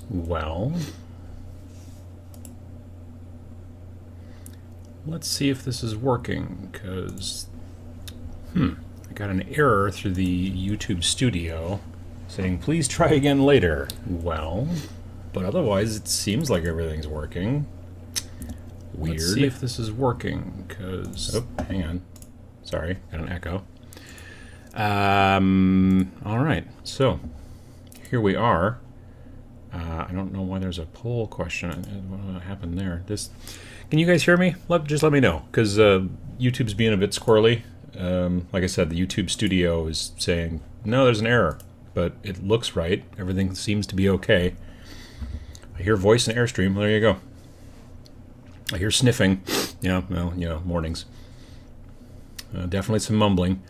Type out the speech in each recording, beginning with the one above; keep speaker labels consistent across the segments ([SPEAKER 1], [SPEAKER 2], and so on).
[SPEAKER 1] Well, let's see if this is working, because I got an error through the YouTube studio saying, please try again later. Well, but otherwise it seems like everything's working. Weird. Let's see if this is working, because... Oh, hang on. Sorry, got an echo. Alright, so here we are. I don't know why there's a poll question. What happened there? Can you guys hear me? Just let me know, because YouTube's being a bit squirrely. Like I said, the YouTube studio is saying, no, there's an error, but it looks right. Everything seems to be okay. I hear voice and Airstream. There you go. I hear sniffing. Yeah, well, you know, mornings. Definitely some mumbling.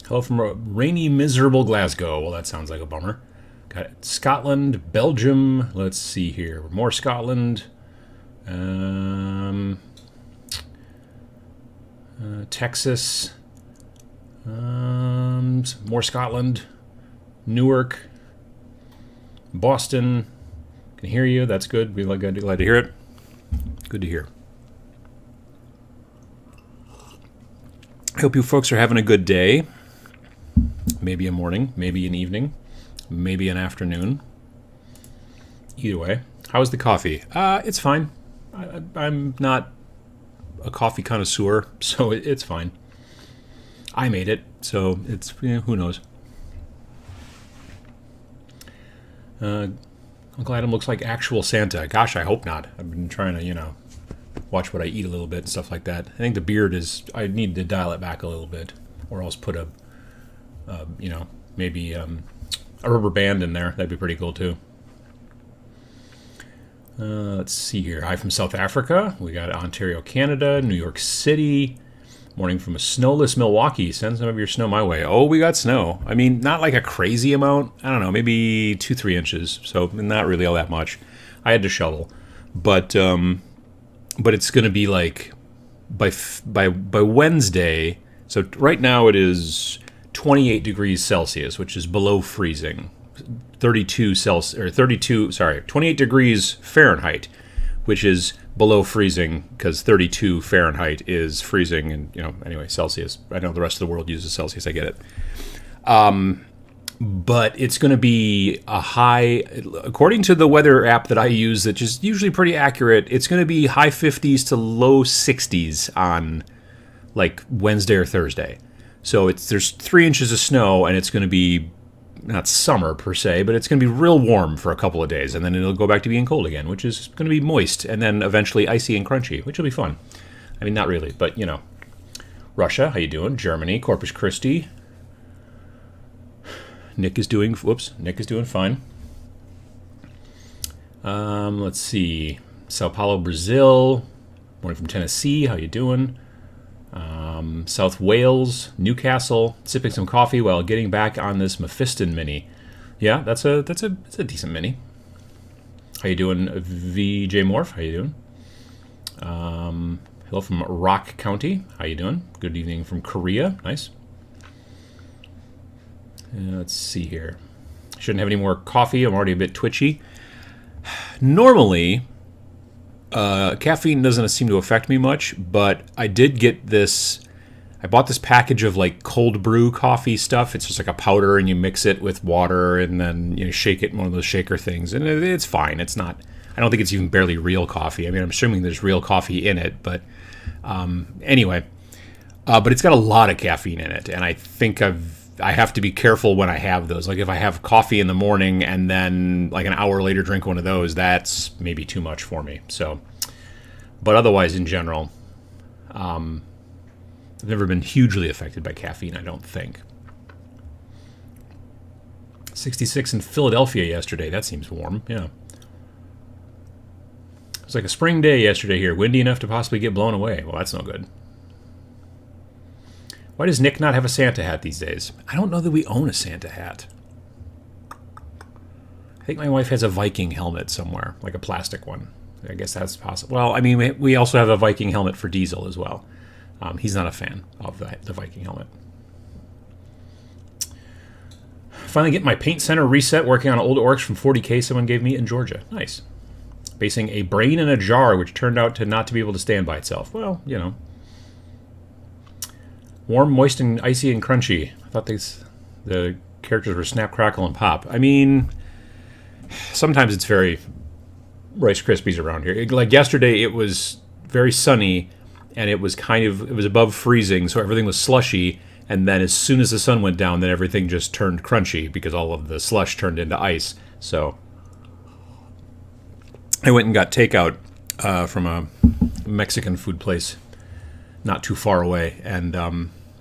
[SPEAKER 1] Hello from rainy, miserable Glasgow. Well, that sounds like a bummer. Got it. Scotland, Belgium. Let's see here. More Scotland. Texas. More Scotland. Newark. Boston. Can hear you. That's good. We're glad to hear it. Good to hear. I hope you folks are having a good day. Maybe a morning, maybe an evening, maybe an afternoon. Either way. How's the coffee? It's fine. I'm not a coffee connoisseur, so it's fine. I made it, so it's, who knows. I'm glad it looks like actual Santa. Gosh, I hope not. I've been trying to, watch what I eat a little bit and stuff like that. I think the beard I need to dial it back a little bit, or else put maybe a rubber band in there. That'd be pretty cool too. Let's see here. Hi from South Africa. We got Ontario, Canada, New York City. Morning from a snowless Milwaukee. Send some of your snow my way. Oh, we got snow. I mean, not like a crazy amount. I don't know, maybe 2-3 inches. So not really all that much. I had to shovel, but it's going to be like by Wednesday. So right now it is 28 degrees Celsius, which is below freezing. 28 degrees Fahrenheit, which is below freezing, because 32 Fahrenheit is freezing, and anyway, Celsius. I know the rest of the world uses Celsius. I get it. But it's going to be a high, according to the weather app that I use, that's just usually pretty accurate. It's going to be high 50s to low 60s on like Wednesday or Thursday. So there's 3 inches of snow, and it's going to be not summer per se, but it's going to be real warm for a couple of days, and then it'll go back to being cold again, which is going to be moist, and then eventually icy and crunchy, which will be fun. I mean, not really, but Russia, how you doing? Germany, Corpus Christi. Nick is doing fine. Let's see. Sao Paulo, Brazil. Morning from Tennessee. How you doing? South Wales, Newcastle. Sipping some coffee while getting back on this Mephiston mini. Yeah, that's a decent mini. How you doing, VJ Morph? How you doing? Hello from Rock County. How you doing? Good evening from Korea. Nice. Let's see here. Shouldn't have any more coffee. I'm already a bit twitchy. Normally, caffeine doesn't seem to affect me much, but I did get this. I bought this package of like cold brew coffee stuff. It's just like a powder, and you mix it with water, and then shake it in one of those shaker things, and it's fine. It's not. I don't think it's even barely real coffee. I mean, I'm assuming there's real coffee in it, but anyway. But it's got a lot of caffeine in it, and I think I have to be careful when I have those. Like if I have coffee in the morning and then like an hour later drink one of those, that's maybe too much for me. So, but otherwise in general, I've never been hugely affected by caffeine, I don't think. 66 in Philadelphia yesterday. That seems warm, yeah. It was like a spring day yesterday here, windy enough to possibly get blown away. Well, that's no good. Why does Nick not have a Santa hat these days? I don't know that we own a Santa hat. I think my wife has a Viking helmet somewhere, like a plastic one. I guess that's possible. Well, I mean, we also have a Viking helmet for Diesel as well. He's not a fan of the Viking helmet. Finally getting my paint center reset, working on old orcs from 40K someone gave me in Georgia. Nice. Basing a brain in a jar, which turned out to not to be able to stand by itself. Well, you know. Warm, moist, and icy and crunchy. I thought the characters were snap, crackle, and pop. I mean, sometimes it's very Rice Krispies around here. Like yesterday, it was very sunny, and it was above freezing, so everything was slushy. And then as soon as the sun went down, then everything just turned crunchy because all of the slush turned into ice. So I went and got takeout from a Mexican food place not too far away. And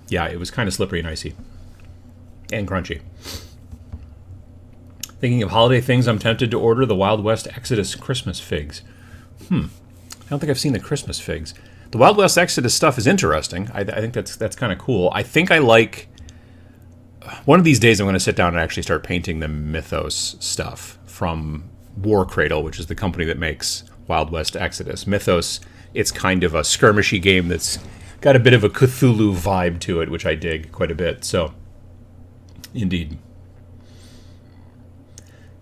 [SPEAKER 1] yeah, it was kind of slippery and icy and crunchy. Thinking of holiday things, I'm tempted to order the Wild West Exodus Christmas figs. I don't think I've seen the Christmas figs. The Wild West Exodus stuff is interesting. I think that's kind of cool. I think I like... One of these days I'm going to sit down and actually start painting the Mythos stuff from War Cradle, which is the company that makes Wild West Exodus. Mythos, it's kind of a skirmishy game that's got a bit of a Cthulhu vibe to it, which I dig quite a bit. So, indeed.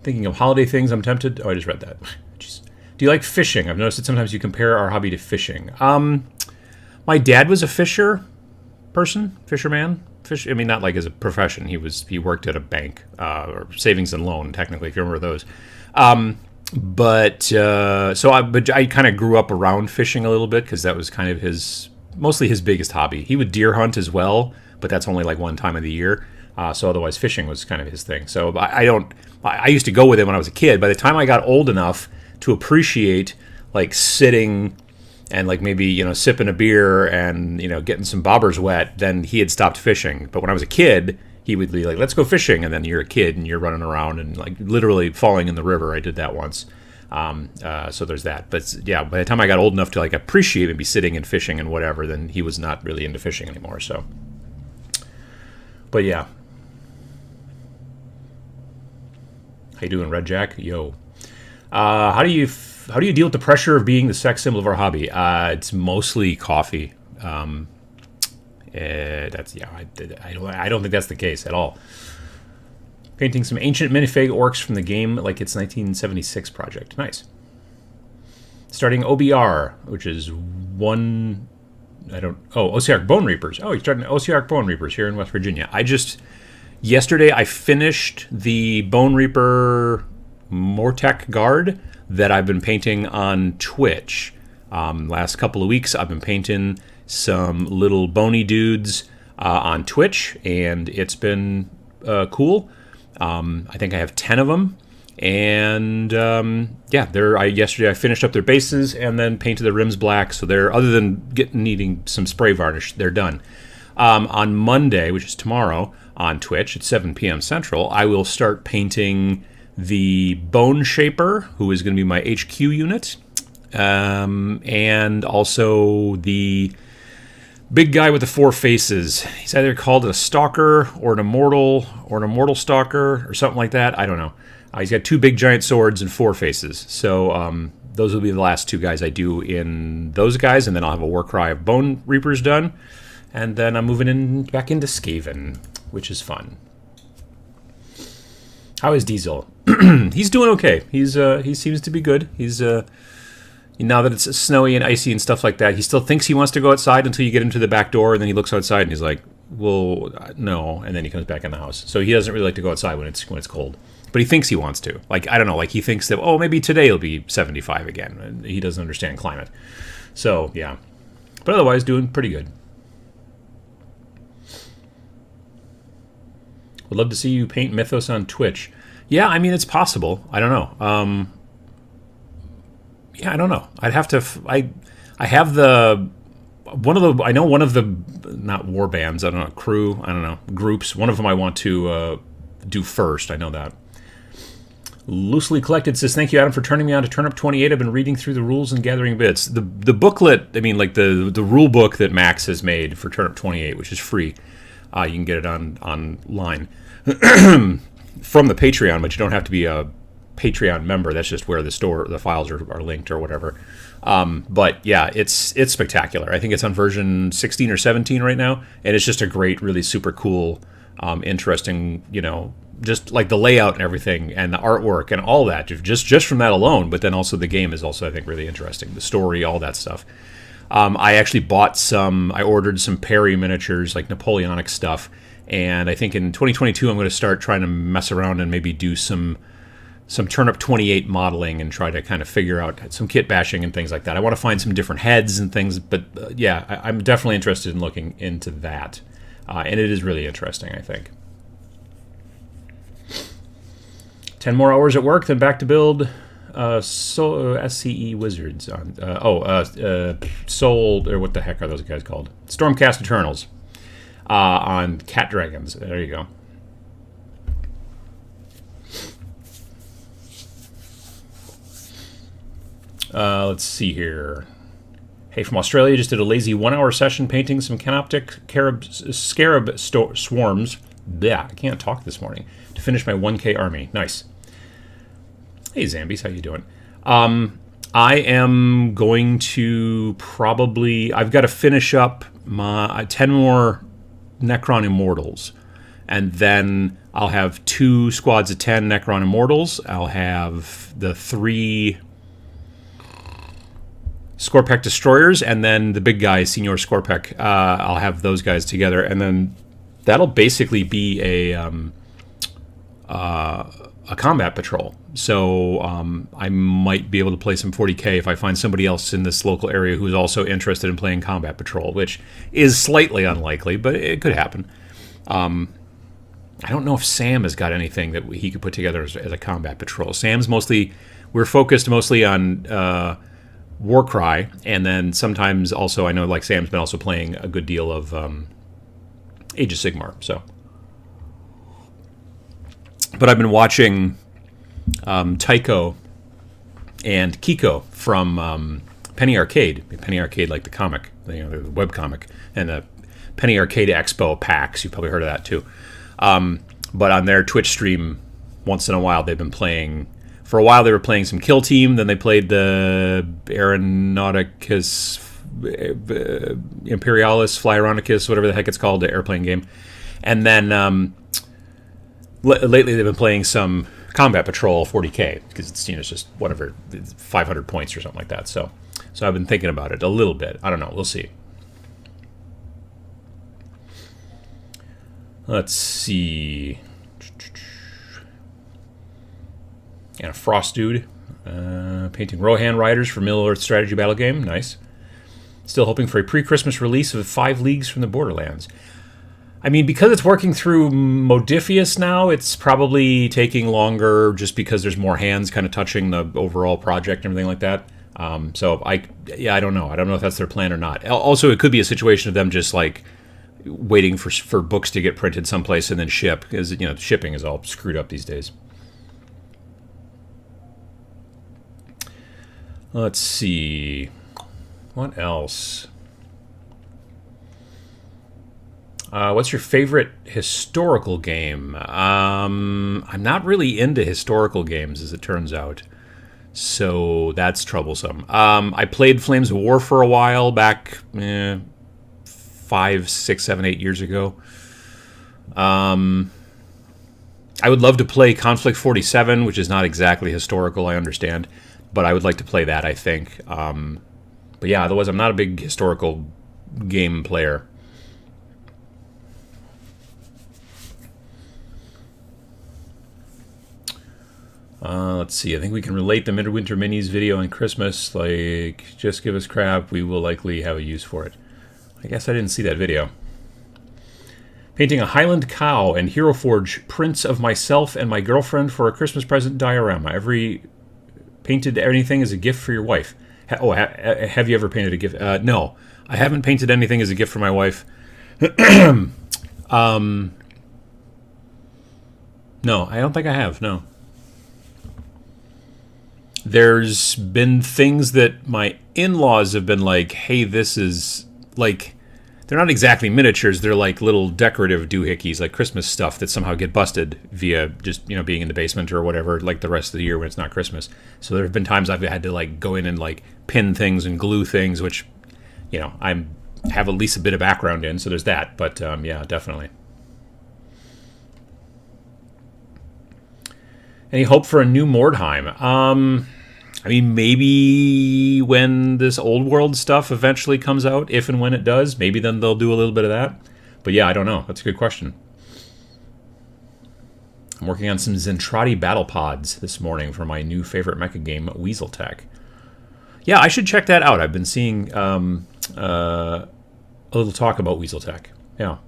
[SPEAKER 1] Thinking of holiday things, I'm tempted... Oh, I just read that. Jeez. Do you like fishing? I've noticed that sometimes you compare our hobby to fishing. My dad was a fisherman. I mean, not like as a profession. He worked at a bank or savings and loan, technically, if you remember those. But I kind of grew up around fishing a little bit because that was kind of mostly his biggest hobby. He would deer hunt as well, but that's only like one time of the year. So otherwise, fishing was kind of his thing. So I used to go with him when I was a kid. By the time I got old enough to appreciate like sitting and like maybe, you know, sipping a beer and, you know, getting some bobbers wet, then he had stopped fishing. But when I was a kid, he would be like, let's go fishing. And then you're a kid and you're running around and like literally falling in the river. I did that once. So there's that. But yeah, by the time I got old enough to like appreciate maybe sitting and fishing and whatever, then he was not really into fishing anymore. So, but yeah. How you doing, Red Jack? Yo. How do you deal with the pressure of being the sex symbol of our hobby? It's mostly coffee. I don't think that's the case at all. Painting some ancient minifig orcs from the game like it's 1976 project. Nice. Starting OBR, which is Ossiarch Bone Reapers. Oh, you're starting Ossiarch Bone Reapers here in West Virginia. Yesterday I finished the Bone Reaper Mortek Guard that I've been painting on Twitch. Last couple of weeks I've been painting some little bony dudes on Twitch, and it's been cool. I think I have 10 of them, and yesterday I finished up their bases and then painted the rims black, so they're, other than needing some spray varnish, they're done. On Monday, which is tomorrow, on Twitch at 7 p.m. Central, I will start painting the Bone Shaper, who is going to be my HQ unit, and also the big guy with the four faces. He's either called a Stalker or an Immortal Stalker or something like that. I don't know. He's got two big giant swords and four faces. So those will be the last two guys I do in those guys, and then I'll have a Warcry of Bone Reapers done. And then I'm moving back into Skaven, which is fun. How is Diesel? He's doing okay. He seems to be good. He's now that it's snowy and icy and stuff like that, he still thinks he wants to go outside until you get into the back door, and then he looks outside and he's like, well, no, and then he comes back in the house. So he doesn't really like to go outside when it's cold. But he thinks he wants to. Like, I don't know, like he thinks that, oh, maybe today it'll be 75 again. And he doesn't understand climate. So, yeah. But otherwise, doing pretty good. Would love to see you paint Mythos on Twitch. Yeah, I mean, it's possible. I don't know. Yeah, I don't know. I'd have to... I have the... I know one of the... Not war bands, I don't know, crew, I don't know, groups. One of them I want to do first. I know that. Loosely Collected says, thank you, Adam, for turning me on to Turnip 28. I've been reading through the rules and gathering bits. The booklet, I mean, like the rule book that Max has made for Turnip 28, which is free. You can get it online from the Patreon, but you don't have to be a Patreon member. That's just where the files are linked or whatever. But yeah, it's spectacular. I think it's on version 16 or 17 right now, and it's just a great, really super cool interesting, just like the layout and everything and the artwork and all that, just from that alone. But then also the game is also, I think, really interesting. The story, all that stuff. I actually I ordered some Perry miniatures, like Napoleonic stuff. And I think in 2022, I'm going to start trying to mess around and maybe do some Turnip 28 modeling and try to kind of figure out some kit bashing and things like that. I want to find some different heads and things, but I'm definitely interested in looking into that. And it is really interesting, I think. 10 more hours at work, then back to build SCE Wizards on Soul, or what the heck are those guys called? Stormcast Eternals on Cat Dragons. There you go. Let's see here. Hey, from Australia, just did a lazy 1-hour session painting some canoptic scarab swarms. Yeah, I can't talk this morning. To finish my 1K army. Nice. Hey, Zambies, how you doing? I am going to I've got to finish up my 10 more Necron Immortals. And then I'll have 2 squads of 10 Necron Immortals. I'll have the 3 Scorpek Destroyers, and then the big guy, Senior Scorpek. I'll have those guys together, and then that'll basically be a combat patrol. So I might be able to play some 40k if I find somebody else in this local area who's also interested in playing combat patrol, which is slightly unlikely, but it could happen. I don't know if Sam has got anything that he could put together as a combat patrol. We're focused mostly on Warcry, and then sometimes also I know like Sam's been also playing a good deal of Age of Sigmar. So, but I've been watching Tycho and Kiko from Penny Arcade. Penny Arcade, like the comic, the web comic, and the Penny Arcade Expo PAX. You've probably heard of that too. But on their Twitch stream, once in a while, they've been playing. For a while, they were playing some Kill Team. Then they played the Aeronauticus Imperialis, Flyeronicus, whatever the heck it's called, the airplane game. And then lately, they've been playing some Combat Patrol 40k because it's just whatever 500 points or something like that. So I've been thinking about it a little bit. I don't know. We'll see. Let's see. And a Frost Dude. Painting Rohan Riders for Middle-earth strategy battle game. Nice. Still hoping for a pre-Christmas release of 5 Leagues from the Borderlands. I mean, because it's working through Modifius now, it's probably taking longer just because there's more hands kind of touching the overall project and everything like that. So I don't know. I don't know if that's their plan or not. Also, it could be a situation of them just like waiting for books to get printed someplace and then ship, because shipping is all screwed up these days. Let's see. What else? What's your favorite historical game? I'm not really into historical games, as it turns out. So that's troublesome. I played Flames of War for a while back 5, 6, 7, 8 years ago. I would love to play Conflict 47, which is not exactly historical, I understand. But I would like to play that, I think. But yeah, otherwise I'm not a big historical game player. Let's see. I think we can relate the Midwinter Minis video on Christmas. Like, just give us crap. We will likely have a use for it. I guess I didn't see that video. Painting a Highland cow and Hero Forge prints of myself and my girlfriend for a Christmas present diorama. Painted anything as a gift for your wife. Have you ever painted a gift? No, I haven't painted anything as a gift for my wife. No, I don't think I have, no. There's been things that my in-laws have been like, hey, this is, like, they're not exactly miniatures, they're like little decorative doohickeys, like Christmas stuff that somehow get busted via just, being in the basement or whatever, like the rest of the year when it's not Christmas. So there have been times I've had to, like, go in and, like, pin things and glue things, which, I have at least a bit of background in, so there's that. But, yeah, definitely. Any hope for a new Mordheim? I mean, maybe when this old world stuff eventually comes out, if and when it does, maybe then they'll do a little bit of that. But yeah, I don't know. That's a good question. I'm working on some Zentradi battle pods this morning for my new favorite mecha game, Weaseltech. Yeah, I should check that out. I've been seeing a little talk about Weaseltech. Yeah.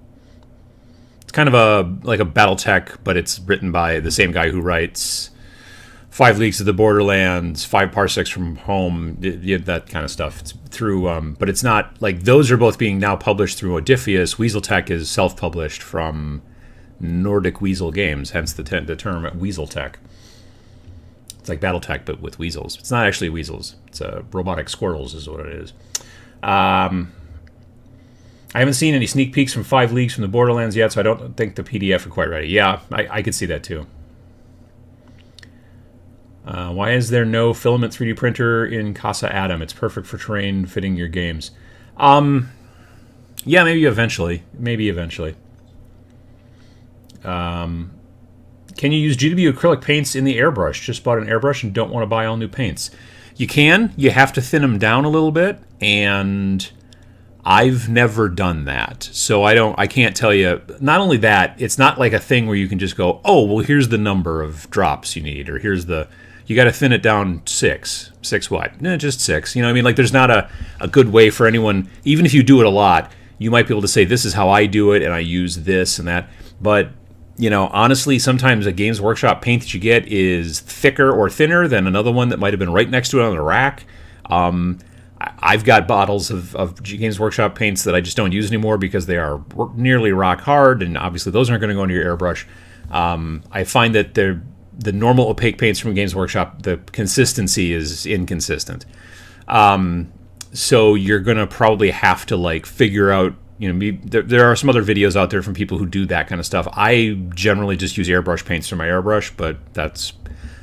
[SPEAKER 1] It's kind of like a BattleTech, but it's written by the same guy who writes 5 Leagues of the Borderlands, 5 Parsecs from Home, that kind of stuff. It's through, but it's not like those are both being now published through Odysseus. Weaseltech is self-published from Nordic Weasel Games, hence the term Weaseltech. It's like BattleTech, but with weasels. It's not actually weasels. It's robotic squirrels is what it is. I haven't seen any sneak peeks from 5 Leagues from the Borderlands yet, so I don't think the PDF are quite ready. Yeah, I could see that too. Why is there no filament 3D printer in Casa Adam? It's perfect for terrain fitting your games. Yeah, maybe eventually. Maybe eventually. Can you use GW acrylic paints in the airbrush? Just bought an airbrush and don't want to buy all new paints. You can. You have to thin them down a little bit, and I've never done that. So I can't tell you. Not only that, it's not like a thing where you can just go, oh, well, here's the number of drops you need, or here's the... You got to thin it down 6. 6 what? Just 6. You know what I mean? Like, there's not a good way for anyone, even if you do it a lot, you might be able to say, this is how I do it, and I use this and that. But, you know, honestly, sometimes a Games Workshop paint that you get is thicker or thinner than another one that might have been right next to it on the rack. I've got bottles of Games Workshop paints that I just don't use anymore because they are nearly rock hard, and obviously those aren't going to go into your airbrush. I find that the normal opaque paints from Games Workshop, the consistency is inconsistent. So you're going to probably have to like figure out, you know, there are some other videos out there from people who do that kind of stuff. I generally just use airbrush paints for my airbrush, but that's,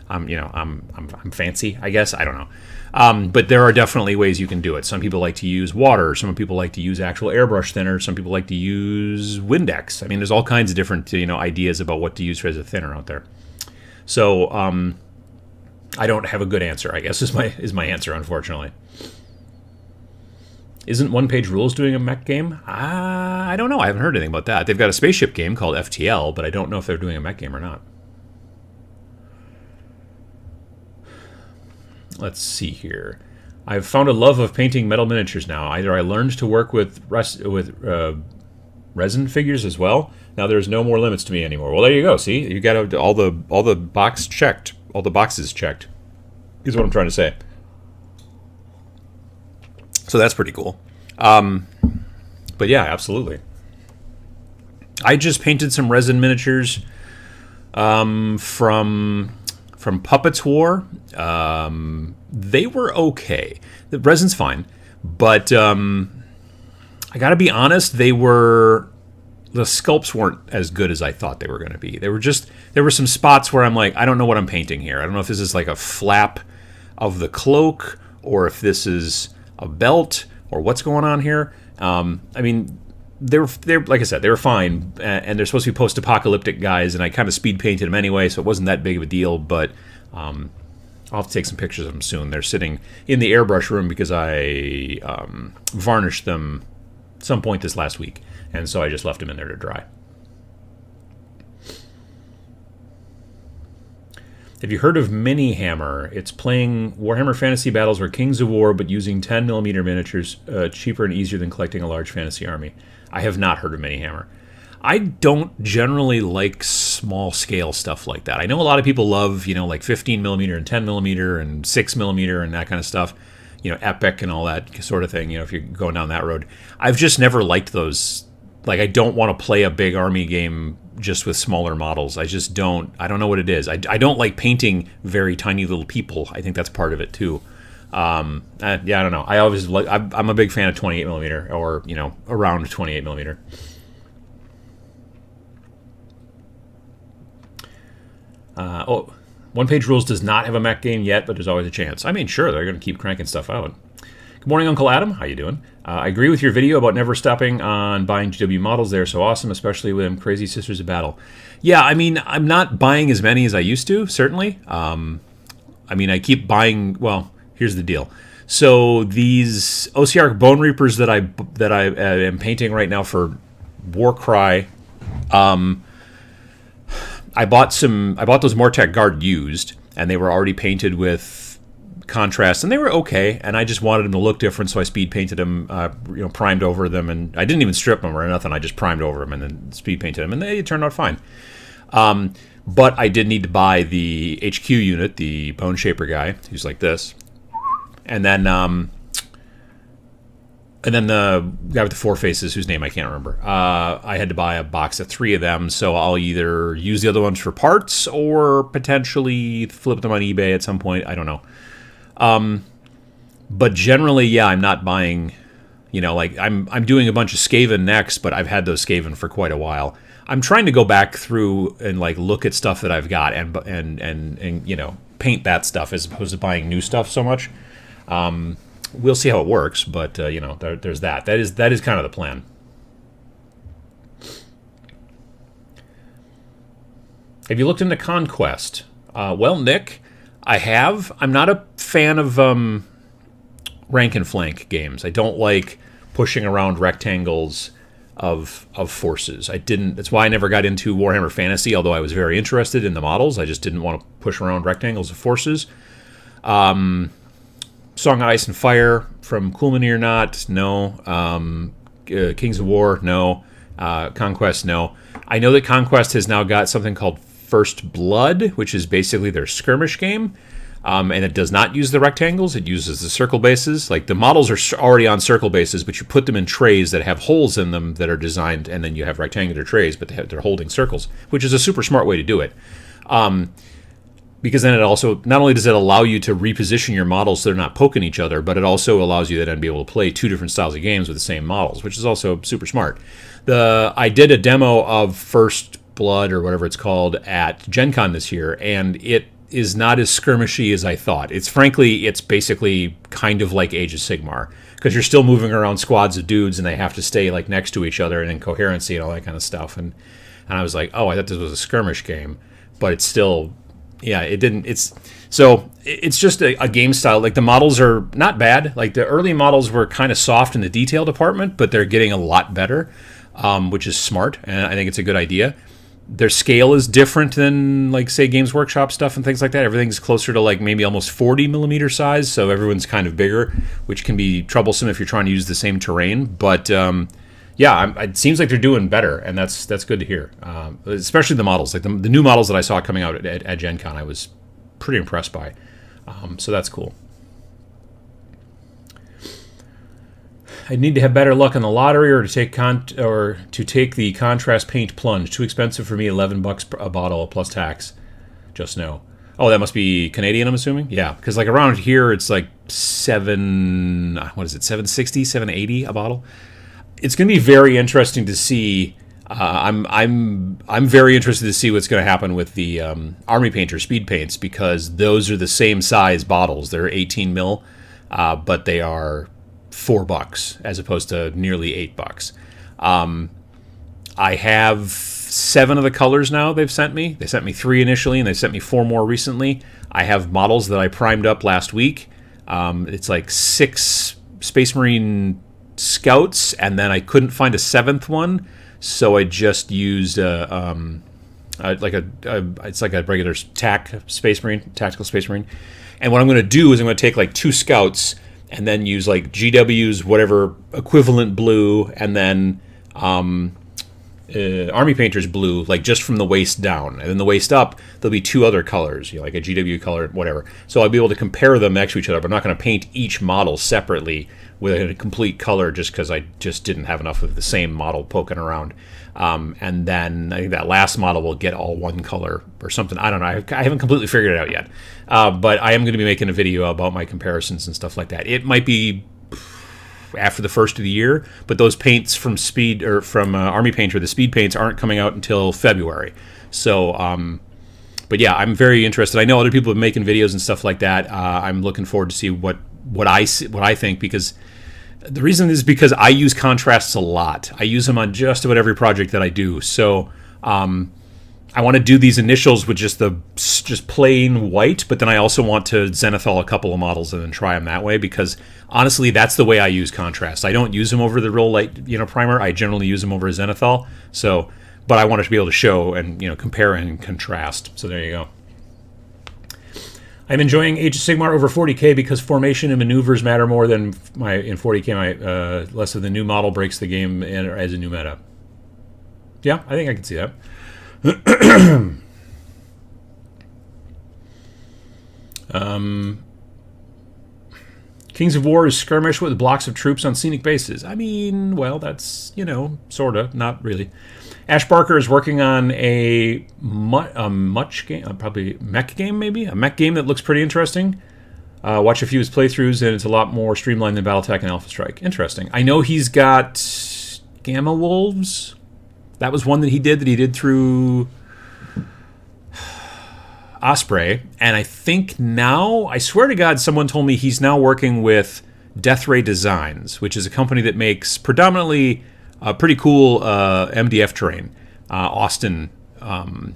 [SPEAKER 1] I'm fancy, I guess. I don't know. But there are definitely ways you can do it. Some people like to use water. Some people like to use actual airbrush thinner. Some people like to use Windex. I mean, there's all kinds of different, ideas about what to use as a thinner out there. So I don't have a good answer, I guess, is my answer, unfortunately. Isn't One Page Rules doing a mech game? I don't know. I haven't heard anything about that. They've got a spaceship game called FTL, but I don't know if they're doing a mech game or not. Let's see here. I've found a love of painting metal miniatures now. Either I learned to work with resin figures as well. Now there's no more limits to me anymore. Well, there you go. See, you got all the boxes checked. Is what I'm trying to say. So that's pretty cool. But yeah, absolutely. I just painted some resin miniatures from Puppets War. They were okay. The resin's fine, but I got to be honest, the sculpts weren't as good as I thought they were going to be. There were some spots where I'm like, I don't know what I'm painting here. I don't know if this is like a flap of the cloak or if this is a belt or what's going on here. I mean, they're like I said, they were fine, and they're supposed to be post-apocalyptic guys, and I kind of speed painted them anyway, so it wasn't that big of a deal. But I'll have to take some pictures of them soon. They're sitting in the airbrush room because I varnished them some point this last week, and so I just left them in there to dry. Have you heard of Mini Hammer? It's playing Warhammer Fantasy Battles or Kings of War, but using 10mm miniatures, cheaper and easier than collecting a large fantasy army. I have not heard of Mini Hammer. I don't generally like small-scale stuff like that. I know a lot of people love, like 15mm and 10mm and 6mm and that kind of stuff. Epic and all that sort of thing, if you're going down that road. I've just never liked those. Like, I don't want to play a big army game just with smaller models. I just don't. I don't know what it is. I don't like painting very tiny little people. I think that's part of it, too. I don't know. I always like. I'm a big fan of 28mm or, around 28mm. One Page Rules does not have a mech game yet, but there's always a chance. I mean, sure, they're going to keep cranking stuff out. Good morning, Uncle Adam. How you doing? I agree with your video about never stopping on buying GW models. They're so awesome, especially with them crazy Sisters of Battle. Yeah, I mean, I'm not buying as many as I used to, certainly. I mean, I keep buying. Well, here's the deal. So these OCR Bone Reapers that I am painting right now for Warcry, I bought those Mortec Guard used, and they were already painted with contrast, and they were okay. And I just wanted them to look different, so I speed painted them, primed over them, and I didn't even strip them or nothing. I just primed over them and then speed painted them, and they turned out fine. But I did need to buy the HQ unit, the Bone Shaper guy, who's like this. And then the guy with the 4 faces, whose name I can't remember. I had to buy a box of 3 of them, so I'll either use the other ones for parts or potentially flip them on eBay at some point. I don't know. But generally, yeah, I'm not buying. I'm doing a bunch of Skaven next, but I've had those Skaven for quite a while. I'm trying to go back through and look at stuff that I've got and paint that stuff as opposed to buying new stuff so much. We'll see how it works, but there's that. That is kind of the plan. Have you looked into Conquest? Well, Nick, I have. I'm not a fan of rank and flank games. I don't like pushing around rectangles of forces. That's why I never got into Warhammer Fantasy, although I was very interested in the models. I just didn't want to push around rectangles of forces. Song of Ice and Fire from Coolmany or not? No. Kings of War? No. Conquest? No. I know that Conquest has now got something called First Blood, which is basically their skirmish game, and it does not use the rectangles. It uses the circle bases. Like, the models are already on circle bases, but you put them in trays that have holes in them that are designed, and then you have rectangular trays, but they're holding circles, which is a super smart way to do it. Because then it also, not only does it allow you to reposition your models so they're not poking each other, but it also allows you then to be able to play 2 different styles of games with the same models, which is also super smart. I did a demo of First Blood, or whatever it's called, at Gen Con this year, and it is not as skirmishy as I thought. It's basically kind of like Age of Sigmar, because you're still moving around squads of dudes, and they have to stay next to each other and in coherency and all that kind of stuff. And I was like, oh, I thought this was a skirmish game, but it's still... Yeah, it didn't. It's just a game style. The models are not bad. The early models were kind of soft in the detail department, but they're getting a lot better, which is smart, and I think it's a good idea. Their scale is different than say Games Workshop stuff and things like that. Everything's closer to maybe almost 40 millimeter size, so everyone's kind of bigger, which can be troublesome if you're trying to use the same terrain. But yeah, it seems like they're doing better, and that's good to hear. Especially the models, the new models that I saw coming out at Gen Con, I was pretty impressed by. So that's cool. I need to have better luck on the lottery, or to take the contrast paint plunge. Too expensive for me. $11 a bottle plus tax. Just know. Oh, that must be Canadian, I'm assuming. Yeah, because around here it's $760, $780 a bottle. It's going to be very interesting to see. I'm very interested to see what's going to happen with the Army Painter speed paints, because those are the same size bottles. They're 18 mil, but they are $4 as opposed to nearly $8. I have 7 of the colors now they've sent me. They sent me 3 initially, and they sent me 4 more recently. I have models that I primed up last week. It's 6 Space Marine Scouts, and then I couldn't find a 7th one, so I just used it's like a regular tactical Space Marine. And what I'm going to do is I'm going to take 2 Scouts and then use GW's whatever equivalent blue, and then Army Painter's blue, just from the waist down, and then the waist up there'll be 2 other colors, a GW color, whatever. So I'll be able to compare them next to each other, but I'm not going to paint each model separately with a complete color, just because I just didn't have enough of the same model poking around. And then I think that last model will get all one color or something. I don't know. I haven't completely figured it out yet. But I am going to be making a video about my comparisons and stuff like that. It might be after the first of the year, but those paints from Army Painter, the speed paints, aren't coming out until February. So, but yeah, I'm very interested. I know other people have been making videos and stuff like that. I'm looking forward to see what I think, because The reason is because I use contrasts a lot. I use them on just about every project that I do. So I want to do these initials with just plain white, but then I also want to zenithal a couple of models and then try them that way, because honestly, that's the way I use contrast. I don't use them over the real light, primer. I generally use them over zenithal. So, but I wanted to be able to show and compare and contrast. So there you go. I'm enjoying Age of Sigmar over 40k because formation and maneuvers matter more than in 40k. Less of the new model breaks the game as a new meta. Yeah, I think I can see that. Kings of War is skirmish with blocks of troops on scenic bases. I mean, well, that's, sorta, not really. Ash Barker is working on a much game, probably mech game, maybe? A mech game that looks pretty interesting. Watch a few of his playthroughs, and it's a lot more streamlined than Battletech and Alpha Strike. Interesting. I know he's got Gamma Wolves. That was one that he did through Osprey. And I think now, I swear to God, someone told me he's now working with Death Ray Designs, which is a company that makes predominantly pretty cool MDF terrain. Austin,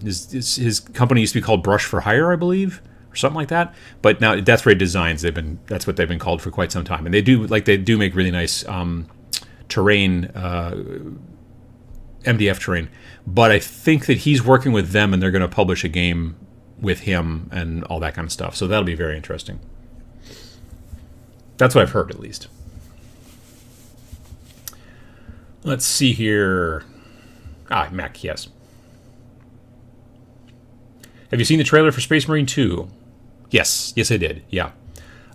[SPEAKER 1] his company used to be called Brush for Hire, I believe, or something like that. But now Death Ray Designs, that's what they've been called for quite some time. And they do make really nice terrain, MDF terrain. But I think that he's working with them, and they're going to publish a game with him and all that kind of stuff. So that'll be very interesting. That's what I've heard, at least. Let's see here. Mech, yes. Have you seen the trailer for Space Marine 2? Yes, I did. Yeah.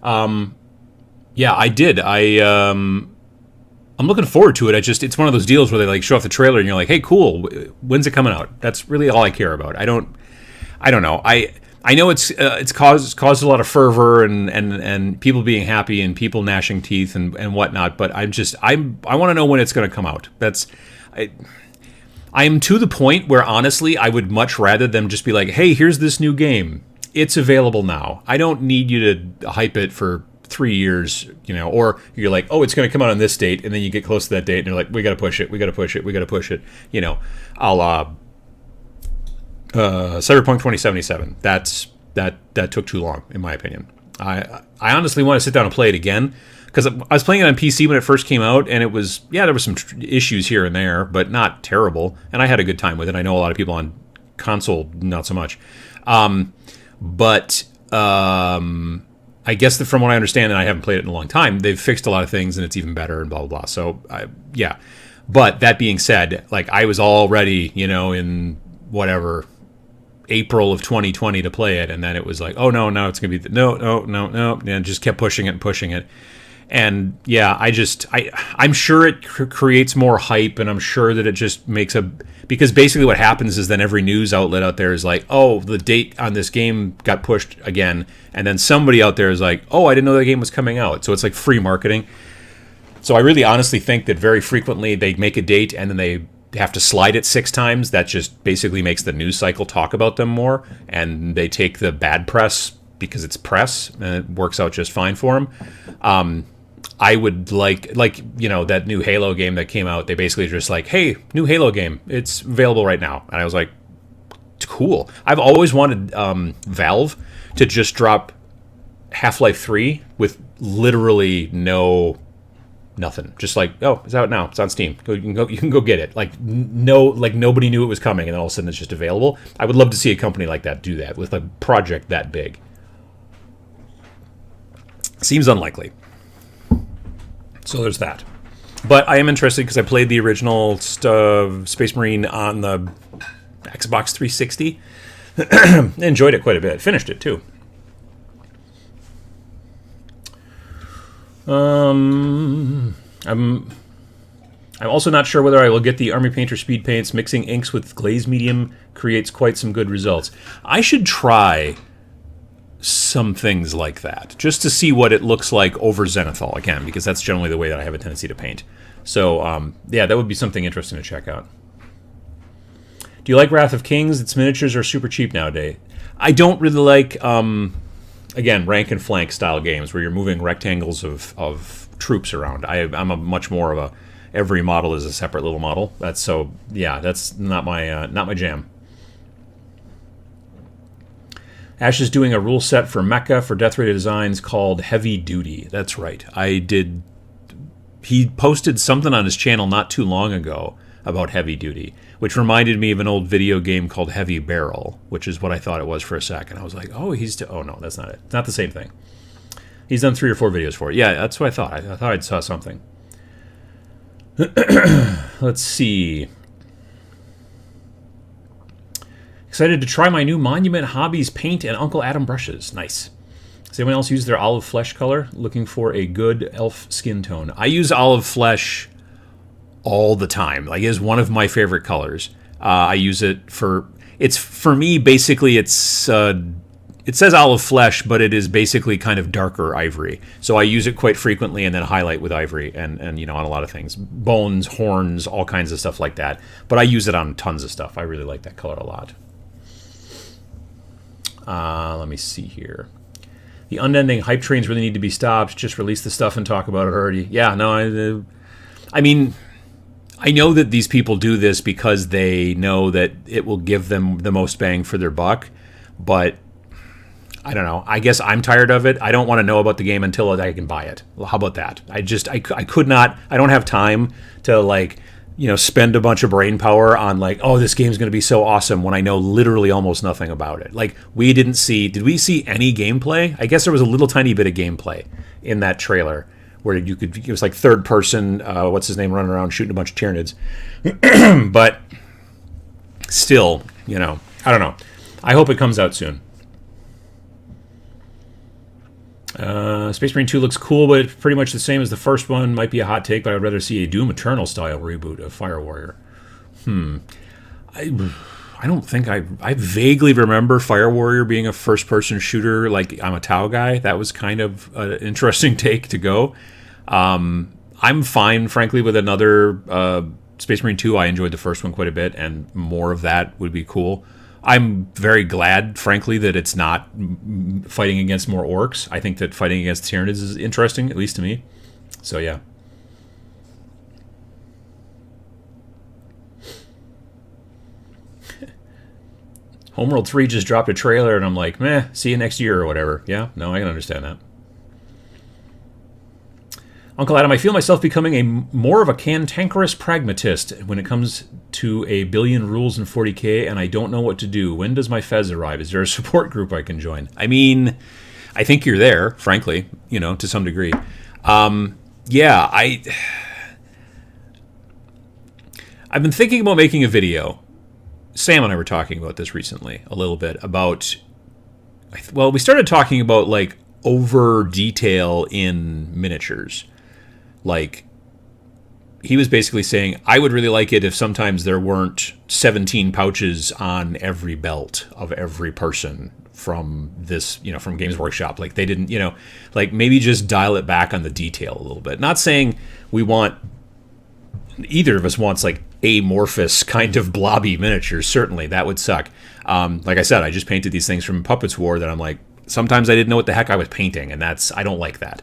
[SPEAKER 1] Yeah, I did. I'm looking forward to it. It's one of those deals where they show off the trailer and you're like, hey, cool. When's it coming out? That's really all I care about. I don't know. I know it's caused a lot of fervor and people being happy and people gnashing teeth and whatnot, but I want to know when it's going to come out. I am to the point where honestly I would much rather them just be like, hey, here's this new game. It's available now. I don't need you to hype it for 3 years, or you're like, oh, it's going to come out on this date, and then you get close to that date and you're like, we got to push it. I'll Cyberpunk 2077. That took too long, in my opinion. I honestly want to sit down and play it again, because I was playing it on PC when it first came out, and it was, there were some issues here and there, but not terrible, and I had a good time with it. I know a lot of people on console, not so much. I guess that from what I understand, and I haven't played it in a long time, they've fixed a lot of things, and it's even better, and blah, blah, blah. So, yeah. But that being said, I was all ready, in whatever, April of 2020 to play it, and then it was like, oh no, it's gonna be no, and just kept pushing it, and yeah, I'm sure it creates more hype, and I'm sure that it just makes because basically what happens is then every news outlet out there is like, oh, the date on this game got pushed again, and then somebody out there is like, oh, I didn't know that game was coming out, so it's like free marketing. So I really honestly think that very frequently they make a date and then they have to slide it 6 times. That just basically makes the news cycle talk about them more, and they take the bad press because it's press, and it works out just fine for them. I would like that new Halo game that came out. They basically just like, hey, new Halo game, it's available right now, and I was like, cool. I've always wanted Valve to just drop Half-Life 3 with literally nothing. Just like, oh, it's out now. It's on Steam. You can go get it. Nobody knew it was coming, and then all of a sudden it's just available. I would love to see a company like that do that with a project that big. Seems unlikely. So there's that. But I am interested because I played the original Space Marine on the Xbox 360. Enjoyed it quite a bit. Finished it too. I'm also not sure whether I will get the Army Painter speed paints. Mixing inks with glaze medium creates quite some good results. I should try some things like that just to see what it looks like over zenithal again, because that's generally the way that I have a tendency to paint. So yeah, that would be something interesting to check out. Do you like Wrath of Kings? Its miniatures are super cheap nowadays. I don't really like again, rank and flank style games where you're moving rectangles of troops around. I'm a much more of a every model is a separate little model. That's not my jam. Ash is doing a rule set for Mecha for Death Rated Designs called Heavy Duty. That's right. He posted something on his channel not too long ago about Heavy Duty, which reminded me of an old video game called Heavy Barrel, which is what I thought it was for a second. I was like, oh, oh no, that's not it. It's not the same thing. He's done 3 or 4 videos for it. Yeah, that's what I thought. I thought I saw something. Let's see. Excited to try my new Monument Hobbies paint and Uncle Adam brushes. Nice. Does anyone else use their olive flesh color? Looking for a good elf skin tone. I use olive flesh all the time. Like, it is one of my favorite colors. I use it for... It's, for me, basically, it's... it says olive flesh, but it is basically kind of darker ivory. So I use it quite frequently and then highlight with ivory and you know, on a lot of things. Bones, horns, all kinds of stuff like that. But I use it on tons of stuff. I really like that color a lot. Let me see here. The unending hype trains really need to be stopped. Just release the stuff and talk about it already. Yeah, no, I mean... I know that these people do this because they know that it will give them the most bang for their buck, but I don't know. I guess I'm tired of it. I don't want to know about the game until I can buy it. Well, how about that? I could not. I don't have time to, like, you know, spend a bunch of brain power on, like, oh, this game's going to be so awesome when I know literally almost nothing about it. Like, did we see any gameplay? I guess there was a little tiny bit of gameplay in that trailer, where it was like third person, what's his name, running around shooting a bunch of Tyranids. But still, you know, I don't know. I hope it comes out soon. Space Marine 2 looks cool, but it's pretty much the same as the first one. Might be a hot take, but I'd rather see a Doom Eternal style reboot of Fire Warrior. I don't think I vaguely remember Fire Warrior being a first person shooter. Like, I'm a Tau guy. That was kind of an interesting take to go. I'm fine, frankly, with another Space Marine 2. I enjoyed the first one quite a bit, and more of that would be cool. I'm very glad, frankly, that it's not fighting against more orcs. I think that fighting against Tyranids is interesting, at least to me. So, yeah. Homeworld 3 just dropped a trailer, and I'm like, meh, see you next year or whatever. Yeah, no, I can understand that. Uncle Adam, I feel myself becoming more of a cantankerous pragmatist when it comes to a billion rules in 40K, and I don't know what to do. When does my Fez arrive? Is there a support group I can join? I mean, I think you're there, frankly, you know, to some degree. Yeah, I've been thinking about making a video. Sam and I were talking about this recently a little bit about, well, we started talking about, like, over detail in miniatures. Like, he was basically saying, I would really like it if sometimes there weren't 17 pouches on every belt of every person from this, you know, from Games Workshop. Like, they didn't, you know, like, maybe just dial it back on the detail a little bit. Not saying either of us wants, like, amorphous kind of blobby miniatures. Certainly, that would suck. Like I said, I just painted these things from Puppets War that I'm like, sometimes I didn't know what the heck I was painting, and I don't like that.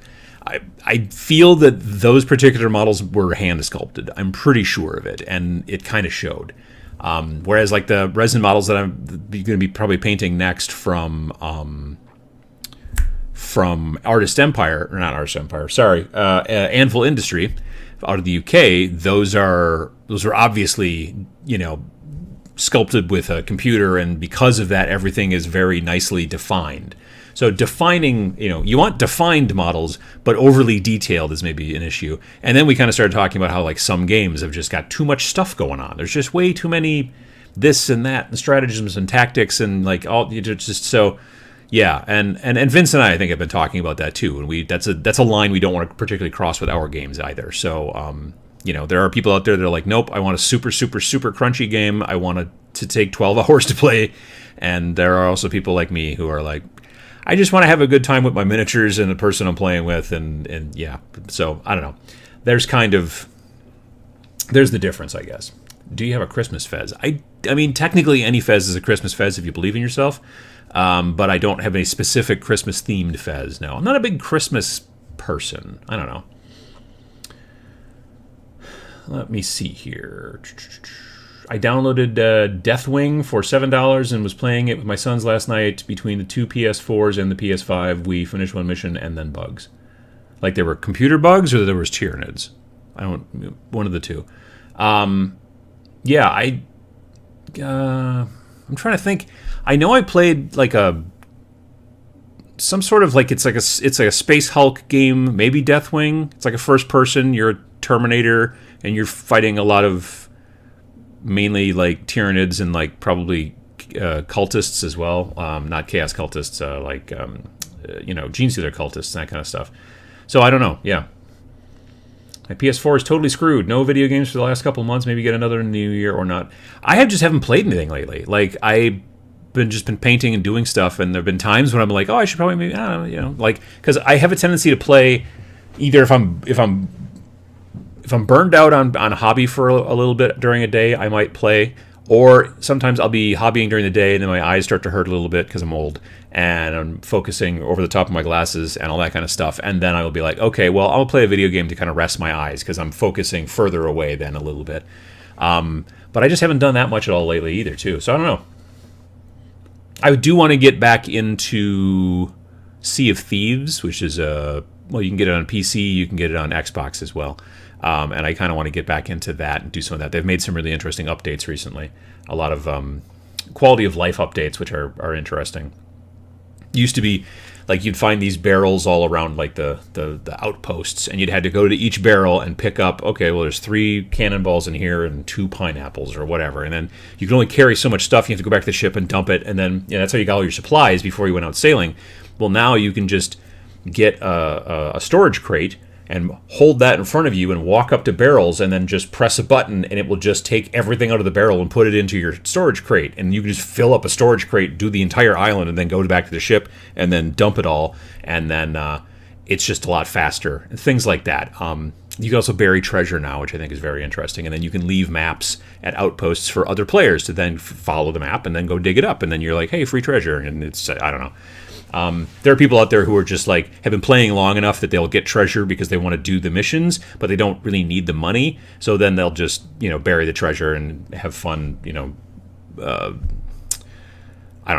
[SPEAKER 1] I feel that those particular models were hand sculpted. I'm pretty sure of it, and it kind of showed. Whereas, like, the resin models that I'm going to be probably painting next from Artist Empire, or not Artist Empire, sorry, Anvil Industry out of the UK, those are obviously, you know, sculpted with a computer, and because of that, everything is very nicely defined. So defining, you know, you want defined models, but overly detailed is maybe an issue. And then we kind of started talking about how, like, some games have just got too much stuff going on. There's just way too many this and that, and stratagems and tactics, and, like, all just so. Yeah, and Vince and I think, have been talking about that too, and that's a line we don't want to particularly cross with our games either. So, you know, there are people out there that are like, nope, I want a super, super, super crunchy game. I want it to take 12 hours to play. And there are also people like me who are like, I just want to have a good time with my miniatures and the person I'm playing with, and yeah. So, I don't know. There's the difference, I guess. Do you have a Christmas Fez? I mean, technically any Fez is a Christmas Fez if you believe in yourself. But I don't have a specific Christmas-themed Fez, no. I'm not a big Christmas person. I don't know. let me see here. I downloaded Deathwing for $7 and was playing it with my sons last night between the two PS4s and the PS5. We finished one mission and then bugs. Like there were computer bugs or there was Tyranids. One of the two. I'm trying to think. I know I played like some sort of like it's like a Space Hulk game, maybe Deathwing. It's like a first person. You're a Terminator and you're fighting a lot of mainly like Tyranids and like probably cultists as well. Not chaos cultists, Gene Stealer cultists and that kind of stuff. So I don't know. Yeah. My PS4 is totally screwed. No video games for the last couple of months. Maybe get another in the new year or not. I haven't played anything lately. Like I've been painting and doing stuff, and there've been times when I'm like, oh, I should probably maybe, I don't know, like because I have a tendency to play either if I'm burned out on a hobby for a little bit during a day, I might play, or sometimes I'll be hobbying during the day and then my eyes start to hurt a little bit because I'm old and I'm focusing over the top of my glasses and all that kind of stuff, and then I will be like, okay, well, I'll play a video game to kind of rest my eyes because I'm focusing further away than a little bit. But I just haven't done that much at all lately either, too. So I don't know. I do want to get back into Sea of Thieves, which is you can get it on PC, you can get it on Xbox as well. And I kind of want to get back into that and do some of that. They've made some really interesting updates recently. A lot of quality of life updates, which are interesting. Used to be like you'd find these barrels all around like the outposts, and you'd had to go to each barrel and pick up, okay, well, there's 3 cannonballs in here and 2 pineapples or whatever. And then you can only carry so much stuff. You have to go back to the ship and dump it. And then that's how you got all your supplies before you went out sailing. Well, now you can just get a storage crate and hold that in front of you and walk up to barrels and then just press a button and it will just take everything out of the barrel and put it into your storage crate. And you can just fill up a storage crate, do the entire island, and then go back to the ship and then dump it all. And then it's just a lot faster. And things like that. You can also bury treasure now, which I think is very interesting. And then you can leave maps at outposts for other players to then follow the map and then go dig it up. And then you're like, hey, free treasure. And it's, I don't know. There are people out there who are just like have been playing long enough that they'll get treasure because they want to do the missions, but they don't really need the money. So then they'll just bury the treasure and have fun.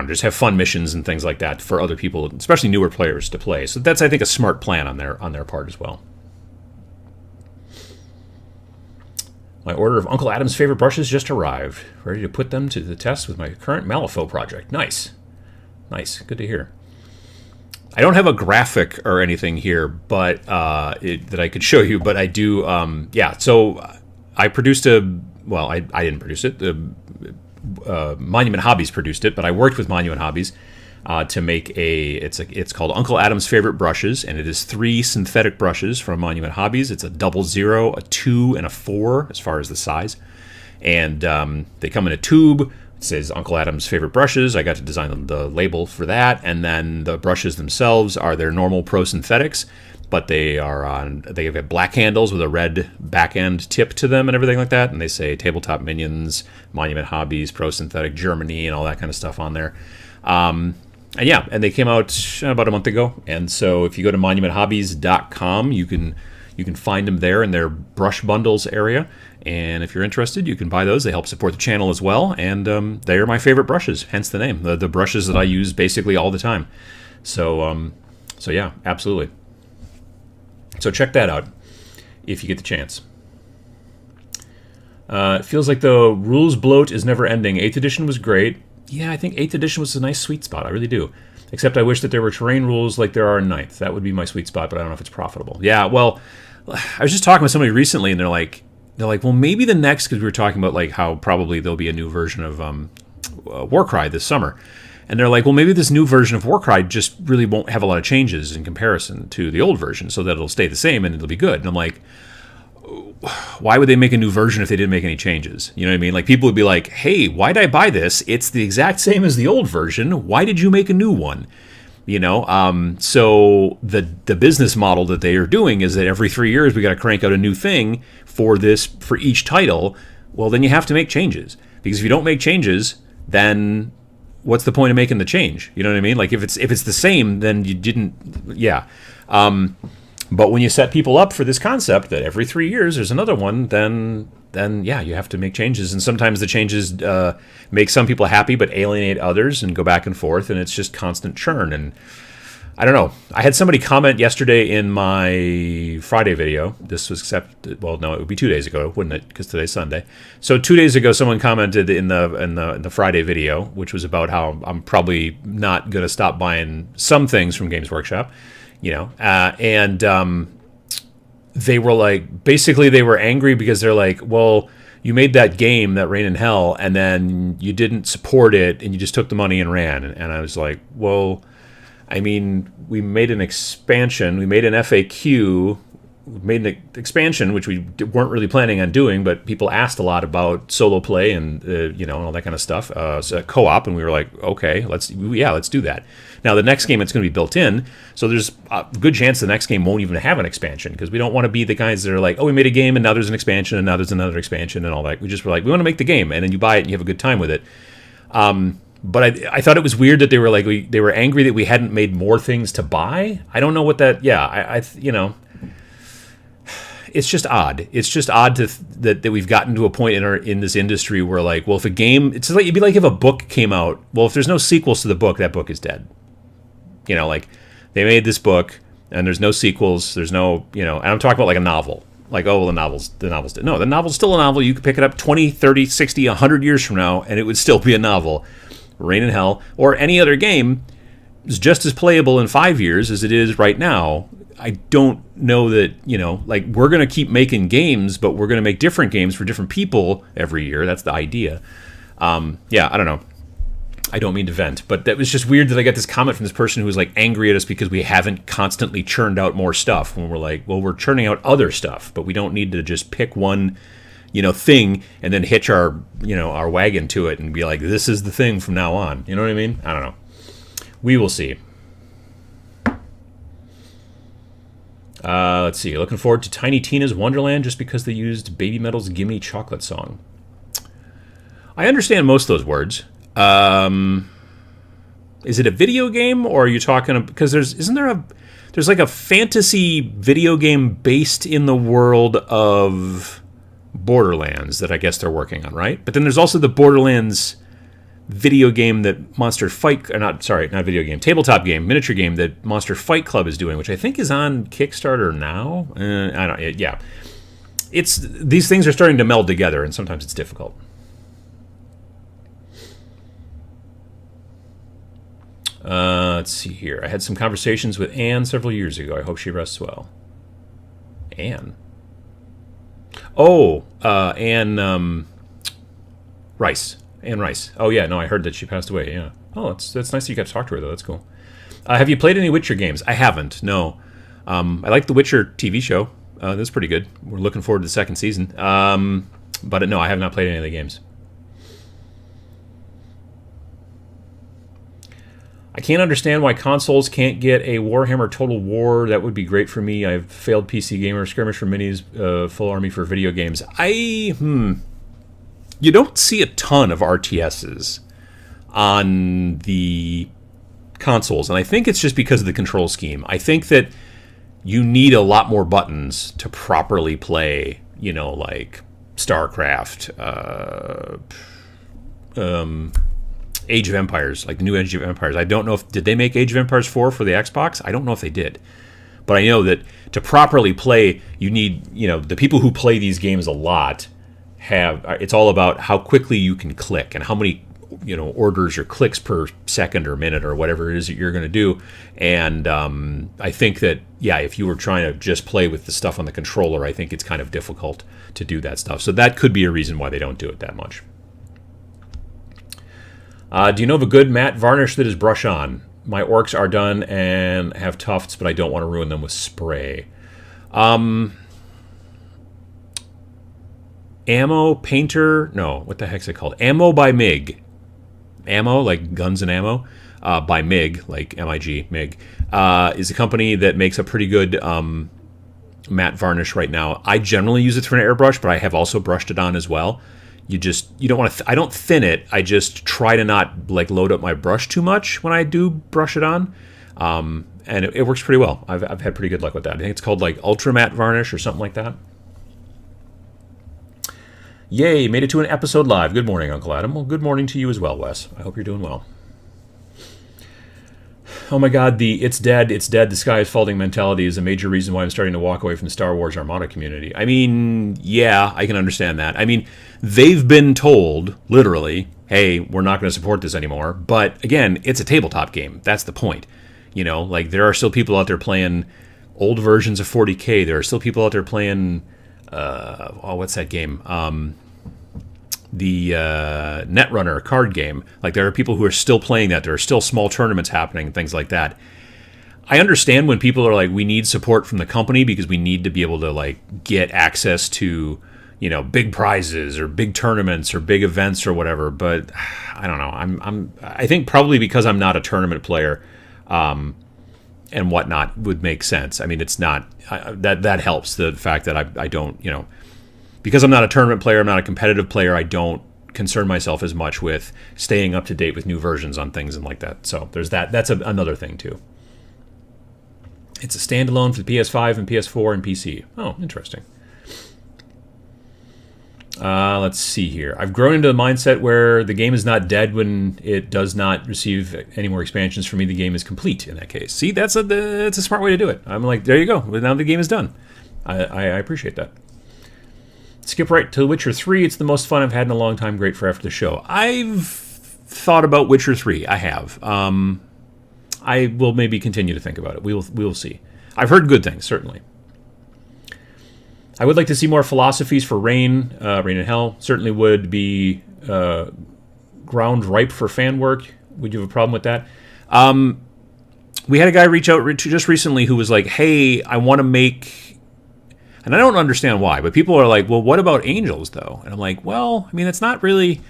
[SPEAKER 1] Just have fun missions and things like that for other people, especially newer players to play. So that's, I think, a smart plan on their part as well. My order of Uncle Adam's favorite brushes just arrived, ready to put them to the test with my current Malifaux project. Nice, good to hear. I don't have a graphic or anything here, but that I could show you. But I do. So I produced I didn't produce it. Monument Hobbies produced it, but I worked with Monument Hobbies to make it's called Uncle Adam's Favorite Brushes, and it is 3 synthetic brushes from Monument Hobbies. It's a 00, a 2, and a 4 as far as the size, and they come in a tube. It says Uncle Adam's Favorite Brushes. I got to design the label for that, and then the brushes themselves are their normal pro synthetics, but they have black handles with a red back end tip to them and everything like that, and they say Tabletop Minions, Monument Hobbies, Pro Synthetic Germany, and all that kind of stuff on there. And they came out about a month ago, and so if you go to monumenthobbies.com, you can find them there in their brush bundles area. And if you're interested, you can buy those. They help support the channel as well. And they are my favorite brushes, hence the name. The brushes that I use basically all the time. So yeah, absolutely. So check that out if you get the chance. It feels like the rules bloat is never ending. 8th edition was great. Yeah, I think 8th edition was a nice sweet spot. I really do. Except I wish that there were terrain rules like there are in 9th. That would be my sweet spot, but I don't know if it's profitable. Yeah, well, I was just talking with somebody recently, and they're like, well, maybe the next, because we were talking about like how probably there'll be a new version of Warcry this summer, and they're like, well, maybe this new version of Warcry just really won't have a lot of changes in comparison to the old version, so that it'll stay the same and it'll be good. And I'm like, why would they make a new version if they didn't make any changes? You know what I mean? Like, people would be like, hey, why did I buy this? It's the exact same as the old version. Why did you make a new one? So the business model that they are doing is that every 3 years we got to crank out a new thing for each title. Well, then you have to make changes, because if you don't make changes, then what's the point of making the change? You know what I mean? Like, if it's the same, then you didn't. Yeah. But when you set people up for this concept that every 3 years there's another one, then yeah, you have to make changes. And sometimes the changes make some people happy but alienate others and go back and forth, and it's just constant churn. And I don't know. I had somebody comment yesterday in my Friday video. This was well, no, it would be 2 days ago, wouldn't it? Because today's Sunday. So 2 days ago, someone commented in the Friday video, which was about how I'm probably not going to stop buying some things from Games Workshop, they were like, basically they were angry because they're like, well, you made that game, that Reign in Hell, and then you didn't support it, and you just took the money and ran. And I was like, well, I mean, we made an expansion, we made an FAQ, we made an expansion, which we weren't really planning on doing, but people asked a lot about solo play and and all that kind of stuff, so co-op, and we were like, okay, let's do that. Now the next game, it's going to be built in, so there's a good chance the next game won't even have an expansion, because we don't want to be the guys that are like, oh, we made a game and now there's an expansion and now there's another expansion and all that. We just were like, we want to make the game, and then you buy it and you have a good time with it. But I thought it was weird that they were like, they were angry that we hadn't made more things to buy. I don't know what that. Yeah, it's just odd. It's just odd that we've gotten to a point in this industry where, like, well, if a game, it's like, it'd be like if a book came out. Well, if there's no sequels to the book, that book is dead. Like they made this book and there's no sequels. There's no, and I'm talking about like a novel. Like, oh, well, the novel's dead. No, the novel's still a novel. You could pick it up 20, 30, 60, 100 years from now, and it would still be a novel. Reign in Hell, or any other game, is just as playable in 5 years as it is right now. I don't know that, like, we're going to keep making games, but we're going to make different games for different people every year. That's the idea. I don't know. I don't mean to vent, but that was just weird that I got this comment from this person who was, like, angry at us because we haven't constantly churned out more stuff. When we're like, well, we're churning out other stuff, but we don't need to just pick one thing and then hitch our wagon to it and be like, this is the thing from now on. You know what I mean? I don't know. We will see. Let's see. Looking forward to Tiny Tina's Wonderland just because they used Baby Metal's Gimme Chocolate Song. I understand most of those words. Is it a video game, or are you talking, because there's like a fantasy video game based in the world of Borderlands that I guess they're working on, right? But then there's also the Borderlands video game that tabletop game, miniature game that Monster Fight Club is doing, which I think is on Kickstarter now. These things are starting to meld together, and sometimes it's difficult. Let's see here. I had some conversations with Anne several years ago. I hope she rests well. Anne? Oh, Anne Rice. Anne Rice. Oh, yeah, no, I heard that she passed away, yeah. Oh, that's nice that you got to talk to her, though. That's cool. Have you played any Witcher games? I haven't, no. I like the Witcher TV show. That's pretty good. We're looking forward to the second season. But no, I have not played any of the games. I can't understand why consoles can't get a Warhammer Total War. That would be great for me. I've failed PC gamer, skirmish for minis, full army for video games. You don't see a ton of RTSs on the consoles, and I think it's just because of the control scheme. I think that you need a lot more buttons to properly play, like StarCraft, Age of Empires, like the new Age of Empires. I don't know did they make Age of Empires 4 for the Xbox? I don't know if they did. But I know that to properly play, you need, the people who play these games a lot it's all about how quickly you can click and how many, orders or clicks per second or minute or whatever it is that you're going to do. And I think that, if you were trying to just play with the stuff on the controller, I think it's kind of difficult to do that stuff. So that could be a reason why they don't do it that much. Do you know of a good matte varnish that is brush on? My orcs are done and have tufts, but I don't want to ruin them with spray. Ammo Painter? No, what the heck's it called? Ammo by MIG. Ammo, like guns and ammo, by MIG, like MIG, MIG, is a company that makes a pretty good matte varnish right now. I generally use it for an airbrush, but I have also brushed it on as well. You don't want to, I don't thin it. I just try to not load up my brush too much when I do brush it on. and it works pretty well. I've had pretty good luck with that. I think it's called like Ultra Matte Varnish or something like that. Yay, made it to an episode live. Good morning, Uncle Adam. Well, good morning to you as well, Wes. I hope you're doing well. Oh my god, the it's dead, the sky is falling mentality is a major reason why I'm starting to walk away from the Star Wars Armada community. I mean, yeah, I can understand that. I mean, they've been told, literally, hey, we're not going to support this anymore. But again, it's a tabletop game. That's the point. You know, like, there are still people out there playing old versions of 40K. There are still people out there playing, what's that game? The Netrunner card game. Like, there are people who are still playing that. There are still small tournaments happening, things like that. I understand when people are like, we need support from the company because we need to be able to, like, get access to, you know, big prizes or big tournaments or big events or whatever. But I don't know. I think probably because I'm not a tournament player, and whatnot would make sense. I mean, it's not that helps, the fact that I don't, you know, because I'm not a tournament player, I'm not a competitive player, I don't concern myself as much with staying up to date with new versions on things and like that. So there's that. That's another thing too. It's a standalone for the PS5 and PS4 and PC. Oh, interesting. Let's see here. I've grown into the mindset where the game is not dead when it does not receive any more expansions. For me, the game is complete in that case. See, that's a smart way to do it. I'm like, there you go. Now the game is done. I appreciate that. Skip right to Witcher 3. It's the most fun I've had in a long time. Great for after the show. I've thought about Witcher 3. I have. I will maybe continue to think about it. We will see. I've heard good things, certainly. I would like to see more philosophies for Rain. Rain and Hell certainly would be ground ripe for fan work. Would you have a problem with that? We had a guy reach out just recently who was like, hey, I want to make... And I don't understand why, but people are like, well, what about Angels, though? And I'm like, well, I mean, it's not really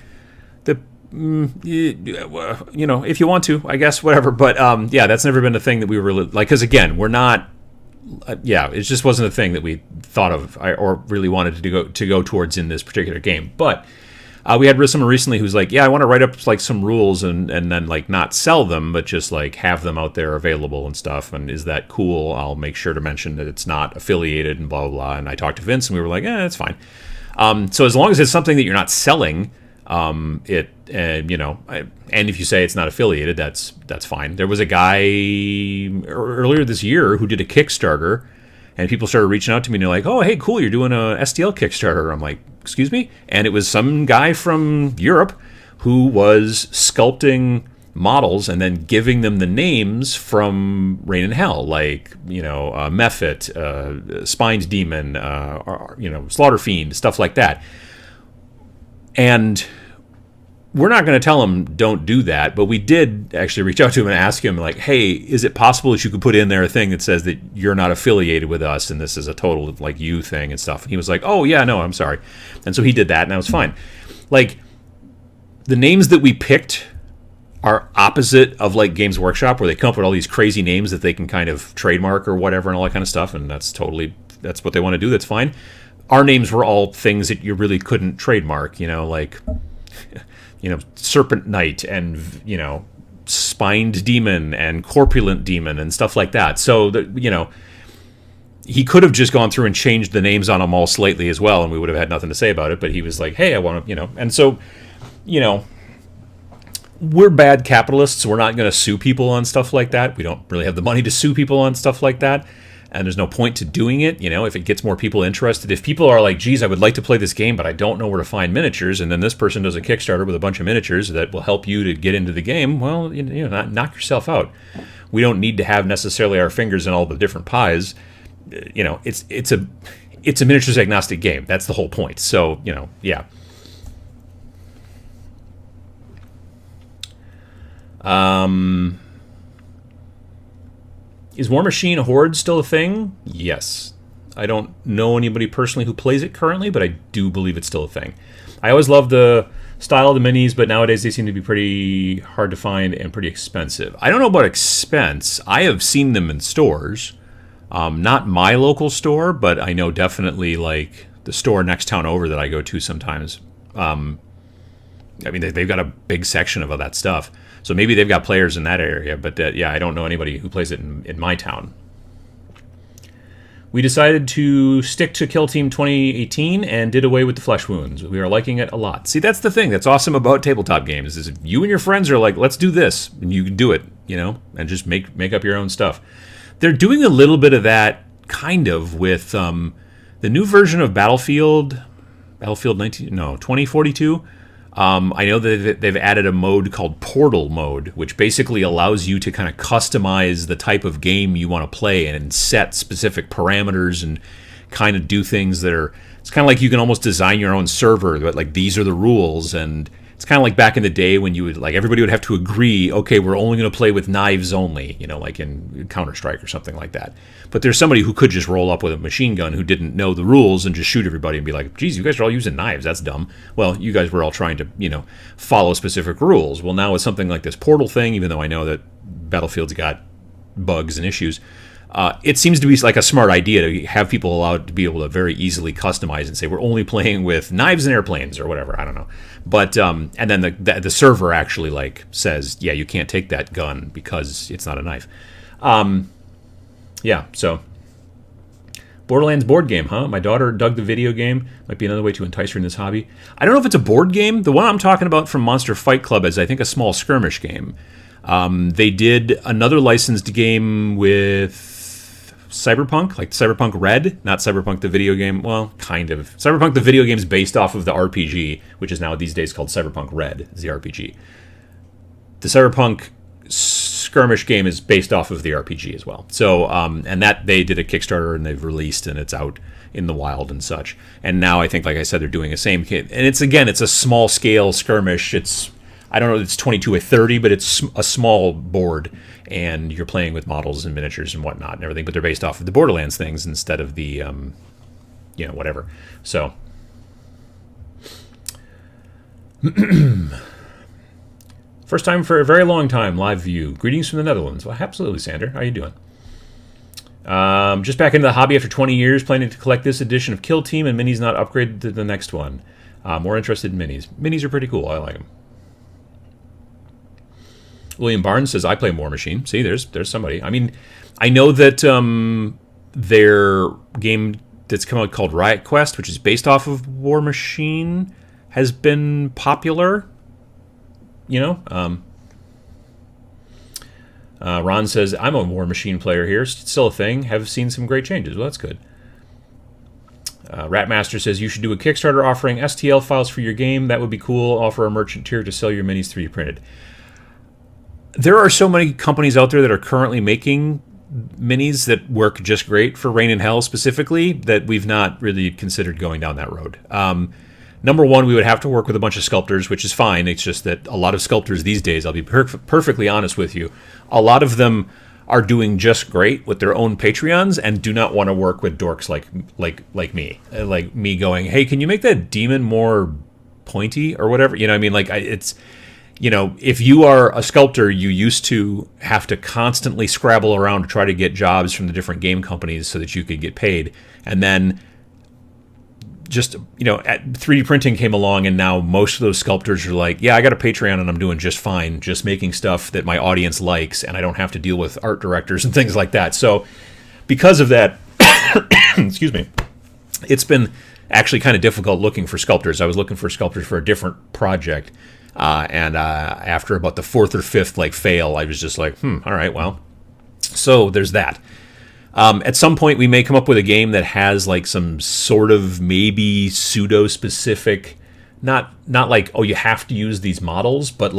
[SPEAKER 1] the... you know, if you want to, I guess, whatever. But, yeah, that's never been a thing that we were really... Like, because, again, we're not... yeah, it just wasn't a thing that we thought of or really wanted to go towards in this particular game. But we had someone recently who's like, yeah, I want to write up like some rules and then like not sell them, but just like have them out there available and stuff. And is that cool? I'll make sure to mention that it's not affiliated and blah, blah, blah. And I talked to Vince and we were like, that's fine. So as long as it's something that you're not selling, you know, and if you say it's not affiliated, that's fine. There was a guy earlier this year who did a Kickstarter, and people started reaching out to me and they're like, oh, hey, cool, you're doing a STL Kickstarter. I'm like, excuse me? And it was some guy from Europe who was sculpting models and then giving them the names from Rain and Hell, like, you know, Mephit, Spined Demon, you know, Slaughter Fiend, stuff like that. And we're not going to tell him don't do that, but we did actually reach out to him and ask him, like, hey, is it possible that you could put in there a thing that says that you're not affiliated with us and this is a total, like, you thing and stuff? And he was like, oh, yeah, no, I'm sorry. And so he did that, and that was fine. Like, the names that we picked are opposite of, like, Games Workshop, where they come up with all these crazy names that they can kind of trademark or whatever and all that kind of stuff, and that's what they want to do. That's fine. Our names were all things that you really couldn't trademark, you know, like... you know, Serpent Knight and, you know, Spined Demon and Corpulent Demon and stuff like that. So, you know, he could have just gone through and changed the names on them all slightly as well, and we would have had nothing to say about it. But he was like, hey, I want to, you know. And so, you know, we're bad capitalists. We're not going to sue people on stuff like that. We don't really have the money to sue people on stuff like that. And there's no point to doing it, you know, if it gets more people interested. If people are like, geez, I would like to play this game, but I don't know where to find miniatures, and then this person does a Kickstarter with a bunch of miniatures that will help you to get into the game, well, you know, knock yourself out. We don't need to have necessarily our fingers in all the different pies. You know, it's a miniatures agnostic game. That's the whole point. So, you know, yeah. Is War Machine Horde still a thing? Yes. I don't know anybody personally who plays it currently, but I do believe it's still a thing. I always loved the style of the minis, but nowadays they seem to be pretty hard to find and pretty expensive. I don't know about expense. I have seen them in stores. Not my local store, but I know definitely like the store next town over that I go to sometimes. I mean, they've got a big section of all that stuff. So maybe they've got players in that area, but yeah, I don't know anybody who plays it in my town. We decided to stick to Kill Team 2018 and did away with the flesh wounds. We are liking it a lot. See, that's the thing that's awesome about tabletop games is if you and your friends are like, let's do this, and you can do it, and just make up your own stuff. They're doing a little bit of that, kind of, with the new version of Battlefield 2042. I know that they've added a mode called Portal Mode, which basically allows you to kind of customize the type of game you want to play and set specific parameters and kind of do things that are... It's kind of like you can almost design your own server, but like these are the rules, and it's kind of like back in the day when you would like everybody would have to agree, okay, we're only going to play with knives only, like in Counter-Strike or something like that. But there's somebody who could just roll up with a machine gun who didn't know the rules and just shoot everybody and be like, geez, you guys are all using knives, that's dumb. Well, you guys were all trying to, follow specific rules. Well, now with something like this Portal thing, even though I know that Battlefield's got bugs and issues, it seems to be like a smart idea to have people allowed to be able to very easily customize and say we're only playing with knives and airplanes or whatever. I don't know, but and then the server actually like says, yeah, you can't take that gun because it's not a knife. Yeah, so Borderlands board game, huh? My daughter dug the video game. Might be another way to entice her in this hobby. I don't know if it's a board game. The one I'm talking about from Monster Fight Club is I think a small skirmish game. They did another licensed game with Cyberpunk, like Cyberpunk Red, not Cyberpunk the video game. Well, kind of. Cyberpunk the video game is based off of the RPG, which is now these days called Cyberpunk Red, is the RPG. The Cyberpunk skirmish game is based off of the RPG as well. So, and that they did a Kickstarter and they've released and it's out in the wild and such. And now I think, like I said, they're doing the same kit. And it's a small scale skirmish. I don't know if it's 22 by 30, but it's a small board, and you're playing with models and miniatures and whatnot and everything, but they're based off of the Borderlands things instead of the, whatever. So, first time for a very long time, live view. Greetings from the Netherlands. Well, absolutely, Sander. How you doing? Just back into the hobby after 20 years, planning to collect this edition of Kill Team and minis not upgraded to the next one. More interested in minis. Minis are pretty cool. I like them. William Barnes says, I play War Machine. See, there's somebody. I mean, I know that their game that's come out called Riot Quest, which is based off of War Machine, has been popular. Ron says, I'm a War Machine player here. Still a thing. Have seen some great changes. Well, that's good. Ratmaster says, you should do a Kickstarter offering STL files for your game. That would be cool. Offer a merchant tier to sell your minis 3D printed. There are so many companies out there that are currently making minis that work just great for Rain in Hell specifically that we've not really considered going down that road. Number one, we would have to work with a bunch of sculptors, which is fine. It's just that a lot of sculptors these days, I'll be perfectly honest with you, a lot of them are doing just great with their own Patreons and do not want to work with dorks like me. Like me going, hey, can you make that demon more pointy or whatever? You know what I mean? Like, it's... if you are a sculptor, you used to have to constantly scrabble around to try to get jobs from the different game companies so that you could get paid. And then just, 3D printing came along, and now most of those sculptors are like, yeah, I got a Patreon and I'm doing just fine, just making stuff that my audience likes, and I don't have to deal with art directors and things like that. So because of that, excuse me, it's been actually kind of difficult looking for sculptors. I was looking for sculptors for a different project. And after about the fourth or fifth fail, I was just like, all right, well. So there's that. At some point, we may come up with a game that has some sort of maybe pseudo-specific, not like, oh, you have to use these models, but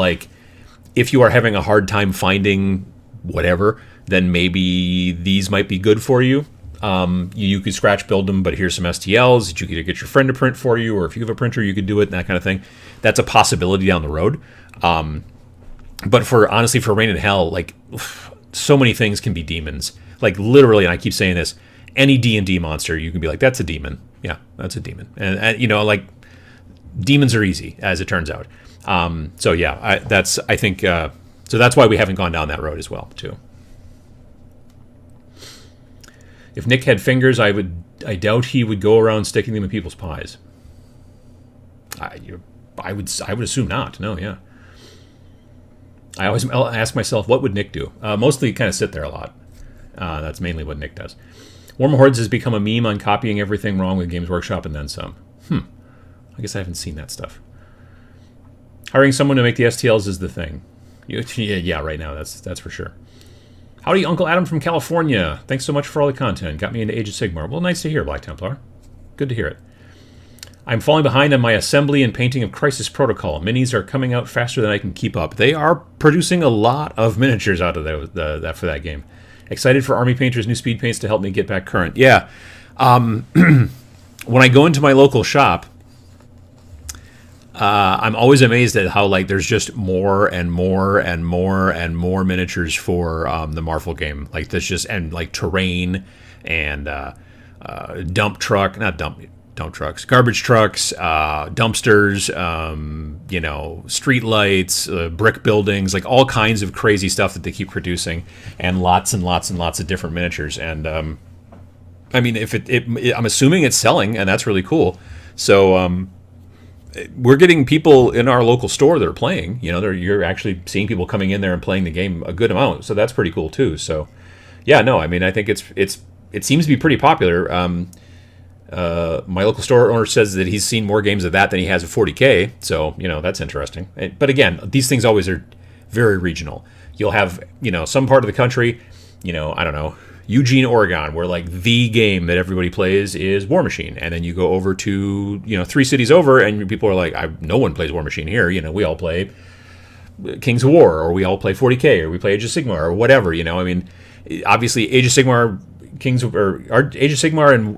[SPEAKER 1] if you are having a hard time finding whatever, then maybe these might be good for you. You could scratch build them, but here's some STLs that you could get your friend to print for you, or if you have a printer, you could do it, and that kind of thing. That's a possibility down the road. But honestly, for Rain in Hell, so many things can be demons. Literally, and I keep saying this, any D&D monster, you can be like, that's a demon. Yeah, that's a demon. And demons are easy, as it turns out. So yeah, I think so that's why we haven't gone down that road as well, too. If Nick had fingers, I doubt he would go around sticking them in people's pies. I would assume not. No, yeah. I always ask myself, what would Nick do? Mostly kind of sit there a lot. That's mainly what Nick does. Warhammer Hordes has become a meme on copying everything wrong with Games Workshop and then some. I guess I haven't seen that stuff. Hiring someone to make the STLs is the thing. Yeah, right now, that's for sure. Howdy, Uncle Adam from California. Thanks so much for all the content. Got me into Age of Sigmar. Well, nice to hear, Black Templar. Good to hear it. I'm falling behind on my assembly and painting of Crisis Protocol. Minis are coming out faster than I can keep up. They are producing a lot of miniatures out of that for that game. Excited for Army Painter's new speed paints to help me get back current. Yeah. When I go into my local shop, I'm always amazed at how like there's just more and more and more and more miniatures for the Marvel game. Like there's just and like terrain and dump trucks, garbage trucks, dumpsters, street lights, brick buildings, like all kinds of crazy stuff that they keep producing, and lots and lots and lots of different miniatures. And I mean, if I'm assuming it's selling, and that's really cool. So we're getting people in our local store that are playing. You're actually seeing people coming in there and playing the game a good amount. So that's pretty cool too. So yeah, no, I mean, I think it seems to be pretty popular. My local store owner says that he's seen more games of that than he has of 40K, so that's interesting. But again, these things always are very regional. You'll have some part of the country, I don't know, Eugene, Oregon, where like the game that everybody plays is War Machine, and then you go over to 3 cities over, and people are like, no one plays War Machine here. We all play Kings of War, or we all play 40K, or we play Age of Sigmar, or whatever. I mean, obviously Age of Sigmar, Age of Sigmar, and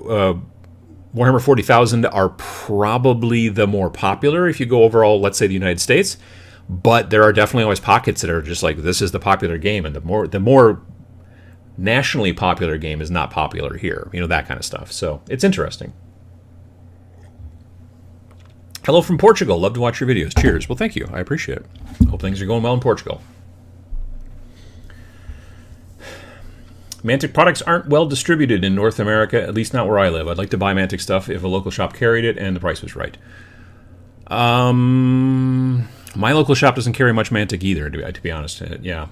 [SPEAKER 1] Warhammer 40,000 are probably the more popular if you go overall, let's say, the United States. But there are definitely always pockets that are just like, this is the popular game, and the more nationally popular game is not popular here. That kind of stuff. So it's interesting. Hello from Portugal. Love to watch your videos. Cheers. Well, thank you. I appreciate it. Hope things are going well in Portugal. Mantic products aren't well distributed in North America, at least not where I live. I'd like to buy Mantic stuff if a local shop carried it and the price was right. My local shop doesn't carry much Mantic either, to be honest. Yeah.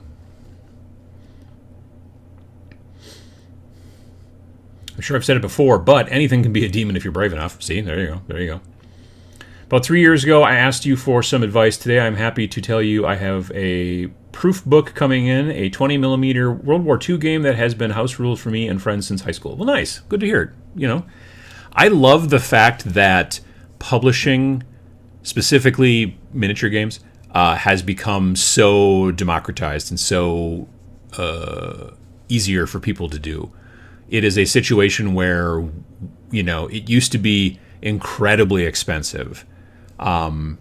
[SPEAKER 1] I'm sure I've said it before, but anything can be a demon if you're brave enough. See, there you go. About 3 years ago, I asked you for some advice. Today, I'm happy to tell you I have a proof book coming in, a 20mm World War II game that has been house ruled for me and friends since high school. Well, nice. Good to hear it. I love the fact that publishing, specifically miniature games, has become so democratized and so easier for people to do. It is a situation where, it used to be incredibly expensive and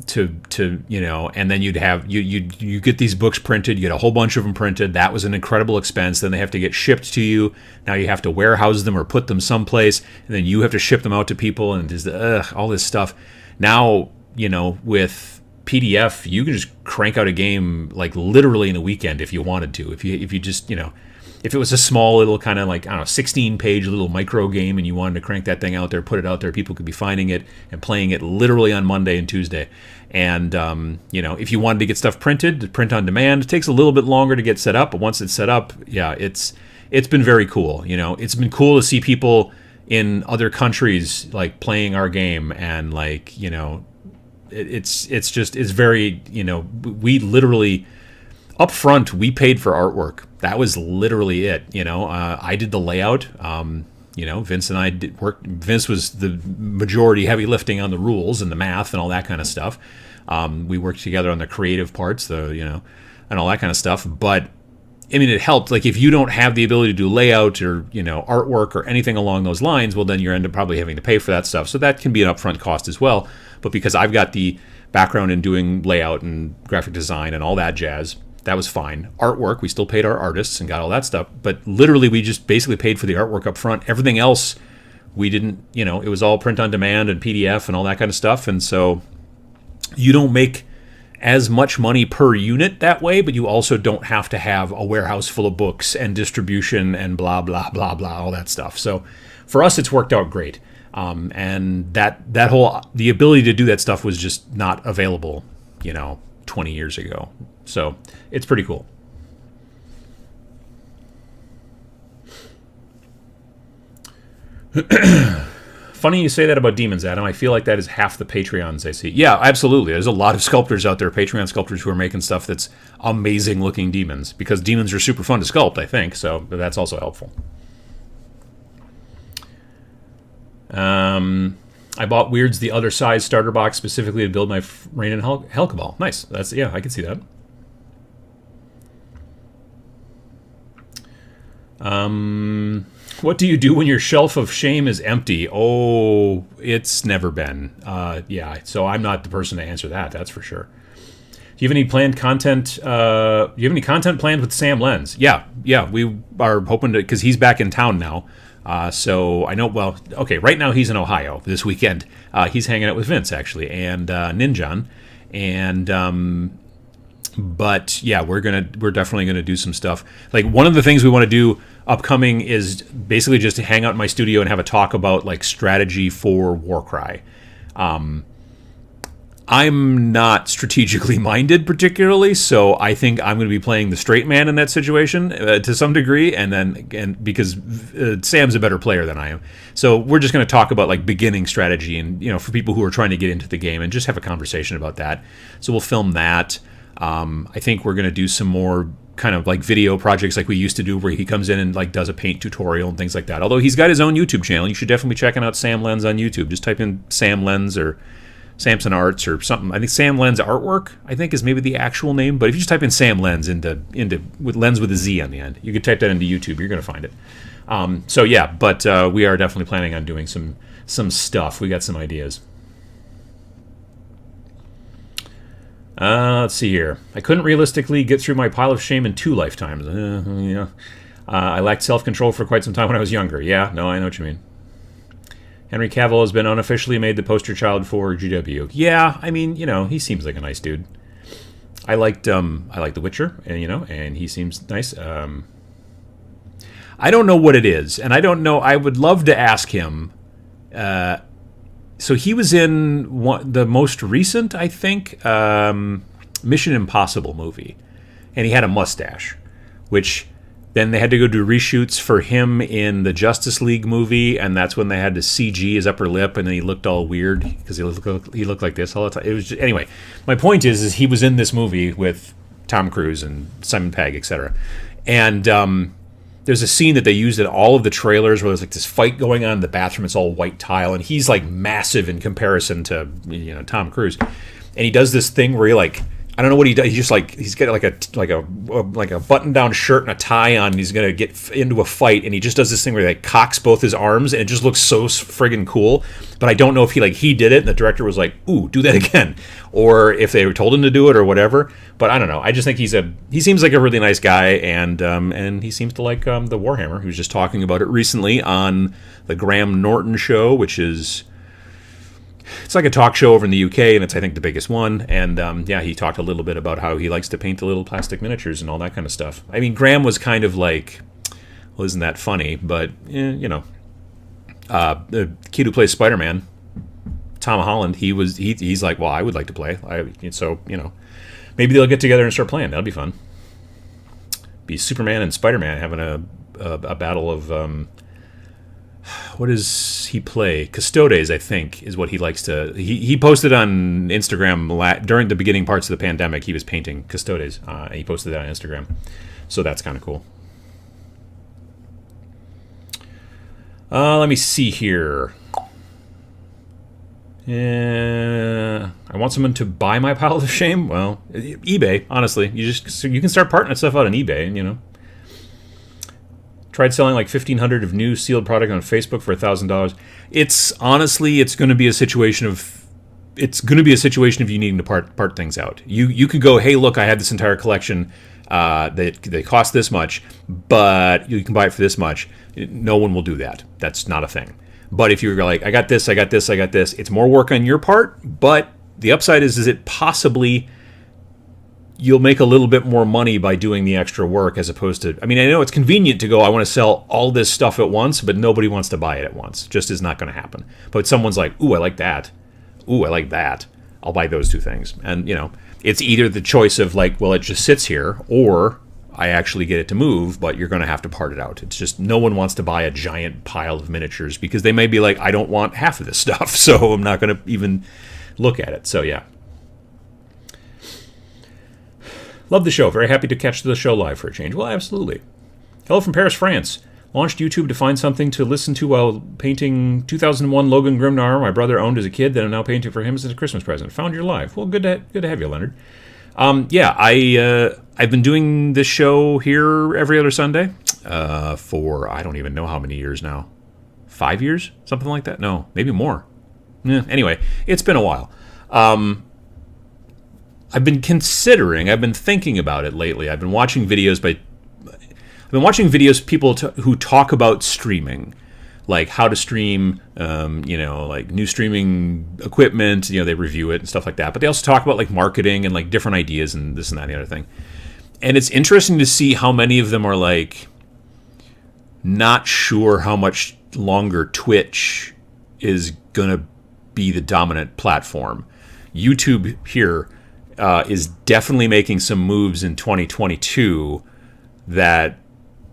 [SPEAKER 1] then you'd have you get these books printed, you get a whole bunch of them printed. That was an incredible expense. Then they have to get shipped to you. Now you have to warehouse them or put them someplace, and then you have to ship them out to people, and there's all this stuff. Now, with PDF, you can just crank out a game like literally in a weekend if you wanted to. If you just, if it was a small little kind of like, I don't know, 16-page little micro game and you wanted to crank that thing out there, put it out there, people could be finding it and playing it literally on Monday and Tuesday. And, if you wanted to get stuff printed, to print on demand, it takes a little bit longer to get set up. But once it's set up, yeah, it's been very cool. It's been cool to see people in other countries like playing our game, and like, it's very, we literally, up front, we paid for artwork. That was literally it. I did the layout. Vince and I did work. Vince was the majority heavy lifting on the rules and the math and all that kind of stuff. We worked together on the creative parts, and all that kind of stuff. But I mean, it helped. Like, if you don't have the ability to do layout or artwork or anything along those lines, well, then you end up probably having to pay for that stuff. So that can be an upfront cost as well. But because I've got the background in doing layout and graphic design and all that jazz, that was fine. Artwork, we still paid our artists and got all that stuff. But literally, we just basically paid for the artwork up front. Everything else, we didn't, it was all print on demand and PDF and all that kind of stuff. And so you don't make as much money per unit that way, but you also don't have to have a warehouse full of books and distribution and blah, blah, blah, blah, all that stuff. So for us, it's worked out great. And that whole, the ability to do that stuff was just not available, 20 years ago. So it's pretty cool. Funny you say that about demons, Adam. I feel like that is half the Patreons I see. Yeah, absolutely. There's a lot of sculptors out there, Patreon sculptors, who are making stuff that's amazing looking demons, because demons are super fun to sculpt, I think, so that's also helpful. I bought Weird's The Other Side starter box specifically to build my Rain and Hell Cabal. Nice. That's, yeah, I can see that. What do you do when your shelf of shame is empty? Oh, it's never been. Yeah, so I'm not the person to answer that, that's for sure. Do you have any planned content? Do you have any content planned with Sam Lenz? Yeah, we are hoping to, because he's back in town now. So I know, well, okay, right now he's in Ohio this weekend. He's hanging out with Vince, actually, and Ninjan. And, but yeah, we're definitely gonna do some stuff. Like, one of the things we want to do upcoming is basically just to hang out in my studio and have a talk about like strategy for Warcry. I'm not strategically minded particularly, so I think I'm going to be playing the straight man in that situation to some degree, and because Sam's a better player than I am, so we're just going to talk about like beginning strategy, and for people who are trying to get into the game, and just have a conversation about that. So we'll film that. I think we're going to do some more kind of like video projects like we used to do, where he comes in and like does a paint tutorial and things like that. Although he's got his own YouTube channel, you should definitely be checking out Sam Lenz on YouTube. Just type in Sam Lenz or Samson Arts or something. I think Sam Lenz Artwork, I think, is maybe the actual name. But if you just type in Sam Lenz into with Lenz with a Z on the end, you could type that into YouTube. You're going to find it. So yeah, but we are definitely planning on doing some stuff. We got some ideas. Let's see here. I couldn't realistically get through my pile of shame in 2 lifetimes. Yeah. I lacked self-control for quite some time when I was younger. Yeah, no, I know what you mean. Henry Cavill has been unofficially made the poster child for GW. Yeah, I mean, he seems like a nice dude. I liked The Witcher, and and he seems nice. I don't know what it is, and I don't know. I would love to ask him. So he was in the most recent, I think, Mission Impossible movie, and he had a mustache, which then they had to go do reshoots for him in the Justice League movie, and that's when they had to CG his upper lip, and then he looked all weird because he looked like this all the time. It was just, anyway. My point is he was in this movie with Tom Cruise and Simon Pegg, etc. And there's a scene that they used in all of the trailers where there's like this fight going on in the bathroom. It's all white tile, and he's like massive in comparison to Tom Cruise. And he does this thing where he like, I don't know what he does. He's just like, he's got like a button-down shirt and a tie on. And he's gonna get into a fight, and he just does this thing where he like cocks both his arms, and it just looks so friggin' cool. But I don't know if he did it, and the director was like, "Ooh, do that again," or if they told him to do it or whatever. But I don't know. I just think he seems like a really nice guy, and he seems to like the Warhammer. He was just talking about it recently on the Graham Norton show, which is. It's like a talk show over in the UK, and it's, I think, the biggest one. And, yeah, he talked a little bit about how he likes to paint the little plastic miniatures and all that kind of stuff. I mean, Graham was kind of like, well, isn't that funny? But, the kid who plays Spider-Man, Tom Holland, he's like, well, I would like to play. So, maybe they'll get together and start playing. That'll be fun. Be Superman and Spider-Man having a battle of... what does he play? Custodes, I think, is what he likes to... He posted on Instagram during the beginning parts of the pandemic. He was painting Custodes. And he posted that on Instagram. So that's kind of cool. Let me see here. I want someone to buy my pile of shame. Well, eBay, honestly. You can start parting stuff out on eBay, Tried selling like 1,500 of new sealed product on Facebook for $1,000. It's going to be a situation of you needing to part things out. You could go, hey, look, I had this entire collection. They cost this much, but you can buy it for this much. No one will do that. That's not a thing. But if you're like, I got this, it's more work on your part. But the upside is it possibly. You'll make a little bit more money by doing the extra work as opposed to... I mean, I know it's convenient to go, I want to sell all this stuff at once, but nobody wants to buy it at once. Just is not going to happen. But someone's like, ooh, I like that. Ooh, I like that. I'll buy those two things. And, it's either the choice of like, well, it just sits here, or I actually get it to move, but you're going to have to part it out. It's just no one wants to buy a giant pile of miniatures because they may be like, I don't want half of this stuff, so I'm not going to even look at it. So yeah. Love the show. Very happy to catch the show live for a change. Well, absolutely. Hello from Paris, France. Launched YouTube to find something to listen to while painting 2001 Logan Grimnar my brother owned as a kid that I'm now painting for him as a Christmas present. Found your live. Well, good to have you, Leonard. I've been doing this show here every other Sunday for I don't even know how many years now. 5 years? Something like that? No, maybe more. Anyway, it's been a while. I've been thinking about it lately. I've been watching videos people who talk about streaming, like how to stream, like new streaming equipment. They review it and stuff like that. But they also talk about like marketing and like different ideas and this and that and the other thing. And it's interesting to see how many of them are like not sure how much longer Twitch is gonna be the dominant platform. YouTube here is definitely making some moves in 2022 that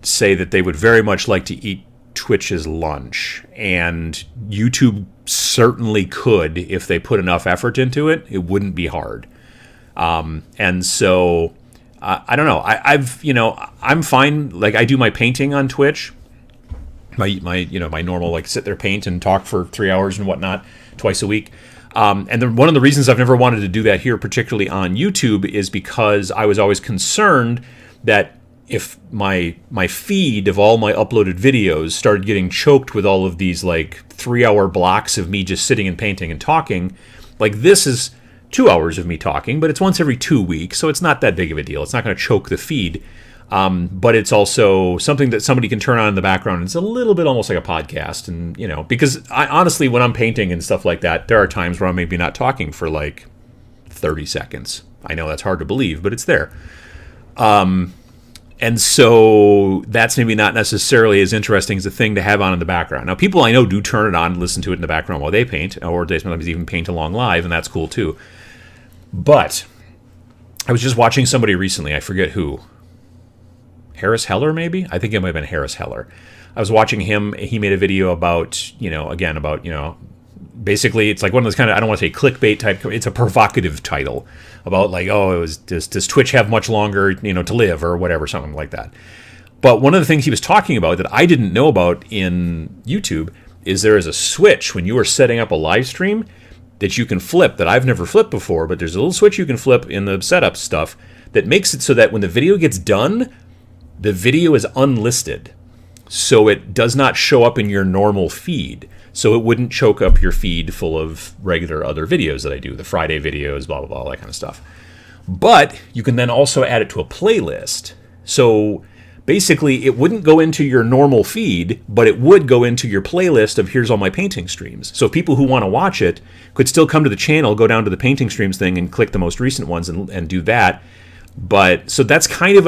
[SPEAKER 1] say that they would very much like to eat Twitch's lunch, and YouTube certainly could if they put enough effort into it. It wouldn't be hard, and so I don't know. I'm fine. Like I do my painting on Twitch, my normal like sit there paint and talk for 3 hours and whatnot twice a week. And one of the reasons I've never wanted to do that here, particularly on YouTube, is because I was always concerned that if my feed of all my uploaded videos started getting choked with all of these like 3-hour blocks of me just sitting and painting and talking, like this is 2 hours of me talking, but it's once every 2 weeks, so it's not that big of a deal. It's not going to choke the feed. But it's also something that somebody can turn on in the background. It's a little bit almost like a podcast. And, because I honestly, when I'm painting and stuff like that, there are times where I'm maybe not talking for like 30 seconds. I know that's hard to believe, but it's there. And so that's maybe not necessarily as interesting as a thing to have on in the background. Now, people I know do turn it on and listen to it in the background while they paint, or they sometimes even paint along live, and that's cool too. But I was just watching somebody recently, I forget who. Harris Heller, maybe? I think it might have been Harris Heller. I was watching him. He made a video about, basically it's like one of those kind of, I don't want to say clickbait type, it's a provocative title about like, does Twitch have much longer, to live or whatever, something like that. But one of the things he was talking about that I didn't know about in YouTube is there is a switch when you are setting up a live stream that you can flip that I've never flipped before, but there's a little switch you can flip in the setup stuff that makes it so that when the video gets done, the video is unlisted, so it does not show up in your normal feed. So it wouldn't choke up your feed full of regular other videos that I do, the Friday videos, blah, blah, blah, that kind of stuff. But you can then also add it to a playlist. So basically, it wouldn't go into your normal feed, but it would go into your playlist of here's all my painting streams. So people who want to watch it could still come to the channel, go down to the painting streams thing and click the most recent ones and do that. But so that's kind of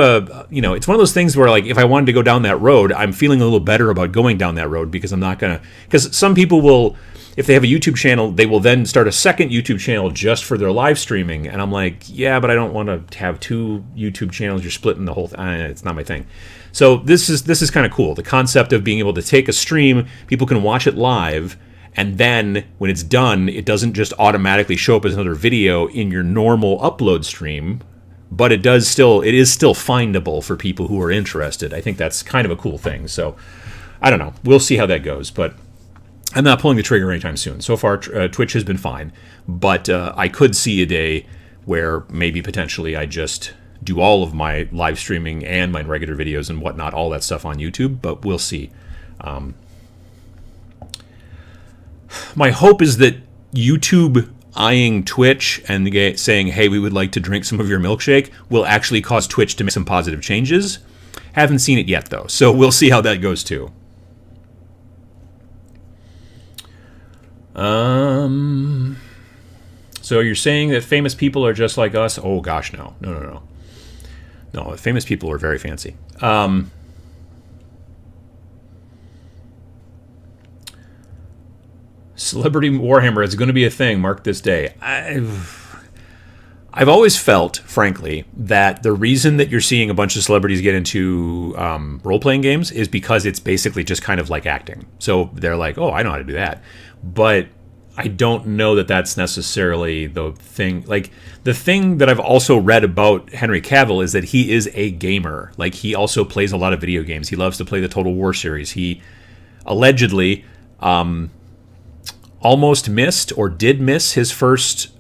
[SPEAKER 1] it's one of those things where like if I wanted to go down that road, I'm feeling a little better about going down that road because I'm not going to, because some people will, if they have a YouTube channel, they will then start a second YouTube channel just for their live streaming. And I'm like, yeah, but I don't want to have two YouTube channels. You're splitting the whole thing. It's not my thing. So this is kind of cool. The concept of being able to take a stream, people can watch it live, and then when it's done, it doesn't just automatically show up as another video in your normal upload stream. But it is still findable for people who are interested. I think that's kind of a cool thing. So, I don't know. We'll see how that goes. But I'm not pulling the trigger anytime soon. So far, Twitch has been fine. But I could see a day where maybe potentially I just do all of my live streaming and my regular videos and whatnot, all that stuff on YouTube. But we'll see. My hope is that YouTube eyeing Twitch and saying, hey, we would like to drink some of your milkshake will actually cause Twitch to make some positive changes. Haven't seen it yet, though, so we'll see how that goes, too. So you're saying that famous people are just like us? Oh, gosh, no. No, famous people are very fancy. Celebrity Warhammer is going to be a thing. Mark this day. I've always felt, frankly, that the reason that you're seeing a bunch of celebrities get into role-playing games is because it's basically just kind of like acting. So they're like, oh, I know how to do that. But I don't know that that's necessarily the thing. Like, the thing that I've also read about Henry Cavill is that he is a gamer. Like, he also plays a lot of video games. He loves to play the Total War series. He allegedly almost missed or did miss his first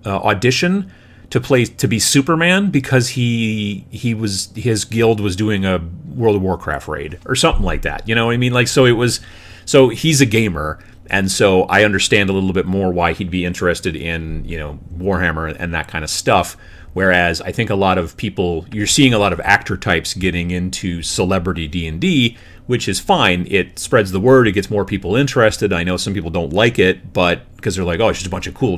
[SPEAKER 1] audition to be Superman because his guild was doing a World of Warcraft raid or something like that. You know what I mean? Like, so he's a gamer, and so I understand a little bit more why he'd be interested in, Warhammer and that kind of stuff. Whereas I think a lot of people, you're seeing a lot of actor types getting into celebrity D&D, which is fine. It spreads the word. It gets more people interested. I know some people don't like it, but because they're like, oh, it's just a bunch of cool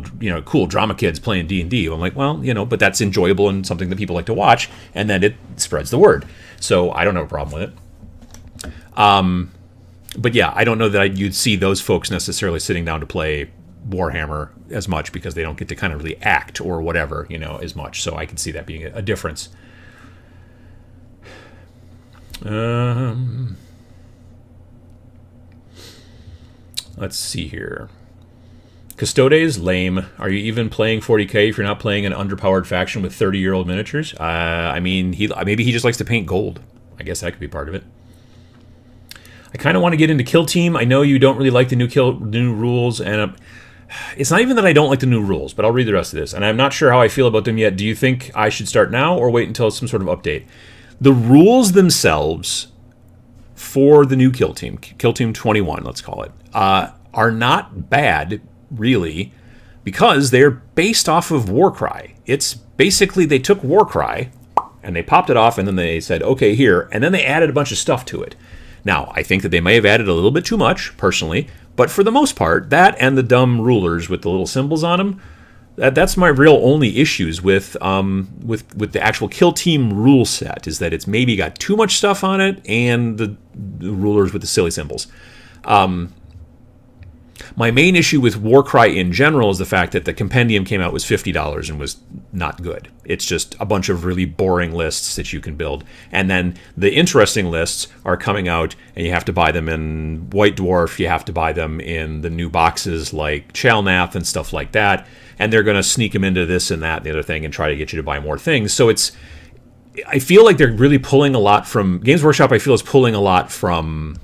[SPEAKER 1] drama kids playing D&D. I'm like, well, but that's enjoyable and something that people like to watch, and then it spreads the word. So I don't have a problem with it. But yeah, I don't know that you'd see those folks necessarily sitting down to play Warhammer as much because they don't get to kind of really act or whatever, as much. So I can see that being a difference. Let's see here. Custodes, lame. Are you even playing 40k if you're not playing an underpowered faction with 30-year-old miniatures? Maybe he just likes to paint gold. I guess that could be part of it. I kind of want to get into Kill Team. I know you don't really like the new rules, and it's not even that I don't like the new rules, but I'll read the rest of this. And I'm not sure how I feel about them yet. Do you think I should start now or wait until some sort of update? The rules themselves for the new Kill Team 21, let's call it, are not bad, really, because they're based off of Warcry. It's basically they took Warcry and they popped it off and then they said, okay, here, and then they added a bunch of stuff to it. Now, I think that they may have added a little bit too much, personally, but for the most part, that and the dumb rulers with the little symbols on them, that's my real only issues with the actual Kill Team rule set, is that it's maybe got too much stuff on it and the rulers with the silly symbols. My main issue with Warcry in general is the fact that the compendium came out was $50 and was not good. It's just a bunch of really boring lists that you can build. And then the interesting lists are coming out, and you have to buy them in White Dwarf. You have to buy them in the new boxes like Chalnath and stuff like that. And they're going to sneak them into this and that and the other thing and try to get you to buy more things. So I feel like they're really pulling a lot from... Games Workshop, I feel, is pulling a lot from...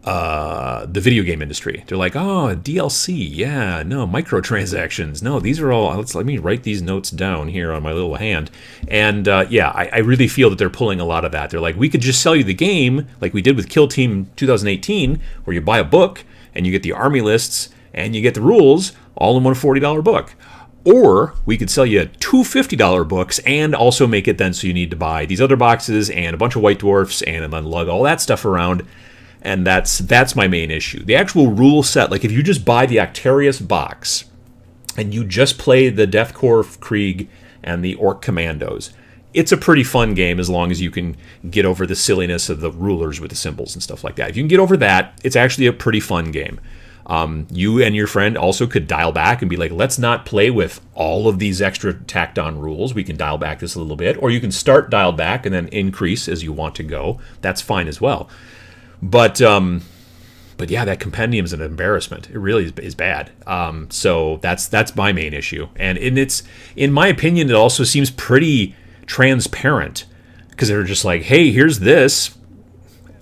[SPEAKER 1] the video game industry. They're like, oh, DLC, yeah, no, microtransactions, no, these are all, let me write these notes down here on my little hand. And I really feel that they're pulling a lot of that. They're like, we could just sell you the game like we did with Kill Team 2018, where you buy a book and you get the army lists and you get the rules all in one $40 book. Or we could sell you two $50 books and also make it then so you need to buy these other boxes and a bunch of White Dwarfs and then lug all that stuff around. And that's my main issue. The actual rule set, like if you just buy the Actarius box and you just play the Deathcore Krieg and the Orc Commandos, it's a pretty fun game as long as you can get over the silliness of the rulers with the symbols and stuff like that. If you can get over that, it's actually a pretty fun game. You and your friend also could dial back and be like, let's not play with all of these extra tacked on rules. We can dial back this a little bit. Or you can start dialed back and then increase as you want to go. That's fine as well. But yeah, that compendium is an embarrassment. It really is bad. So that's my main issue. And in my opinion, it also seems pretty transparent because they're just like, hey, here's this.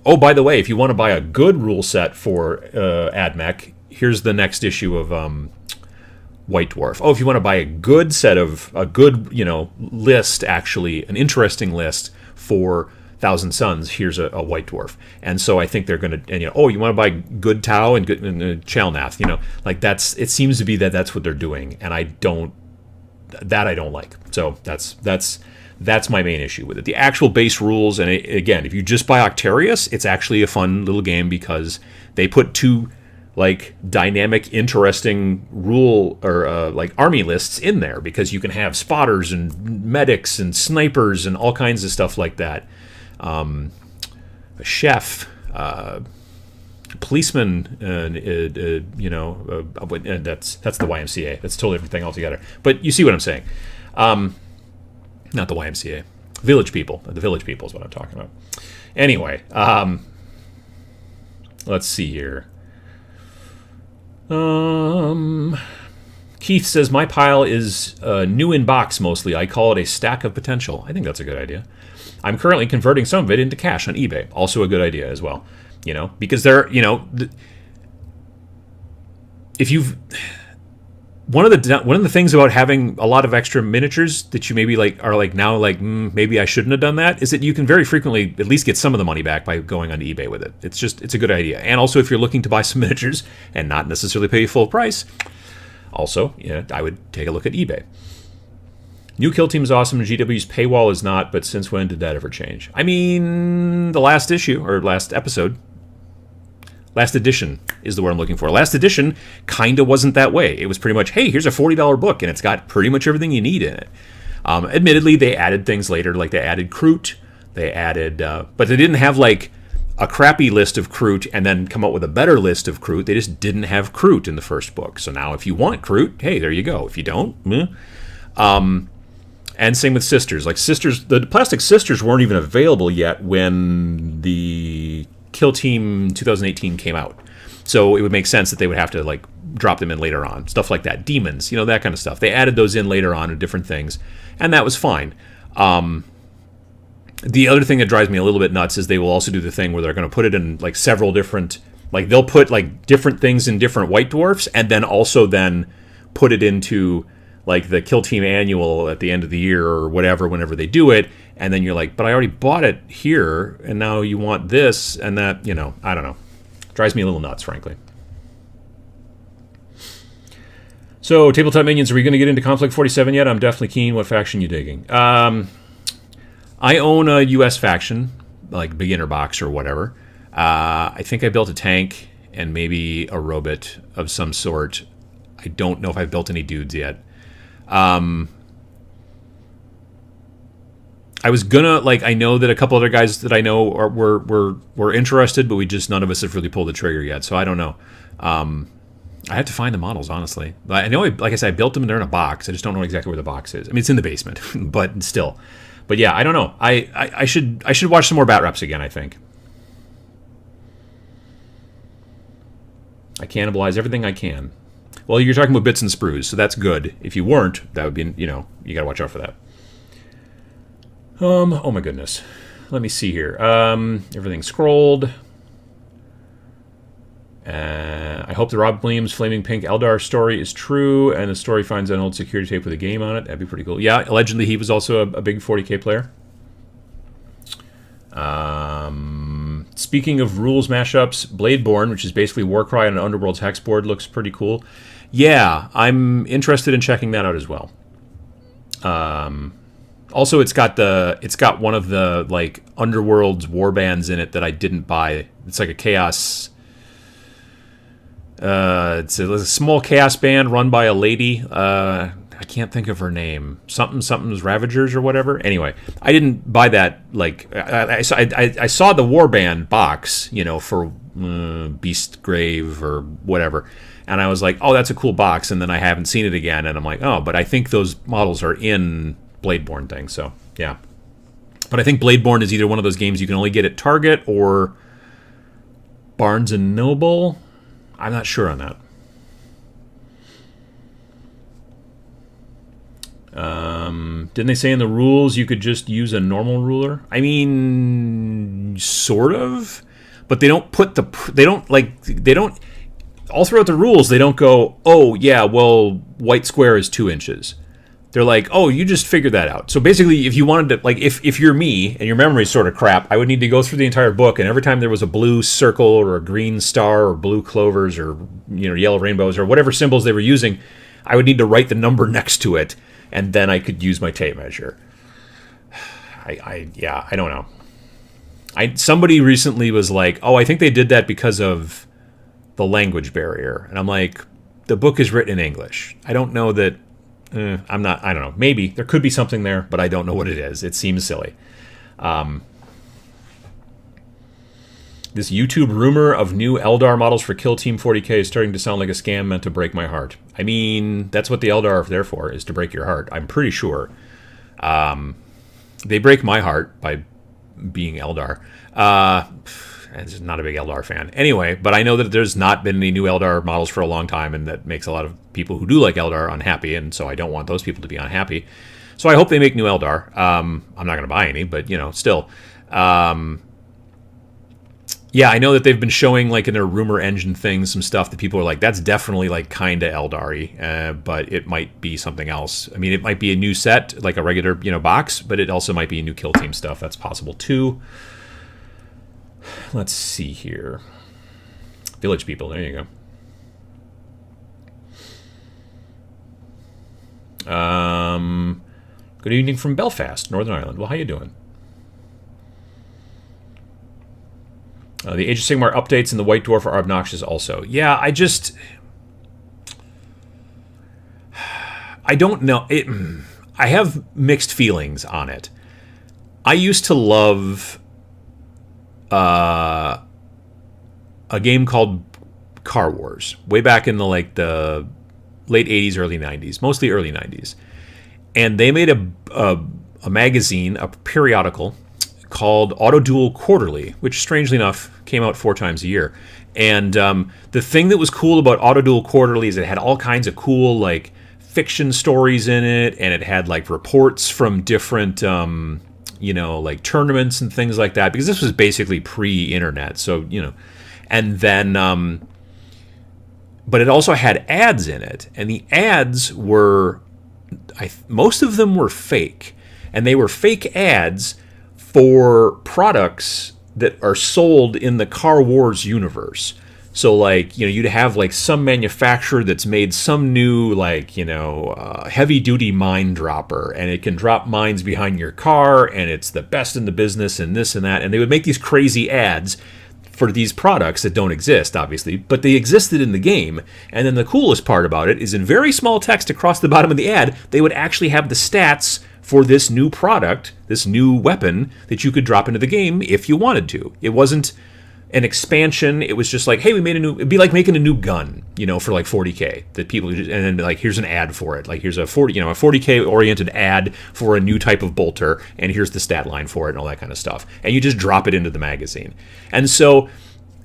[SPEAKER 1] Oh, by the way, if you want to buy a good rule set for AdMech, here's the next issue of White Dwarf. Oh, if you want to buy a good list, actually, an interesting list for Thousand Suns, here's a White Dwarf. And so I think they're going to, you want to buy good Tau and good Chalnath, it seems to be that's what they're doing. And I don't like. So that's my main issue with it. The actual base rules, and again, if you just buy Octarius, it's actually a fun little game because they put two dynamic, interesting rule or army lists in there because you can have spotters and medics and snipers and all kinds of stuff like that. A chef, policeman, that's the YMCA. That's totally everything altogether. But you see what I'm saying. Not the YMCA. Village People. The Village People is what I'm talking about. Anyway, let's see here. Keith says, my pile is new in box mostly. I call it a stack of potential. I think that's a good idea. I'm currently converting some of it into cash on eBay. Also a good idea as well. Because there, if you've... One of the things about having a lot of extra miniatures that you maybe maybe I shouldn't have done that, is that you can very frequently at least get some of the money back by going on eBay with it. It's a good idea. And also, if you're looking to buy some miniatures and not necessarily pay full price, also, I would take a look at eBay. New Kill Team is awesome, and GW's paywall is not, but since when did that ever change? I mean, the last issue, or last episode, Last edition is the word I'm looking for. Last edition kind of wasn't that way. It was pretty much, hey, here's a $40 book, and it's got pretty much everything you need in it. Admittedly, they added things later, like they added Kroot. They added, but they didn't have like a crappy list of Kroot and then come up with a better list of Kroot. They just didn't have Kroot in the first book. So now if you want Kroot, hey, there you go. If you don't, and same with Sisters. Like Sisters, the plastic Sisters weren't even available yet when the Kill Team 2018 came out. So it would make sense that they would have to like drop them in later on. Stuff like that. Demons, that kind of stuff. They added those in later on in different things, and that was fine. The other thing that drives me a little bit nuts is they will also do the thing where they're going to put it in like several different, like they'll put like different things in different White Dwarfs, and then also then put it into like the Kill Team annual at the end of the year or whatever, whenever they do it. And then you're like, but I already bought it here, and now you want this and that, I don't know. Drives me a little nuts, frankly. So, Tabletop Minions, are we going to get into Conflict 47 yet? I'm definitely keen. What faction you digging? I own a U.S. faction, like beginner box or whatever. I think I built a tank and maybe a robot of some sort. I don't know if I've built any dudes yet. I was gonna, I know that a couple other guys that I know were interested, but none of us have really pulled the trigger yet, so I don't know. I have to find the models, honestly. I know, like I said, I built them and they're in a box. I just don't know exactly where the box is. I mean, it's in the basement, but still. But yeah, I don't know. I should watch some more Bat Reps again, I think. I cannibalize everything I can. Well, you're talking about bits and sprues, so that's good. If you weren't, that would be, you gotta watch out for that. Oh my goodness. Let me see here. Everything's scrolled. I hope the Rob Williams Flaming Pink Eldar story is true, and the story finds an old security tape with a game on it. That'd be pretty cool. Yeah, allegedly he was also a big 40k player. Speaking of rules mashups, Bladeborn, which is basically Warcry on an Underworld's hex board, looks pretty cool. Yeah, I'm interested in checking that out as well. Also, it's got one of the like Underworld's warbands in it that I didn't buy. It's like a chaos. It's a small chaos band run by a lady. I can't think of her name. Something's Ravagers or whatever. Anyway, I didn't buy that. Like I saw the warband box, for Beast Grave or whatever, and I was like, oh, that's a cool box. And then I haven't seen it again, and I'm like, oh, but I think those models are in Bladeborn thing. So yeah, but I think Bladeborn is either one of those games you can only get at Target or Barnes and Noble. I'm not sure on that. Didn't they say in the rules you could just use a normal ruler? I mean, sort of, but they don't put all throughout the rules, they don't go, oh yeah, well, white square is 2 inches. They're like, oh, you just figure that out. So basically, if you wanted to, like, if you're me and your memory's sort of crap, I would need to go through the entire book, and every time there was a blue circle or a green star or blue clovers or, yellow rainbows or whatever symbols they were using, I would need to write the number next to it, and then I could use my tape measure. I don't know. Somebody recently was like, oh, I think they did that because of the language barrier. And I'm like, the book is written in English. I don't know that... I don't know. Maybe. There could be something there, but I don't know what it is. It seems silly. This YouTube rumor of new Eldar models for Kill Team 40k is starting to sound like a scam meant to break my heart. I mean, that's what the Eldar are there for, is to break your heart. I'm pretty sure. They break my heart by being Eldar. I'm just not a big Eldar fan. Anyway, but I know that there's not been any new Eldar models for a long time, and that makes a lot of people who do like Eldar unhappy, and so I don't want those people to be unhappy. So I hope they make new Eldar. I'm not going to buy any, but, still. Yeah, I know that they've been showing, like, in their rumor engine things, some stuff that people are like, that's definitely, like, kind of Eldar-y, but it might be something else. I mean, it might be a new set, like a regular, box, but it also might be new Kill Team stuff. That's possible, too. Let's see here. Village people, there you go. Good evening from Belfast, Northern Ireland. Well, how you doing? The Age of Sigmar updates and the White Dwarf are obnoxious also. Yeah, I don't know. I have mixed feelings on it. I used to love a game called Car Wars, way back in the the late 80s, early 90s, mostly early 90s. And they made a magazine, a periodical, called Auto Duel Quarterly, which strangely enough came out 4 times a year. And the thing that was cool about Auto Duel Quarterly is it had all kinds of cool fiction stories in it, and it had reports from different tournaments and things like that, because this was basically pre-internet. So and then but it also had ads in it, and the ads were most of them were fake, and they were fake ads for products that are sold in the Car Wars universe. So you'd have some manufacturer that's made some new heavy duty mine dropper, and it can drop mines behind your car, and it's the best in the business, and this and that, and they would make these crazy ads for these products that don't exist, obviously, but they existed in the game. And then the coolest part about it is, in very small text across the bottom of the ad, they would actually have the stats for this new product, this new weapon that you could drop into the game if you wanted to. It wasn't an expansion. It was just hey, we made a new. It'd be like making a new gun, for 40k that people just, and then here's an ad for it. Here's a 40k oriented ad for a new type of bolter, and here's the stat line for it and all that kind of stuff. And you just drop it into the magazine. And so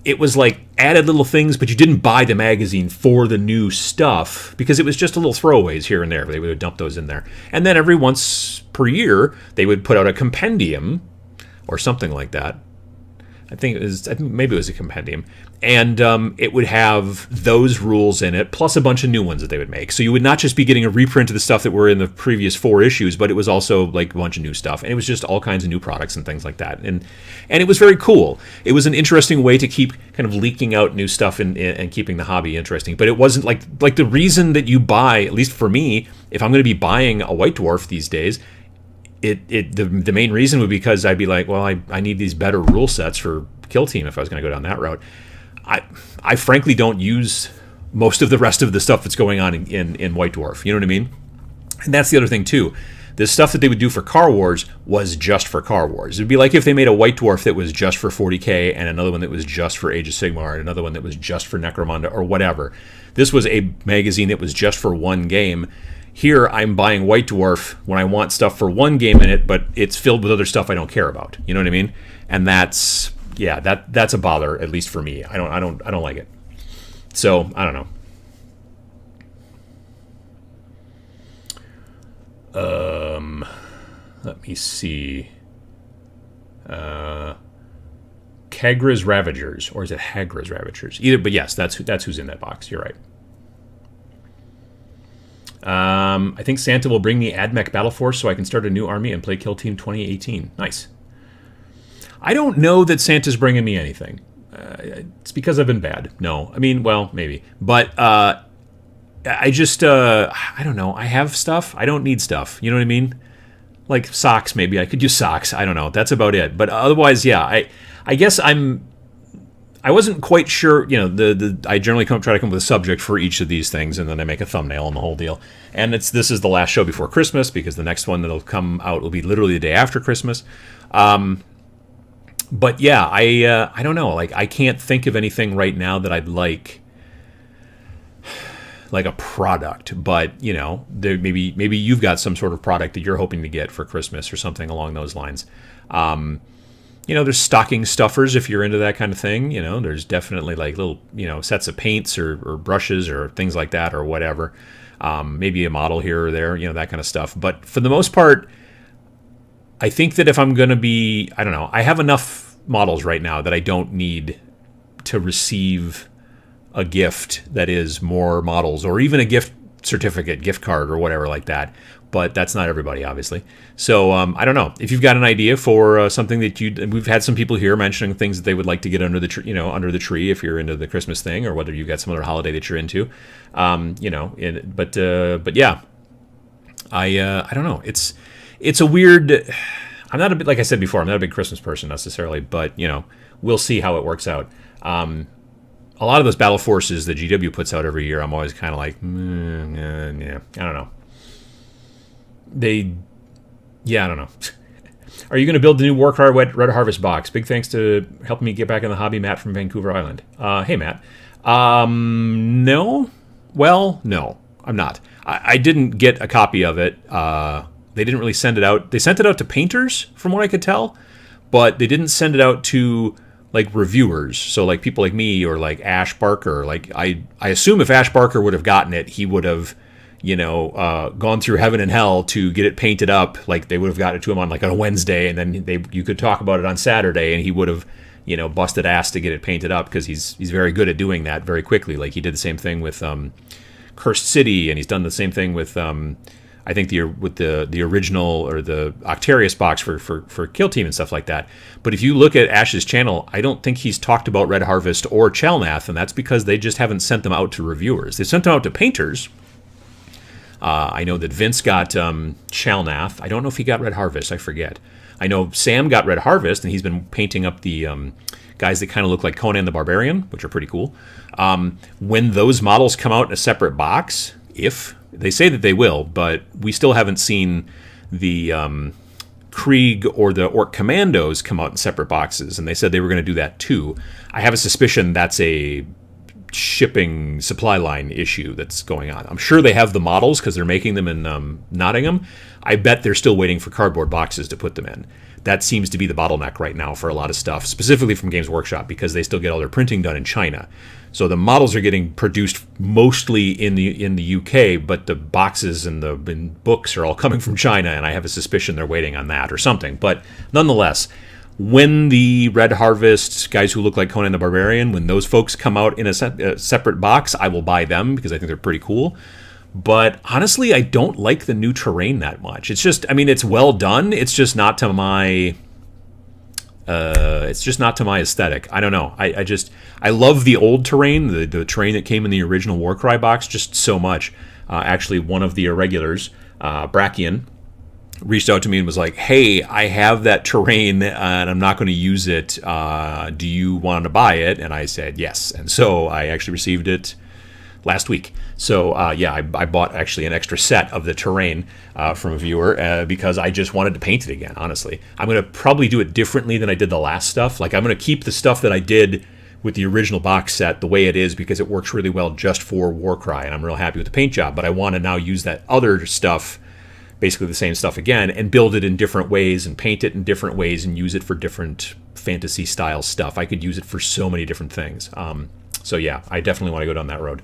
[SPEAKER 1] it was added little things, but you didn't buy the magazine for the new stuff, because it was just a little throwaways here and there. They would dump those in there. And then every once per year, they would put out a compendium or something like that. I think maybe it was a compendium, and it would have those rules in it, plus a bunch of new ones that they would make. So you would not just be getting a reprint of the stuff that were in the previous 4 issues, but it was also a bunch of new stuff, and it was just all kinds of new products and things like that. And it was very cool. It was an interesting way to keep kind of leaking out new stuff and keeping the hobby interesting. But it wasn't like the reason that you buy, at least for me, if I'm going to be buying a White Dwarf these days, the main reason would be because I'd be well, I need these better rule sets for Kill Team if I was going to go down that route. I frankly don't use most of the rest of the stuff that's going on in White Dwarf. You know what I mean? And that's the other thing too. The stuff that they would do for Car Wars was just for Car Wars. It'd be like if they made a White Dwarf that was just for 40k, and another one that was just for Age of Sigmar, and another one that was just for Necromunda or whatever. This was a magazine that was just for one game. Here, I'm buying White Dwarf when I want stuff for one game in it, but it's filled with other stuff I don't care about. You know what I mean? And that's a bother, at least for me. I don't like it. So I don't know. Let me see. Kagra's Ravagers, or is it Hagra's Ravagers? Either, but yes, that's who's in that box. You're right. I think Santa will bring me AdMech Battle Force so I can start a new army and play Kill Team 2018. Nice. I don't know that Santa's bringing me anything. It's because I've been bad. No. I mean, well, maybe. But I just, I don't know. I have stuff. I don't need stuff. You know what I mean? Like socks, maybe. I could use socks. I don't know. That's about it. But otherwise, yeah. I guess I wasn't quite sure, I generally try to come up with a subject for each of these things, and then I make a thumbnail and the whole deal. And this is the last show before Christmas, because the next one that'll come out will be literally the day after Christmas. But yeah, I don't know. Like I can't think of anything right now that I'd like a product. But you know, there maybe you've got some sort of product that you're hoping to get for Christmas or something along those lines. You know, there's stocking stuffers if you're into that kind of thing. You know, there's definitely like little, you know, sets of paints or brushes or things like that or whatever. Maybe a model here or there, you know, that kind of stuff. But for the most part, I think that if I'm going to be, I don't know, I have enough models right now that I don't need to receive a gift that is more models or even a gift certificate, gift card or whatever like that. But that's not everybody, obviously. So I don't know if you've got an idea for something that we've had some people here mentioning things that they would like to get under the tree, you know, under the tree if you're into the Christmas thing, or whether you've got some other holiday that you're into, you know. But yeah, I don't know. It's a weird. I'm not a bit, like I said before, I'm not a big Christmas person necessarily, but you know, we'll see how it works out. A lot of those battle forces that GW puts out every year, I'm always kind of like, yeah, I don't know. I don't know. Are you going to build the new Warcry Red Harvest box? Big thanks to helping me get back in the hobby, Matt from Vancouver Island. Hey, Matt. No. Well, no, I'm not. I didn't get a copy of it. They didn't really send it out. They sent it out to painters, from what I could tell, but they didn't send it out to like reviewers. So like people like me or like Ash Barker. Like I assume if Ash Barker would have gotten it, he would have, you know, gone through heaven and hell to get it painted up. Like they would have got it to him on like on a Wednesday, and then you could talk about it on Saturday, and he would have, you know, busted ass to get it painted up because he's very good at doing that very quickly. Like he did the same thing with Cursed City, and he's done the same thing with I think the original or the Octarius box for Kill Team and stuff like that. But if you look at Ash's channel, I don't think he's talked about Red Harvest or Chalnath, and that's because they just haven't sent them out to reviewers. They sent them out to painters. I know that Vince got Chalnath. I don't know if he got Red Harvest. I forget. I know Sam got Red Harvest, and he's been painting up the guys that kind of look like Conan the Barbarian, which are pretty cool. When those models come out in a separate box, if they say that they will, but we still haven't seen the Krieg or the Orc Commandos come out in separate boxes, and they said they were going to do that too. I have a suspicion that's a shipping supply line issue that's going on. I'm sure they have the models because they're making them in Nottingham. I bet they're still waiting for cardboard boxes to put them in. That seems to be the bottleneck right now for a lot of stuff, specifically from Games Workshop, because they still get all their printing done in China. So the models are getting produced mostly in the UK, but the boxes and the books are all coming from China, and I have a suspicion they're waiting on that or something. But nonetheless, when the Red Harvest guys who look like Conan the Barbarian, when those folks come out in a separate box, I will buy them because I think they're pretty cool. But honestly, I don't like the new terrain that much. It's just, I mean, it's well done. It's just not to my aesthetic. I don't know. I love the old terrain, the terrain that came in the original Warcry box, just so much. Actually, one of the irregulars, Brachian, reached out to me and was like, hey, I have that terrain and I'm not going to use it. Do you want to buy it? And I said yes. And so I actually received it last week. So I bought actually an extra set of the terrain from a viewer because I just wanted to paint it again, honestly. I'm going to probably do it differently than I did the last stuff. Like I'm going to keep the stuff that I did with the original box set the way it is because it works really well just for Warcry, and I'm real happy with the paint job. But I want to now use that other stuff, basically the same stuff again, and build it in different ways and paint it in different ways and use it for different fantasy style stuff. I could use it for so many different things. So yeah, I definitely want to go down that road.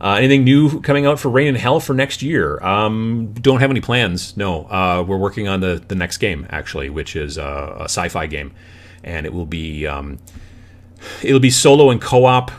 [SPEAKER 1] Anything new coming out for Rain in Hell for next year? Don't have any plans. No, we're working on the next game actually, which is a sci-fi game, and it will be solo and co-op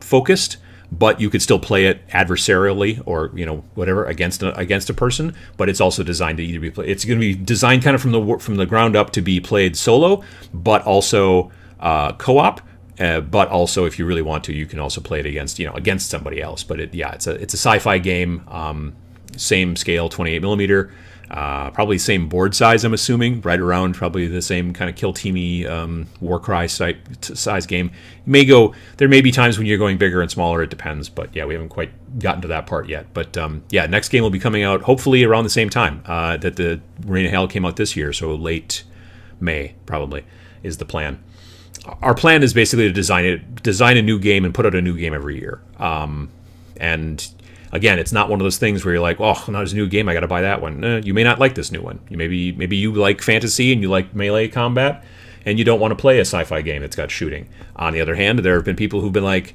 [SPEAKER 1] focused. But you could still play it adversarially or, you know, whatever against a person. But it's also designed to either be played. It's going to be designed kind of from the ground up to be played solo, but also co-op. But also, if you really want to, you can also play it against somebody else. But it's a sci-fi game, same scale, 28 millimeter. Probably same board size, I'm assuming, right around probably the same kind of Kill Teamy Warcry size game. There may be times when you're going bigger and smaller, it depends, but yeah, we haven't quite gotten to that part yet. But next game will be coming out hopefully around the same time that the Reign of Hell came out this year, so late May, probably, is the plan. Our plan is basically to design a new game and put out a new game every year. And again, it's not one of those things where you're like, oh, now there's a new game, I got to buy that one. You may not like this new one. Maybe you like fantasy and you like melee combat, and you don't want to play a sci-fi game that's got shooting. On the other hand, there have been people who've been like,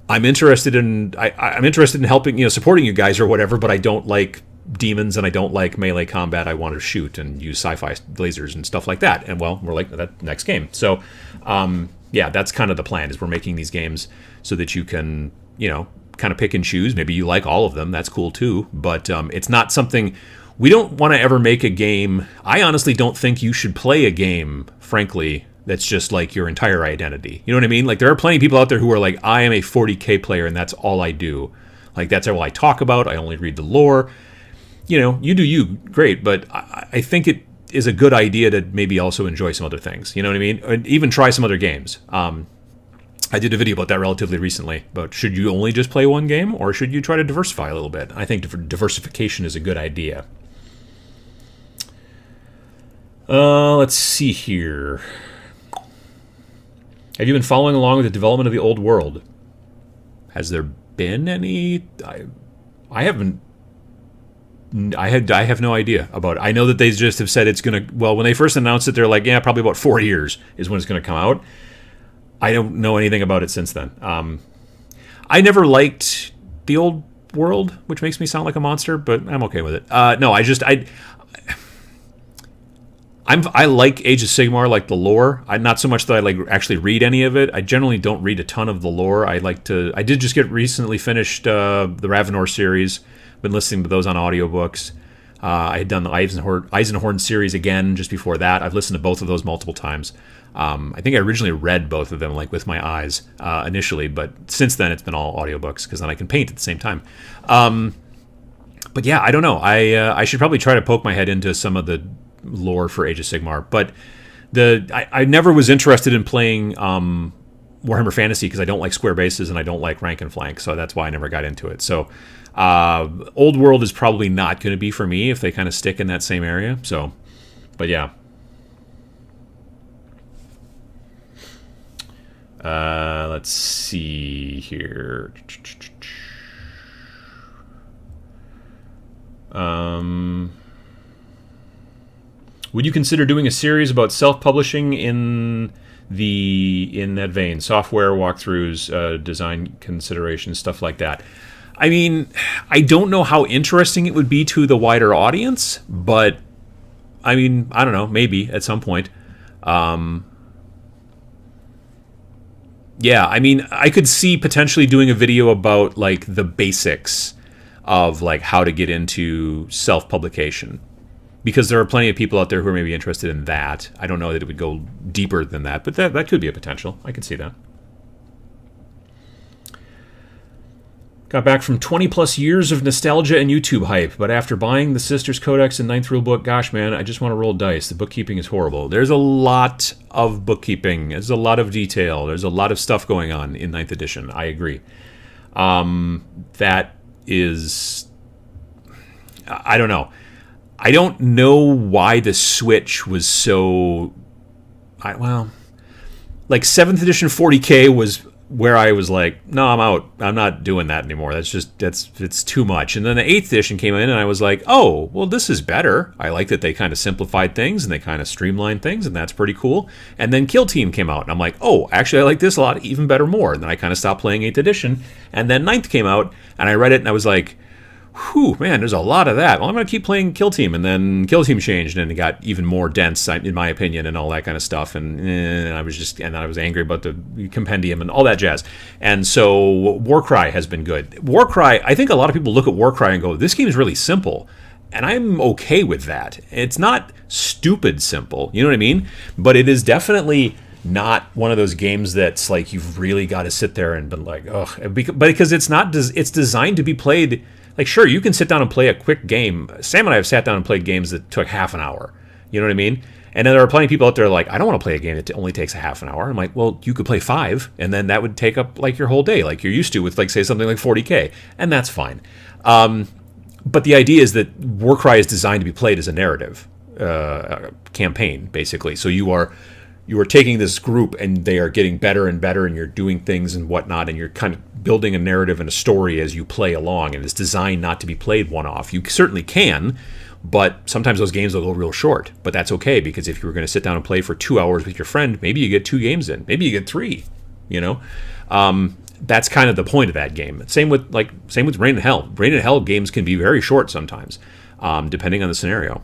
[SPEAKER 1] I'm interested in helping, supporting you guys or whatever, but I don't like demons and I don't like melee combat. I want to shoot and use sci-fi lasers and stuff like that. And well, we're like, that next game. So that's kind of the plan, is we're making these games so that you can, kind of pick and choose. Maybe you like all of them. That's cool too. But it's not something, we don't want to ever make a game. I honestly don't think you should play a game, frankly, that's just like your entire identity. You know what I mean? Like, there are plenty of people out there who are like, I am a 40K player and that's all I do. Like, that's all I talk about. I only read the lore. You do you, great, but I think it is a good idea to maybe also enjoy some other things. You know what I mean? And even try some other games. I did a video about that relatively recently, but should you only just play one game, or should you try to diversify a little bit? I think diversification is a good idea. Let's see here. Have you been following along with the development of the old world? Has there been any? I haven't. I have no idea about it. I know that they just have said it's going to... Well, when they first announced it, they're like, yeah, probably about 4 years is when it's going to come out. I don't know anything about it since then. I never liked the old world, which makes me sound like a monster, but I'm okay with it. No, I like Age of Sigmar, like the lore. Not so much that I like actually read any of it. I generally don't read a ton of the lore. I did just get recently finished the Ravenor series. Been listening to those on audiobooks. I had done the Eisenhorn series again just before that. I've listened to both of those multiple times. I think I originally read both of them like with my eyes initially, but since then it's been all audiobooks because then I can paint at the same time. But yeah, I don't know. I should probably try to poke my head into some of the lore for Age of Sigmar, but I never was interested in playing Warhammer Fantasy because I don't like square bases and I don't like rank and flank, so that's why I never got into it. So Old World is probably not going to be for me if they kind of stick in that same area. So, but yeah. Let's see here. Would you consider doing a series about self-publishing in that vein? Software walkthroughs, design considerations, stuff like that. I mean, I don't know how interesting it would be to the wider audience, but I mean, I don't know, maybe at some point. Yeah, I mean, I could see potentially doing a video about like the basics of like how to get into self-publication, because there are plenty of people out there who are maybe interested in that. I don't know that it would go deeper than that, but that could be a potential. I could see that. Got back from 20 plus years of nostalgia and YouTube hype, but after buying the Sisters Codex and 9th Rule book, gosh man, I just want to roll dice. The bookkeeping is horrible. There's a lot of bookkeeping. There's a lot of detail. There's a lot of stuff going on in 9th edition. I agree. That is... I don't know. I don't know why the Switch was so... like 7th edition 40K was... where I was like, no, I'm out. I'm not doing that anymore. It's too much. And then the 8th edition came in and I was like, oh, well, this is better. I like that they kind of simplified things and they kind of streamlined things, and that's pretty cool. And then Kill Team came out and I'm like, oh, actually I like this a lot, even better more. And then I kind of stopped playing 8th edition. And then 9th came out and I read it and I was like, whew, man, there's a lot of that. Well, I'm going to keep playing Kill Team. And then Kill Team changed and it got even more dense, in my opinion, and all that kind of stuff. And I was angry about the compendium and all that jazz. And so Warcry has been good. Warcry, I think a lot of people look at Warcry and go, this game is really simple. And I'm okay with that. It's not stupid simple, you know what I mean? But it is definitely not one of those games that's like you've really got to sit there and be like, ugh. Because it's designed to be played... Like, sure, you can sit down and play a quick game. Sam and I have sat down and played games that took half an hour. You know what I mean? And then there are plenty of people out there like, I don't want to play a game that only takes a half an hour. I'm like, well, you could play 5, and then that would take up, like, your whole day, like you're used to with, like, say, something like 40K. And that's fine. But the idea is that Warcry is designed to be played as a narrative. campaign, basically. So you are taking this group, and they are getting better and better, and you're doing things and whatnot, and you're kind of building a narrative and a story as you play along, and it's designed not to be played one-off. You certainly can, but sometimes those games will go real short. But that's okay, because if you were going to sit down and play for 2 hours with your friend, maybe you get 2 games in. Maybe you get 3, you know? That's kind of the point of that game. Same with Reign in Hell. Reign in Hell games can be very short sometimes, depending on the scenario.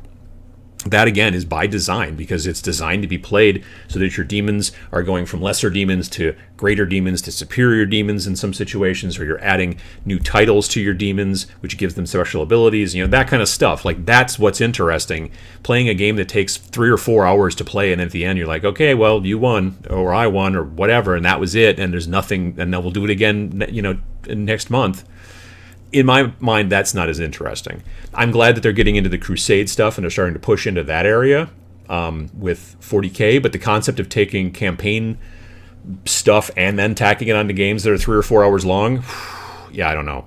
[SPEAKER 1] That, again, is by design, because it's designed to be played so that your demons are going from lesser demons to greater demons to superior demons in some situations, or you're adding new titles to your demons, which gives them special abilities, that kind of stuff. Like, that's what's interesting. Playing a game that takes 3 or 4 hours to play, and at the end you're like, okay, well, you won, or I won, or whatever, and that was it, and there's nothing, and then we'll do it again, next month. In my mind, that's not as interesting. I'm glad that they're getting into the Crusade stuff, and they're starting to push into that area with 40K, but the concept of taking campaign stuff and then tacking it onto games that are 3 or 4 hours long, yeah, I don't know.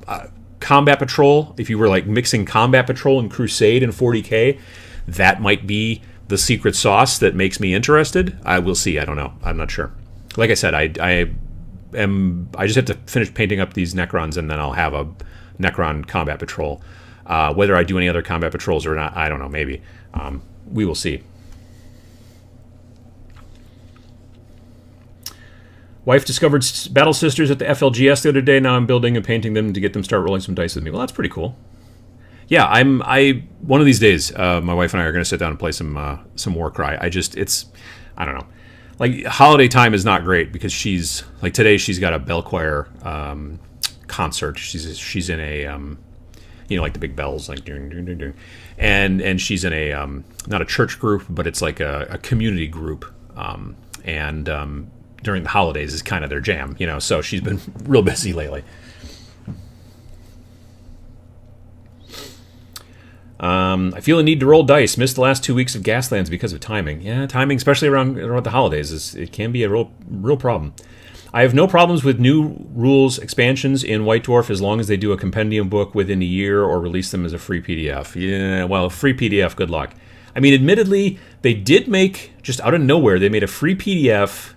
[SPEAKER 1] Combat Patrol, if you were like mixing Combat Patrol and Crusade and 40K, that might be the secret sauce that makes me interested. I will see. I don't know. I'm not sure. Like I said, I just have to finish painting up these Necrons, and then I'll have a Necron Combat Patrol. Whether I do any other Combat Patrols or not, I don't know. Maybe. We will see. Wife discovered Battle Sisters at the FLGS the other day. Now I'm building and painting them to get them start rolling some dice with me. Well, that's pretty cool. Yeah, one of these days, my wife and I are going to sit down and play some Warcry. I don't know. Like, holiday time is not great, because she's like, today she's got a bell choir concert. She's in a like the big bells, like ding, ding, ding, ding. And she's in a not a church group, but it's like a community group, and during the holidays is kind of their jam, so she's been real busy lately. I feel a need to roll dice. Missed the last 2 weeks of Gaslands because of timing. Yeah, timing, especially around the holidays, it can be a real problem. I have no problems with new rules expansions in White Dwarf as long as they do a compendium book within a year or release them as a free PDF. Yeah, well, free PDF, good luck. I mean, admittedly, they did make, just out of nowhere, they made a free PDF,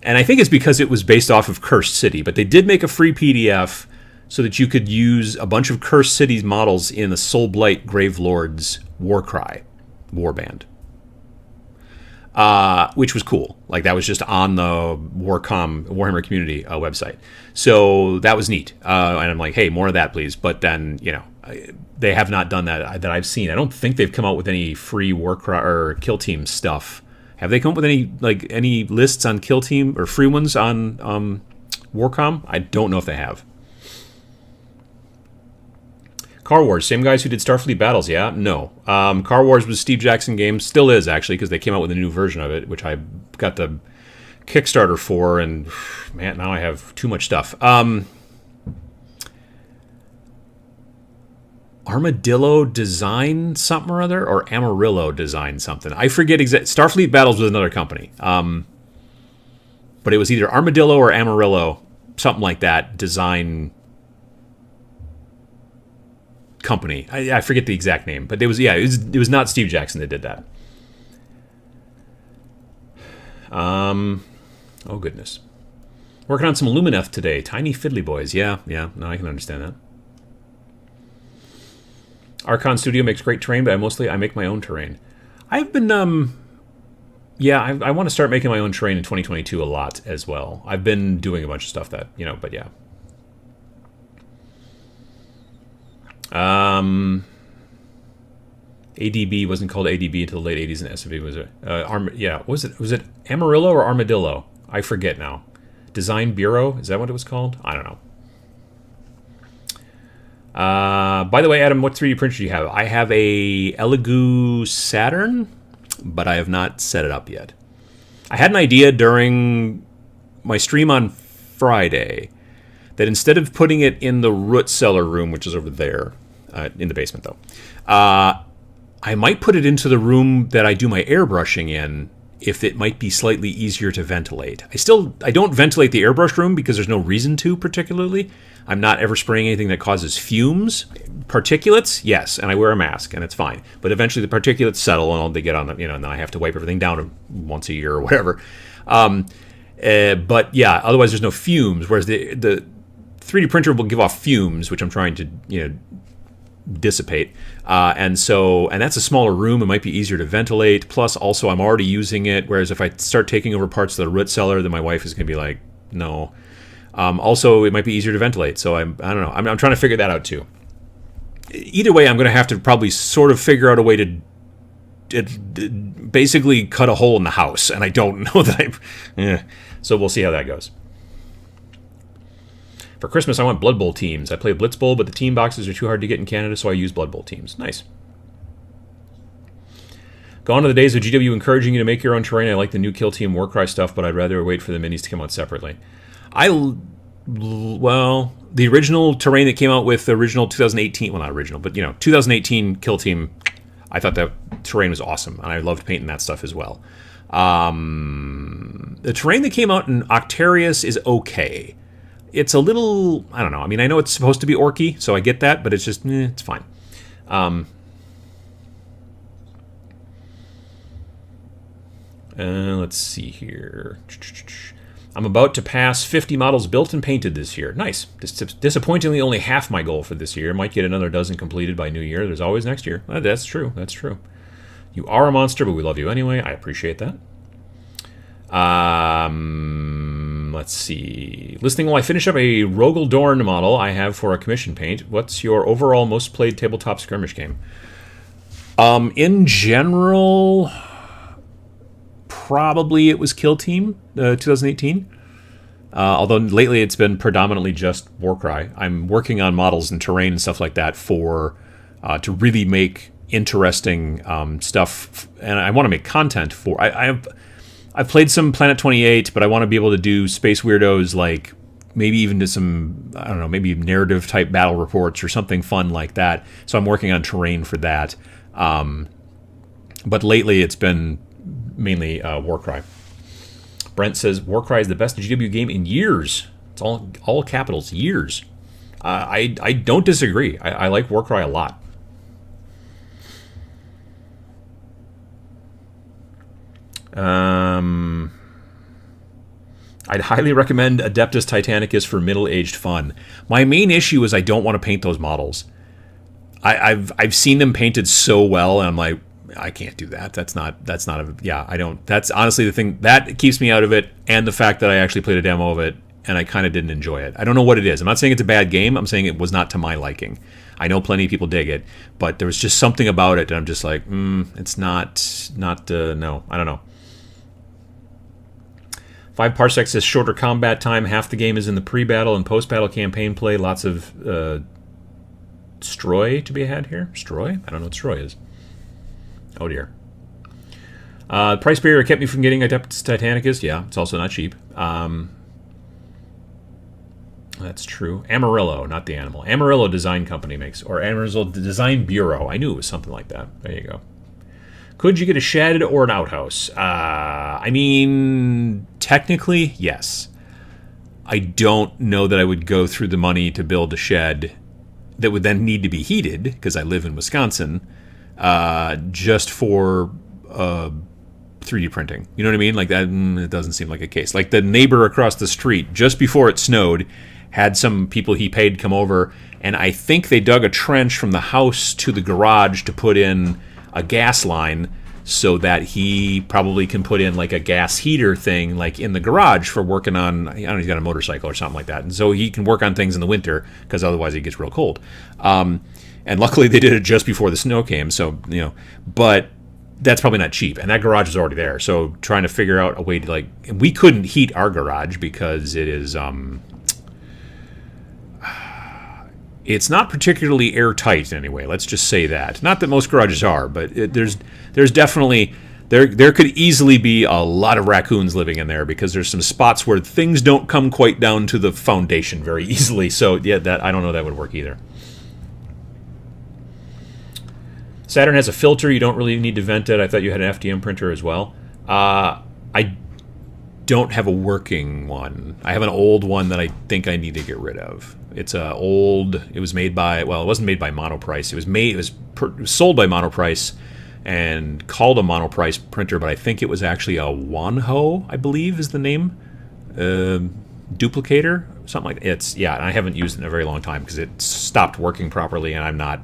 [SPEAKER 1] and I think it's because it was based off of Cursed City, but they did make a free PDF so that you could use a bunch of Cursed Cities models in the Soulblight Gravelord's Warcry warband. Which was cool. Like, that was just on the Warhammer community website. So that was neat. And I'm like, hey, more of that, please. But then, they have not done that I've seen. I don't think they've come out with any free Warcry or Kill Team stuff. Have they come up with any lists on Kill Team or free ones on Warcom? I don't know if they have. Car Wars, same guys who did Starfleet Battles, yeah? No. Car Wars was Steve Jackson Games, still is actually, because they came out with a new version of it, which I got the Kickstarter for, and man, now I have too much stuff. Armadillo Design something or other, or Amarillo Design something. I forget exactly. Starfleet Battles was another company. But it was either Armadillo or Amarillo, something like that, design company. I forget the exact name, but it was not Steve Jackson that did that. Oh goodness. Working on some Lumineth today. Tiny fiddly boys. Yeah, no, I can understand that. Archon Studio makes great terrain, but I make my own terrain. I've been I want to start making my own terrain in 2022 a lot as well. I've been doing a bunch of stuff that, but yeah. ADB wasn't called ADB until the late 80s, and SFB was was it Amarillo or Armadillo? I forget now. Design Bureau, is that what it was called? I don't know. By the way, Adam, what 3D printer do you have? I have a Elegoo Saturn, but I have not set it up yet. I had an idea during my stream on Friday that instead of putting it in the root cellar room, which is over there, in the basement though, I might put it into the room that I do my airbrushing in if it might be slightly easier to ventilate. I don't ventilate the airbrush room because there's no reason to particularly. I'm not ever spraying anything that causes fumes. Particulates, yes, and I wear a mask, and it's fine. But eventually the particulates settle, and they get on the, and then I have to wipe everything down once a year or whatever. But yeah, otherwise there's no fumes, whereas the 3D printer will give off fumes, which I'm trying to, dissipate. And that's a smaller room. It might be easier to ventilate. Plus, also, I'm already using it, whereas if I start taking over parts of the root cellar, then my wife is going to be like, no. Also, it might be easier to ventilate. So I don't know. I'm trying to figure that out too. Either way, I'm going to have to probably sort of figure out a way to basically cut a hole in the house. And I don't know that So we'll see how that goes. For Christmas, I want Blood Bowl teams. I play Blitz Bowl, but the team boxes are too hard to get in Canada, so I use Blood Bowl teams. Nice. Gone are the days of GW encouraging you to make your own terrain. I like the new Kill Team Warcry stuff, but I'd rather wait for the minis to come out separately. Well, the original terrain that came out with the original 2018, well, not original, but 2018 Kill Team, I thought that terrain was awesome, and I loved painting that stuff as well. The terrain that came out in Octarius is okay. It's a little, I don't know. I mean, I know it's supposed to be orky, so I get that, but it's just, it's fine. Let's see here. I'm about to pass 50 models built and painted this year. Nice. Disappointingly, only half my goal for this year. Might get another dozen completed by New Year. There's always next year. That's true. That's true. You are a monster, but we love you anyway. I appreciate that. Let's see. Listening while I finish up a Rogel Dorn model I have for a commission paint. What's your overall most played tabletop skirmish game? In general, probably it was Kill Team 2018. Although lately it's been predominantly just Warcry. I'm working on models and terrain and stuff like that for to really make interesting stuff, and I want to make content for. I've played some Planet 28, but I want to be able to do Space Weirdos, like maybe even do some, I don't know, maybe narrative type battle reports or something fun like that. So I'm working on terrain for that. But lately it's been mainly Warcry. Brent says Warcry is the best GW game in years. It's all capitals, years. I don't disagree. I like Warcry a lot. I'd highly recommend Adeptus Titanicus for middle-aged fun. My main issue is I don't want to paint those models. I've seen them painted so well, and I'm like, I can't do that. That's not I don't. That's honestly the thing that keeps me out of it, and the fact that I actually played a demo of it and I kind of didn't enjoy it. I don't know what it is. I'm not saying it's a bad game. I'm saying it was not to my liking. I know plenty of people dig it, but there was just something about it that I'm just like, it's not. No, I don't know. 5 parsecs is shorter combat time. Half the game is in the pre-battle and post-battle campaign play. Lots of Stroy to be had here. Stroy? I don't know what Stroy is. Oh dear. Price barrier kept me from getting Adeptus Titanicus. Yeah, it's also not cheap. That's true. Amarillo, not the animal. Amarillo Design Company makes, or Amarillo Design Bureau. I knew it was something like that. There you go. Could you get a shed or an outhouse? I mean, technically, yes. I don't know that I would go through the money to build a shed that would then need to be heated, because I live in Wisconsin, just for 3D printing. You know what I mean? Like that, it doesn't seem like a case. Like the neighbor across the street, just before it snowed, had some people he paid come over, and I think they dug a trench from the house to the garage to put in a gas line so that he probably can put in like a gas heater thing like in the garage for working on, I don't know, he's got a motorcycle or something like that. And so he can work on things in the winter because otherwise it gets real cold. And luckily they did it just before the snow came. So, but that's probably not cheap. And that garage is already there. So trying to figure out a way to like, we couldn't heat our garage because it is, it's not particularly airtight anyway. Let's just say that. Not that most garages are, but there's definitely there could easily be a lot of raccoons living in there because there's some spots where things don't come quite down to the foundation very easily. So yeah, that I don't know that would work either. Saturn has a filter. You don't really need to vent it. I thought you had an FDM printer as well. I don't have a working one. I have an old one that I think I need to get rid of. It's a old. It was made by. Well, it wasn't made by Monoprice. It was sold by Monoprice and called a Monoprice printer, but I think it was actually a Wanho, I believe is the name. Duplicator, something like that. It's, yeah, and I haven't used it in a very long time because it stopped working properly, and I'm not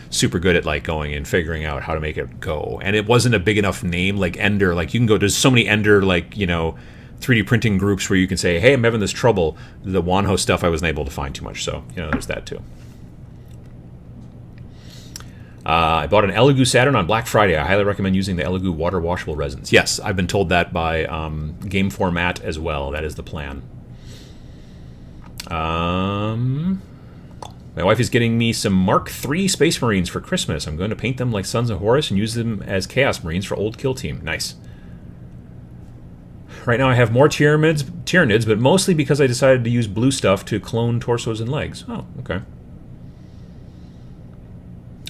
[SPEAKER 1] super good at like going and figuring out how to make it go. And it wasn't a big enough name like Ender. Like you can go, there's so many Ender, like, you know, 3D printing groups where you can say, hey, I'm having this trouble. The Wanho stuff I wasn't able to find too much, so, you know, there's that too. I bought an Elegoo Saturn on Black Friday. I highly recommend using the Elegoo water washable resins. Yes, I've been told that by Game Format as well. That is the plan. My wife is getting me some Mark III Space Marines for Christmas. I'm going to paint them like Sons of Horus and use them as Chaos Marines for Old Kill Team. Nice. Right now I have more Tyranids, but mostly because I decided to use blue stuff to clone torsos and legs. Oh, okay.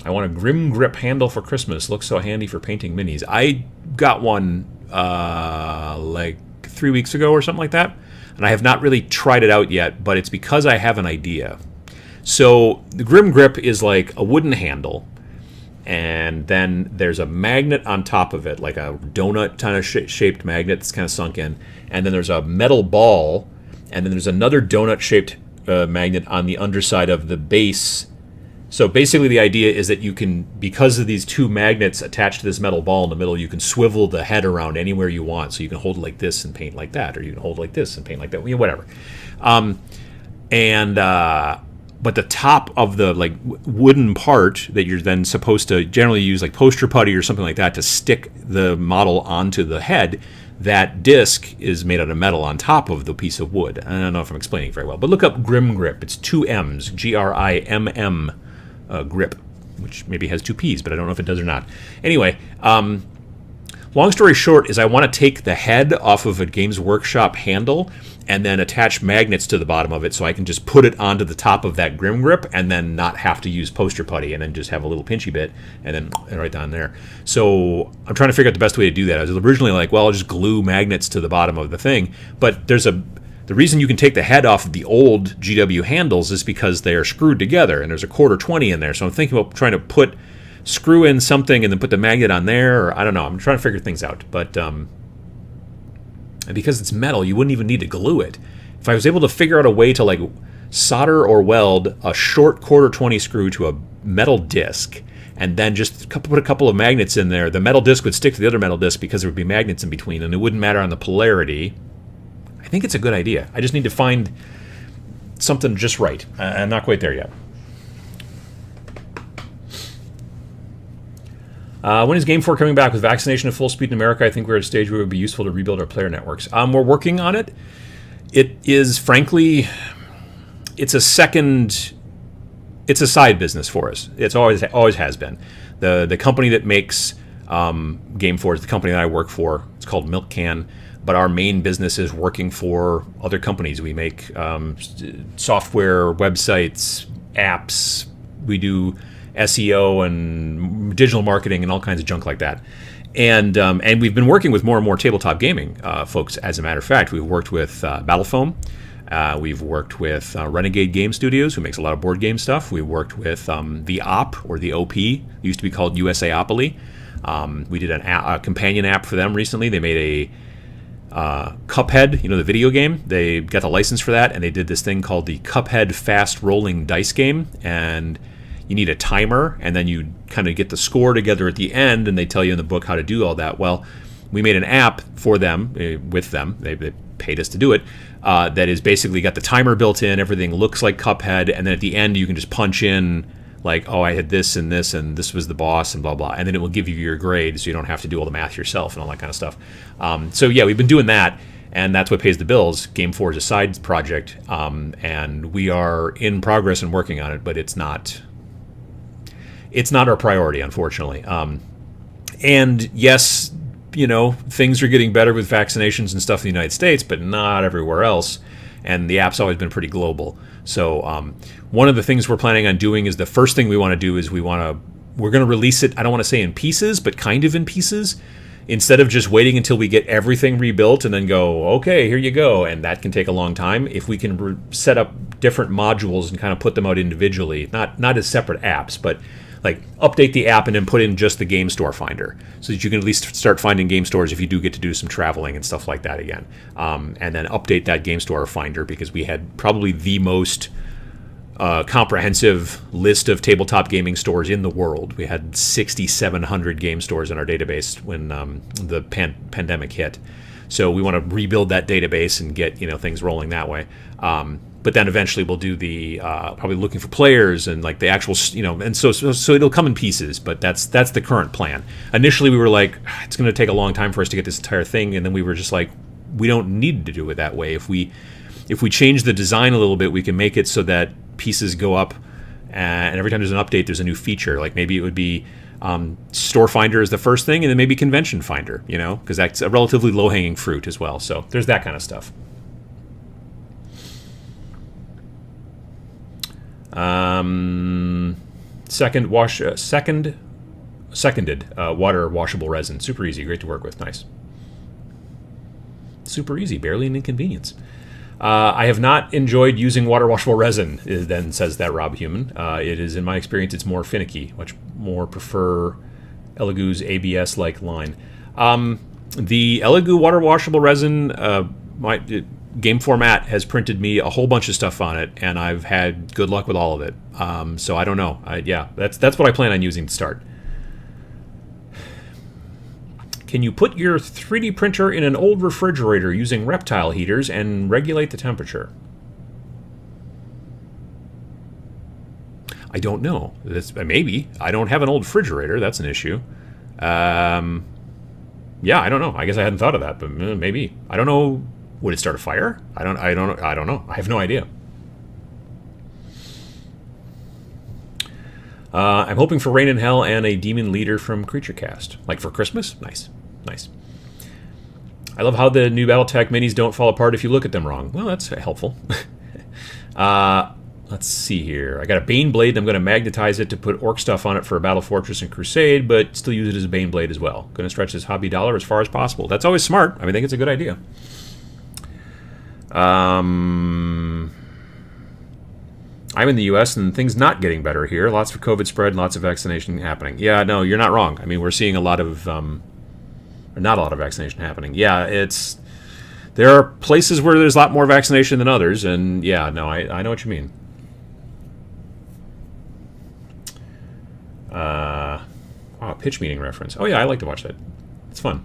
[SPEAKER 1] I want a Grim Grip handle for Christmas. Looks so handy for painting minis. I got one like 3 weeks ago or something like that, and I have not really tried it out yet, but it's because I have an idea. So the Grim Grip is like a wooden handle, and then there's a magnet on top of it, like a donut kind of shaped magnet that's kind of sunk in, and then there's a metal ball, and then there's another donut-shaped magnet on the underside of the base. So basically the idea is that you can, because of these two magnets attached to this metal ball in the middle, you can swivel the head around anywhere you want. So you can hold it like this and paint like that, or you can hold it like this and paint like that, whatever. But the top of the like wooden part that you're then supposed to generally use like poster putty or something like that to stick the model onto the head, that disc is made out of metal on top of the piece of wood. I don't know if I'm explaining it very well, but look up Grim Grip. It's 2 M's, Grimm. Grip, which maybe has 2 P's, but I don't know if it does or not. Anyway, long story short is I want to take the head off of a Games Workshop handle and then attach magnets to the bottom of it so I can just put it onto the top of that Grim Grip and then not have to use poster putty and then just have a little pinchy bit and then right down there. So I'm trying to figure out the best way to do that. I was originally like, well, I'll just glue magnets to the bottom of the thing, but the reason you can take the head off of the old GW handles is because they are screwed together, and there's a quarter 20 in there. So I'm thinking about trying to screw in something and then put the magnet on there, or I don't know. I'm trying to figure things out. But because it's metal, you wouldn't even need to glue it. If I was able to figure out a way to like solder or weld a short quarter 20 screw to a metal disc, and then just put a couple of magnets in there, the metal disc would stick to the other metal disc because there would be magnets in between, and it wouldn't matter on the polarity. I think it's a good idea. I just need to find something just right. I'm not quite there yet. When is Game 4 coming back? With vaccination at full speed in America, I think we're at a stage where it would be useful to rebuild our player networks. We're working on it. It is, frankly, it's a side business for us. It's always has been. The company that makes Game 4 is the company that I work for. It's called Milk Can. But our main business is working for other companies. We make software, websites, apps. We do SEO and digital marketing and all kinds of junk like that. And we've been working with more and more tabletop gaming folks. As a matter of fact, we've worked with Battlefoam. We've worked with Renegade Game Studios, who makes a lot of board game stuff. We've worked with the OP, or the OP. It used to be called USAopoly. We did a companion app for them recently. They made a Cuphead, the video game. They got the license for that, and they did this thing called the Cuphead Fast Rolling Dice Game, and you need a timer, and then you kind of get the score together at the end, and they tell you in the book how to do all that. Well, we made an app for them, with them. They paid us to do it, that is basically got the timer built in, everything looks like Cuphead, and then at the end you can just punch in like, oh, I had this, and this was the boss, and blah, blah. And then it will give you your grade, so you don't have to do all the math yourself and all that kind of stuff. So, yeah, we've been doing that, and that's what pays the bills. Game 4 is a side project, and we are in progress and working on it, but it's not our priority, unfortunately. And, yes, things are getting better with vaccinations and stuff in the United States, but not everywhere else. And the app's always been pretty global. So one of the things we're planning on doing is the first thing we want to do is we're going to release it, I don't want to say in pieces, but kind of in pieces. instead of just waiting until we get everything rebuilt and then go, okay, here you go, and that can take a long time, if we can set up different modules and kind of put them out individually, not as separate apps, but like update the app and then put in just the game store finder so that you can at least start finding game stores if you do get to do some traveling and stuff like that again. And then update that game store finder, because we had probably the most comprehensive list of tabletop gaming stores in the world. We had 6,700 game stores in our database when the pandemic hit. So we want to rebuild that database and get things rolling that way. But then eventually we'll do the probably looking for players and like the actual and so it'll come in pieces. But that's the current plan. Initially we were like, it's going to take a long time for us to get this entire thing, and then we were just like, we don't need to do it that way. If we change the design a little bit, we can make it so that pieces go up, and every time there's an update, there's a new feature. Like maybe it would be store finder is the first thing, and then maybe convention finder, because that's a relatively low-hanging fruit as well. So there's that kind of stuff. Seconded water washable resin. Super easy, great to work with, nice. Super easy, barely an inconvenience. I have not enjoyed using water washable resin, then says that Rob Human. It is, in my experience, it's more finicky. Much more prefer Elegoo's ABS-like line. The Elegoo water washable resin, game format has printed me a whole bunch of stuff on it, and I've had good luck with all of it. So I don't know. That's what I plan on using to start. Can you put your 3D printer in an old refrigerator using reptile heaters and regulate the temperature? I don't know. Maybe. I don't have an old refrigerator. That's an issue. Yeah, I don't know. I guess I hadn't thought of that, but maybe. I don't know. Would it start a fire? I don't know. I have no idea. I'm hoping for Rain in Hell and a Demon Leader from CreatureCast. Like for Christmas? Nice. I love how the new Battletech minis don't fall apart if you look at them wrong. Well, that's helpful. Let's see here. I got a Bane Blade. I'm going to magnetize it to put Orc stuff on it for a Battle Fortress and Crusade, but still use it as a Bane Blade as well. Going to stretch this hobby dollar as far as possible. That's always smart. I think it's a good idea. I'm in the U.S. and things not getting better here. Lots of COVID spread, lots of vaccination happening. Yeah, no, you're not wrong. We're seeing a lot of, not a lot of vaccination happening. Yeah, there are places where there's a lot more vaccination than others, and yeah, no, I know what you mean. Pitch meeting reference. Oh yeah, I like to watch that. It's fun.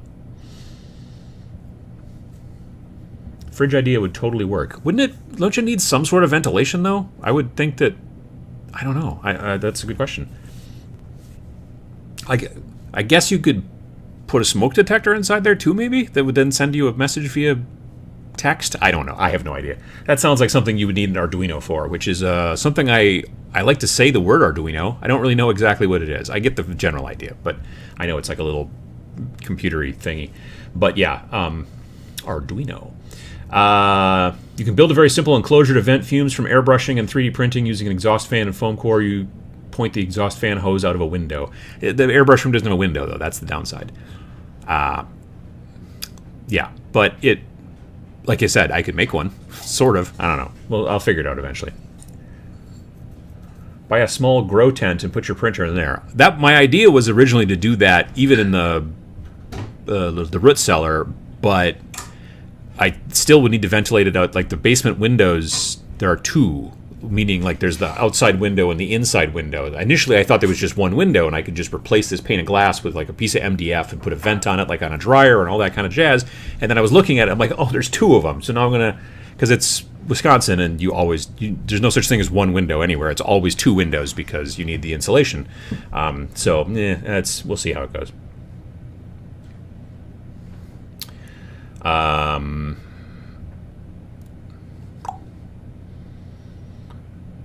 [SPEAKER 1] Fridge idea would totally work. Wouldn't it? Don't you need some sort of ventilation, though? I would think that... I don't know. That's a good question. I guess you could put a smoke detector inside there, too, maybe? That would then send you a message via text? I don't know. I have no idea. That sounds like something you would need an Arduino for, which is something I like to say the word Arduino. I don't really know exactly what it is. I get the general idea, but I know it's like a little computery thingy. But yeah, Arduino. You can build a very simple enclosure to vent fumes from airbrushing and 3D printing using an exhaust fan and foam core. You point the exhaust fan hose out of a window. The airbrush room doesn't have a window, though. That's the downside. Yeah, but like I said, I could make one. Sort of. I don't know. Well, I'll figure it out eventually. Buy a small grow tent and put your printer in there. My idea was originally to do that even in the root cellar, but I still would need to ventilate it out. Like the basement windows, there are two, meaning like there's the outside window and the inside window. Initially, I thought there was just one window, and I could just replace this pane of glass with like a piece of MDF and put a vent on it, like on a dryer and all that kind of jazz. And then I was looking at it, I'm like, oh, there's two of them. So now I'm gonna, because it's Wisconsin, and there's no such thing as one window anywhere. It's always two windows because you need the insulation. We'll see how it goes.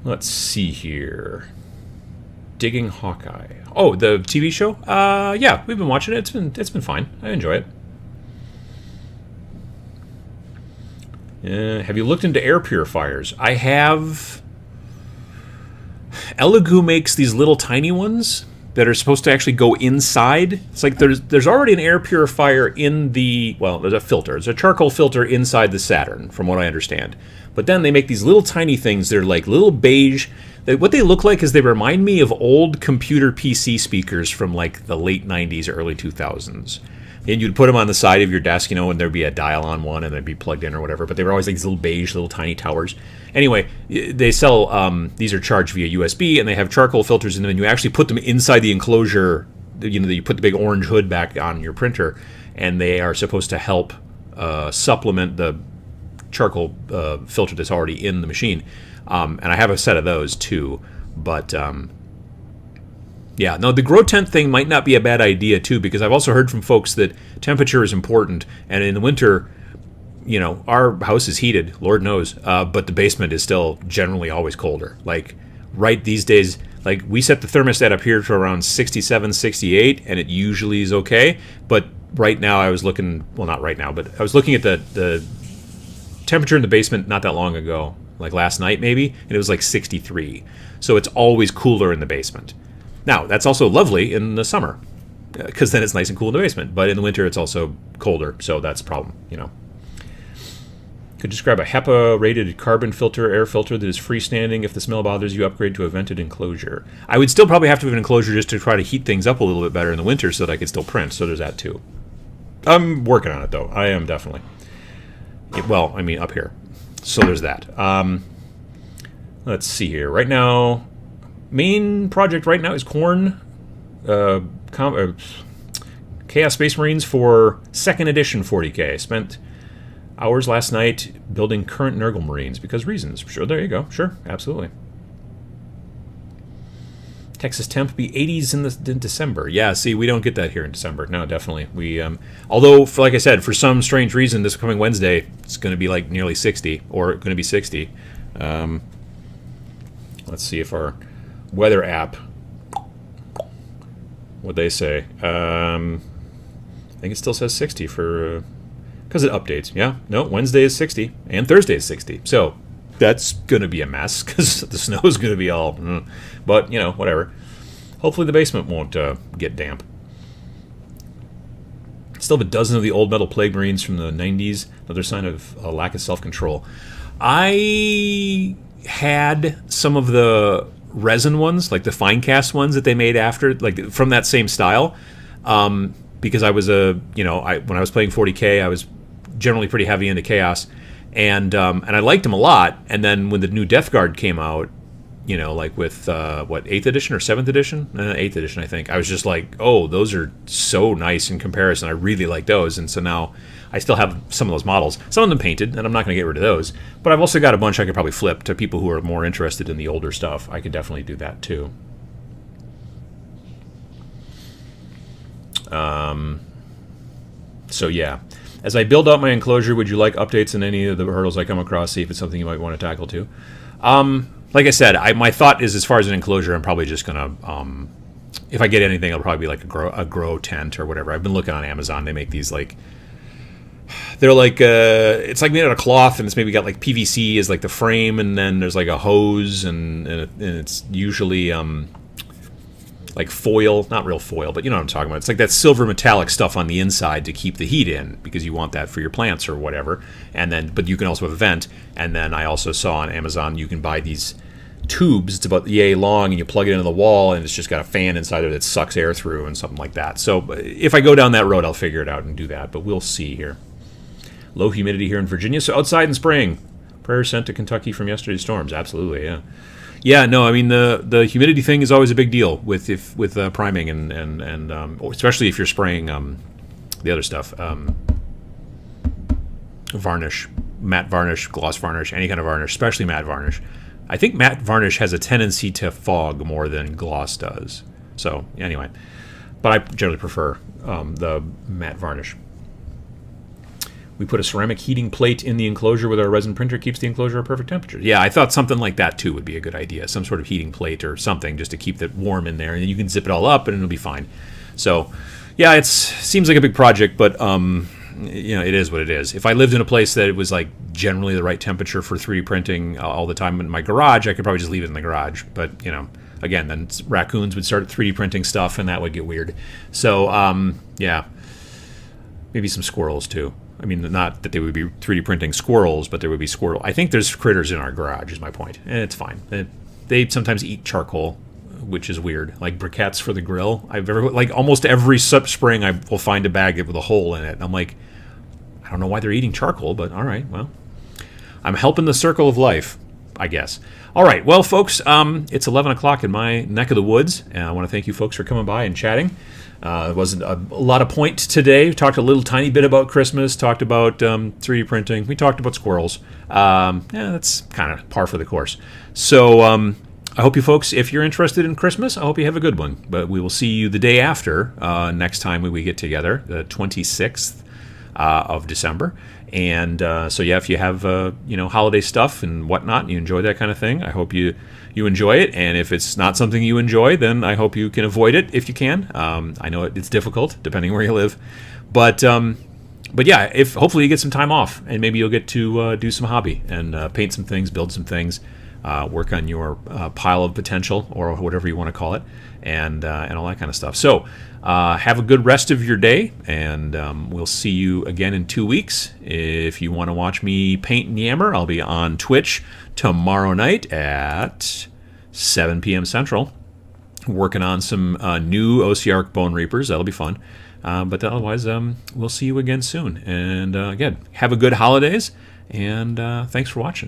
[SPEAKER 1] Let's see here. Digging Hawkeye. Oh, the TV show? Yeah, we've been watching it. It's been fine. I enjoy it. Have you looked into air purifiers? I have. Elegoo makes these little tiny ones that are supposed to actually go inside. It's like there's already an air purifier in the, well, there's a filter. There's a charcoal filter inside the Saturn, from what I understand. But then they make these little tiny things. They're like little beige. What they look like is they remind me of old computer PC speakers from like the late 90s, early 2000s. And you'd put them on the side of your desk, you know, and there'd be a dial on one and they'd be plugged in or whatever. But they were always like these little beige, little tiny towers. Anyway, they sell, these are charged via USB, and they have charcoal filters in them, and you actually put them inside the enclosure. You know, you put the big orange hood back on your printer, and they are supposed to help supplement the charcoal filter that's already in the machine. And I have a set of those too. But yeah, no, the grow tent thing might not be a bad idea too, because I've also heard from folks that temperature is important, and in the winter, you know, our house is heated, Lord knows, but the basement is still generally always colder. Like right these days, like we set the thermostat up here to around 67, 68, and it usually is okay. But right now I was looking, well, not right now, but I was looking at the temperature in the basement not that long ago, like last night maybe, and it was like 63. So it's always cooler in the basement. Now, that's also lovely in the summer, because then it's nice and cool in the basement. But in the winter, it's also colder, so that's a problem, you know. Could describe a HEPA-rated carbon filter, air filter that is freestanding. If the smell bothers you, upgrade to a vented enclosure. I would still probably have to have an enclosure just to try to heat things up a little bit better in the winter so that I could still print, so there's that too. I'm working on it, though. I am definitely. Well, I mean, up here. So there's that. Let's see here. Right now, main project right now is Khorne, Chaos Space Marines for 2nd edition 40K. Spent hours last night building current Nurgle Marines because reasons. Sure, there you go. Sure, absolutely. Texas temp be 80s in December. Yeah, see, we don't get that here in December. No, definitely. We, although, like I said, for some strange reason, this coming Wednesday, it's going to be like nearly 60, or going to be 60. Let's see if our weather app, what they say. I think it still says 60 for, because it updates. Yeah, no, Wednesday is 60, and Thursday is 60. So that's going to be a mess, because the snow is going to be all, but, you know, whatever. Hopefully the basement won't get damp. Still have a dozen of the old metal Plague Marines from the 90s. Another sign of a lack of self-control. I had some of the resin ones, like the fine cast ones that they made after, like from that same style, because I was when I was playing 40K, I was generally pretty heavy into Chaos, and I liked them a lot. And then when the new Death Guard came out, you know, like with 8th edition or 7th edition, 8th edition, I think, I was just like, oh, those are so nice in comparison. I really like those, and so now I still have some of those models. Some of them painted, and I'm not going to get rid of those. But I've also got a bunch I could probably flip to people who are more interested in the older stuff. I could definitely do that too. So yeah. As I build out my enclosure, would you like updates on any of the hurdles I come across? See if it's something you might want to tackle too. Like I said, my thought is, as far as an enclosure, I'm probably just going to, if I get anything, it'll probably be like a grow tent or whatever. I've been looking on Amazon. They make these like, they're like, it's like made out of cloth, and it's maybe got like PVC as like the frame, and then there's like a hose, and it's usually like foil, not real foil, but you know what I'm talking about. It's like that silver metallic stuff on the inside to keep the heat in, because you want that for your plants or whatever. And then, but you can also have a vent. And then I also saw on Amazon you can buy these tubes. It's about yay long, and you plug it into the wall, and it's just got a fan inside there that sucks air through and something like that. So if I go down that road, I'll figure it out and do that. But we'll see here. Low humidity here in Virginia, so outside in spring. Prayers sent to Kentucky from yesterday's storms. Absolutely, yeah. Yeah, no, I mean the humidity thing is always a big deal with priming and especially if you're spraying the other stuff, varnish, matte varnish, gloss varnish, any kind of varnish, especially matte varnish. I think matte varnish has a tendency to fog more than gloss does. So anyway, but I generally prefer the matte varnish. We put a ceramic heating plate in the enclosure with our resin printer, keeps the enclosure at perfect temperature. Yeah, I thought something like that too would be a good idea. Some sort of heating plate or something just to keep it warm in there, and you can zip it all up and it'll be fine. So, yeah, it seems like a big project, but you know, it is what it is. If I lived in a place that it was like generally the right temperature for 3D printing all the time in my garage, I could probably just leave it in the garage. But you know, again, then raccoons would start 3D printing stuff, and that would get weird. So, yeah, maybe some squirrels too. I mean, not that they would be 3D printing squirrels, but there would be squirrel. I think there's critters in our garage, is my point. And it's fine. They sometimes eat charcoal, which is weird. Like briquettes for the grill. Like almost every spring, I will find a bag with a hole in it. And I'm like, I don't know why they're eating charcoal, but all right, well, I'm helping the circle of life, I guess. All right, well, folks, it's 11 o'clock in my neck of the woods, and I want to thank you folks for coming by and chatting. It wasn't a lot of point today. We talked a little tiny bit about Christmas, talked about 3D printing. We talked about squirrels. Yeah, that's kind of par for the course. So I hope you folks, if you're interested in Christmas, I hope you have a good one. But we will see you the day after, next time we get together, the 26th of December. And so, yeah, if you have, holiday stuff and whatnot, and you enjoy that kind of thing, I hope you enjoy it. And if it's not something you enjoy, then I hope you can avoid it if you can. I know it's difficult, depending where you live. But yeah, if hopefully you get some time off, and maybe you'll get to do some hobby and paint some things, build some things, work on your pile of potential, or whatever you want to call it, and all that kind of stuff. So have a good rest of your day, and we'll see you again in 2 weeks. If you want to watch me paint and yammer, I'll be on Twitch tomorrow night at 7 p.m. Central, working on some new OCR Bone Reapers. That'll be fun. But otherwise, we'll see you again soon. And again, have a good holidays, and thanks for watching.